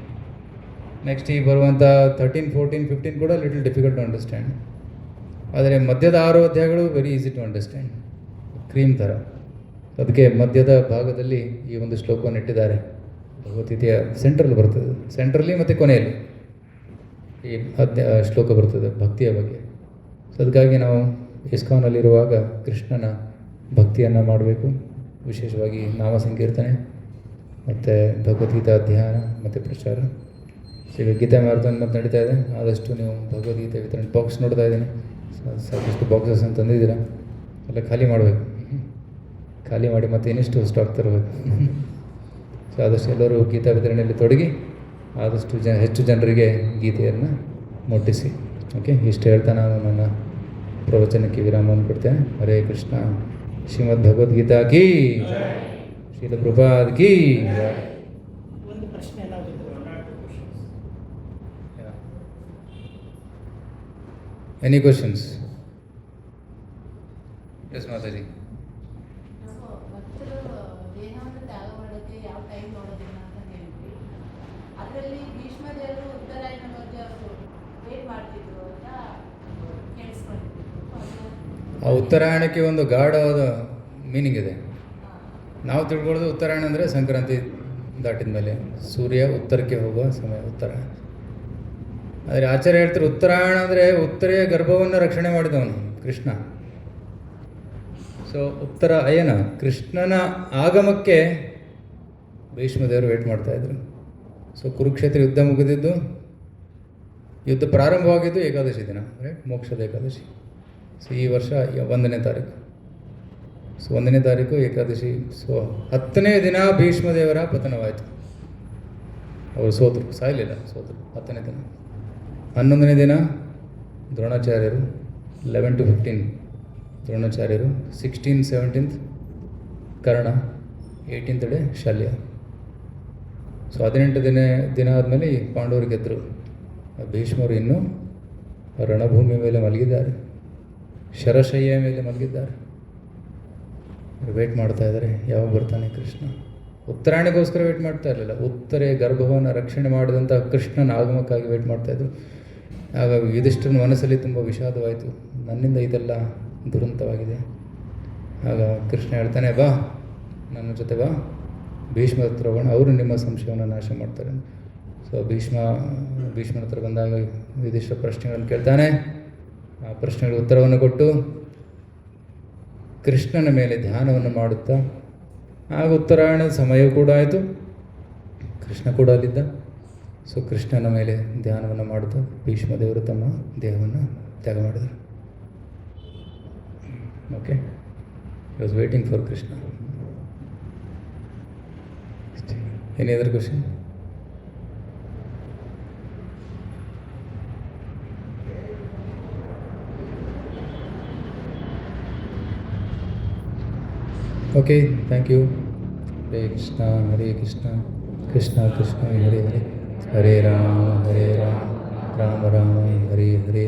ನೆಕ್ಸ್ಟ್ ಈಗ ಬರುವಂಥ 13, 14, 15 ಕೂಡ ಲಿಟಲ್ ಡಿಫಿಕಲ್ಟ್ ಟು ಅಂಡರ್ಸ್ಟ್ಯಾಂಡ್. ಆದರೆ ಮಧ್ಯದ 6 ಅಧ್ಯಾಯಗಳು very easy to understand, cream ಥರ. ಅದಕ್ಕೆ ಮಧ್ಯದ ಭಾಗದಲ್ಲಿ ಈ ಒಂದು ಶ್ಲೋಕವನ್ನು ಇಟ್ಟಿದ್ದಾರೆ. ಭಗವದ್ಗೀತೆಯ ಸೆಂಟ್ರಲ್ಲಿ ಬರ್ತದೆ, ಸೆಂಟ್ರಲ್ಲಿ ಮತ್ತು ಕೊನೆಯಲ್ಲಿ ಈ ಶ್ಲೋಕ ಬರ್ತದೆ ಭಕ್ತಿಯ ಬಗ್ಗೆ. ಸೊ ಅದಕ್ಕಾಗಿ ನಾವು ಇಸ್ಕಾನಲ್ಲಿರುವಾಗ ಕೃಷ್ಣನ ಭಕ್ತಿಯನ್ನು ಮಾಡಬೇಕು, ವಿಶೇಷವಾಗಿ ನಾಮ ಸಂಕೀರ್ತನೆ ಮತ್ತು ಭಗವದ್ಗೀತಾ ಅಧ್ಯಯನ ಮತ್ತು ಪ್ರಚಾರ. ಸೊ ಈಗ ಗೀತಾ ಮ್ಯಾರಥಾನ್ ಮತ್ತು ನಡೀತಾ ಇದೆ. ಆದಷ್ಟು ನೀವು ಭಗವದ್ಗೀತೆ ವಿತರಣೆ ಬಾಕ್ಸ್ ನೋಡ್ತಾ ಇದ್ದೀನಿ, ಸಾಕಷ್ಟು ಬಾಕ್ಸಸ್ ಅಂತ ತಂದಿದ್ದೀರಾ, ಎಲ್ಲ ಖಾಲಿ ಮಾಡಬೇಕು. ಖಾಲಿ ಮಾಡಿ ಮತ್ತೆ ಇನ್ನಿಷ್ಟು ಸ್ಟಾಕ್ ತರಬೇಕು. ಸೊ ಆದಷ್ಟು ಎಲ್ಲರೂ ಗೀತಾ ವಿತರಣೆಯಲ್ಲಿ ತೊಡಗಿ ಆದಷ್ಟು ಹೆಚ್ಚು ಜನರಿಗೆ ಗೀತೆಯನ್ನು ಮುಟ್ಟಿಸಿ. ಓಕೆ, ಇಷ್ಟು ಹೇಳ್ತಾ ನಾನು ನನ್ನ ಪ್ರವಚನಕ್ಕೆ ವಿರಾಮವನ್ನು ಕೊಡ್ತೇನೆ. ಹರೇ ಕೃಷ್ಣ. ಶ್ರೀಮದ್ ಭಗವದ್ಗೀತಾ ಕೀ, ಶ್ರೀಲ ಪ್ರಭುಪಾದ್ ಕೀ. ಒಂದು ಪ್ರಶ್ನೆ ಎನಿ ಕ್ವಶನ್ಸ್? ಎಸ್ ಮಾತಾಜಿ. ಭಕ್ತರು ದೇಹವನ್ನು ತ್ಯಾಗ ಮಾಡೋಕ್ಕೆ ಯಾವ ಟೈಮ್ ನೋಡೋದಿಲ್ಲ ಅಂತ ಹೇಳಿದ್ವಿ. ಅದರಲ್ಲಿ ಭೀಷ್ಮದೇವರು ಉತ್ತರಾಯಣ ಬಗ್ಗೆ ಅವರು ವೇಟ್ ಮಾಡ್ತಿದ್ರು ಅಂತ ಕೇಳಿಸ್ಕೊಂಡಿದ್ರು. ಆ ಉತ್ತರಾಯಣಕ್ಕೆ ಒಂದು ಗಾಢವಾದ ಮೀನಿಂಗ್ ಇದೆ. ನಾವು ತಿಳ್ಕೊಳ್ಳೋದು ಉತ್ತರಾಯಣ ಅಂದರೆ ಸಂಕ್ರಾಂತಿ ದಾಟಿದ ಮೇಲೆ ಸೂರ್ಯ ಉತ್ತರಕ್ಕೆ ಹೋಗುವ ಸಮಯ ಉತ್ತರಾಯಣ. ಆದರೆ ಆಚಾರ್ಯ ಹೇಳ್ತಾರೆ ಉತ್ತರಾಯಣ ಅಂದರೆ ಉತ್ತರೆಯ ಗರ್ಭವನ್ನು ರಕ್ಷಣೆ ಮಾಡಿದವನು ಕೃಷ್ಣ. ಸೊ ಉತ್ತರ ಅಯನ, ಕೃಷ್ಣನ ಆಗಮಕ್ಕೆ ಭೀಷ್ಮದೇವರು ವೇಟ್ ಮಾಡ್ತಾಯಿದ್ರು. ಸೊ ಕುರುಕ್ಷೇತ್ರ ಯುದ್ಧ ಮುಗಿದಿದ್ದು, ಯುದ್ಧ ಪ್ರಾರಂಭವಾಗಿದ್ದು ಏಕಾದಶಿ ದಿನ, ರೈಟ್, ಮೋಕ್ಷದ ಏಕಾದಶಿ. ಸೊ ಈ ವರ್ಷ 1ನೇ ತಾರೀಕು. ಸೊ 1ನೇ ತಾರೀಕು ಏಕಾದಶಿ. ಸೊ 10ನೇ ದಿನ ಭೀಷ್ಮದೇವರ ಪತನವಾಯಿತು. ಅವರು ಸೋತರು, ಸಾಯಲಿಲ್ಲ, ಸೋತರು 10ನೇ ದಿನ. 11ನೇ ದಿನ ದ್ರೋಣಾಚಾರ್ಯರು, 11 to 15 ದ್ರೋಣಾಚಾರ್ಯರು, 16, 17 ಕರ್ಣ, 18th ಡೇ ಶಲ್ಯ. ಸೊ 18 ದಿನ ಆದಮೇಲೆ ಈ ಪಾಂಡವರು ಗೆದ್ದರು. ಭೀಷ್ಮರು ಇನ್ನೂ ರಣಭೂಮಿ ಮೇಲೆ ಮಲಗಿದ್ದಾರೆ, ಶರಶಯ್ಯ ಮೇಲೆ ಮಲಗಿದ್ದಾರೆ, ವೇಟ್ ಮಾಡ್ತಾ ಇದ್ದಾರೆ ಯಾವಾಗ ಬರ್ತಾನೆ ಕೃಷ್ಣ. ಉತ್ತರಾಯಣಗೋಸ್ಕರ ವೇಟ್ ಮಾಡ್ತಾ ಇರಲಿಲ್ಲ, ಉತ್ತರೆ ಗರ್ಭವನ್ನು ರಕ್ಷಣೆ ಮಾಡಿದಂಥ ಕೃಷ್ಣನ ಆಗಮಕ್ಕಾಗಿ ವೇಟ್ ಮಾಡ್ತಾಯಿದ್ರು. ಆಗ ಯುಧಿಷ್ಠಿರನ ಮನಸ್ಸಲ್ಲಿ ತುಂಬ ವಿಷಾದವಾಯಿತು, ನನ್ನಿಂದ ಇದೆಲ್ಲ ದುರಂತವಾಗಿದೆ. ಆಗ ಕೃಷ್ಣ ಹೇಳ್ತಾನೆ, ಬಾ ನನ್ನ ಜೊತೆ ಬಾ, ಭೀಷ್ಮ ಹತ್ರ ಹೋಗೋಣ, ಅವರು ನಿಮ್ಮ ಸಂಶಯವನ್ನು ನಾಶ ಮಾಡ್ತಾರೆ. ಸೊ ಭೀಷ್ಮನ ಹತ್ರ ಬಂದಾಗ ಯುಧಿಷ್ಠಿರ ಪ್ರಶ್ನೆಗಳನ್ನು ಕೇಳ್ತಾನೆ. ಆ ಪ್ರಶ್ನೆಗಳಿಗೆ ಉತ್ತರವನ್ನು ಕೊಟ್ಟು ಕೃಷ್ಣನ ಮೇಲೆ ಧ್ಯಾನವನ್ನು ಮಾಡುತ್ತಾ, ಆಗ ಉತ್ತರಾಯಣದ ಸಮಯ ಕೂಡ ಆಯಿತು, ಕೃಷ್ಣ ಕೂಡ ಅಲ್ಲಿದ್ದ. ಸೊ ಕೃಷ್ಣನ ಮೇಲೆ ಧ್ಯಾನವನ್ನು ಮಾಡುತ್ತಾ ಭೀಷ್ಮ ದೇವರು ತಮ್ಮ ದೇಹವನ್ನು ತ್ಯಾಗ ಮಾಡಿದರು. Okay, I was waiting for Krishna. Any other question? Okay, thank you. Hare Krishna Hare Krishna, Krishna Krishna Hare Hare, Hare Rama Rama Rama Hare Hare.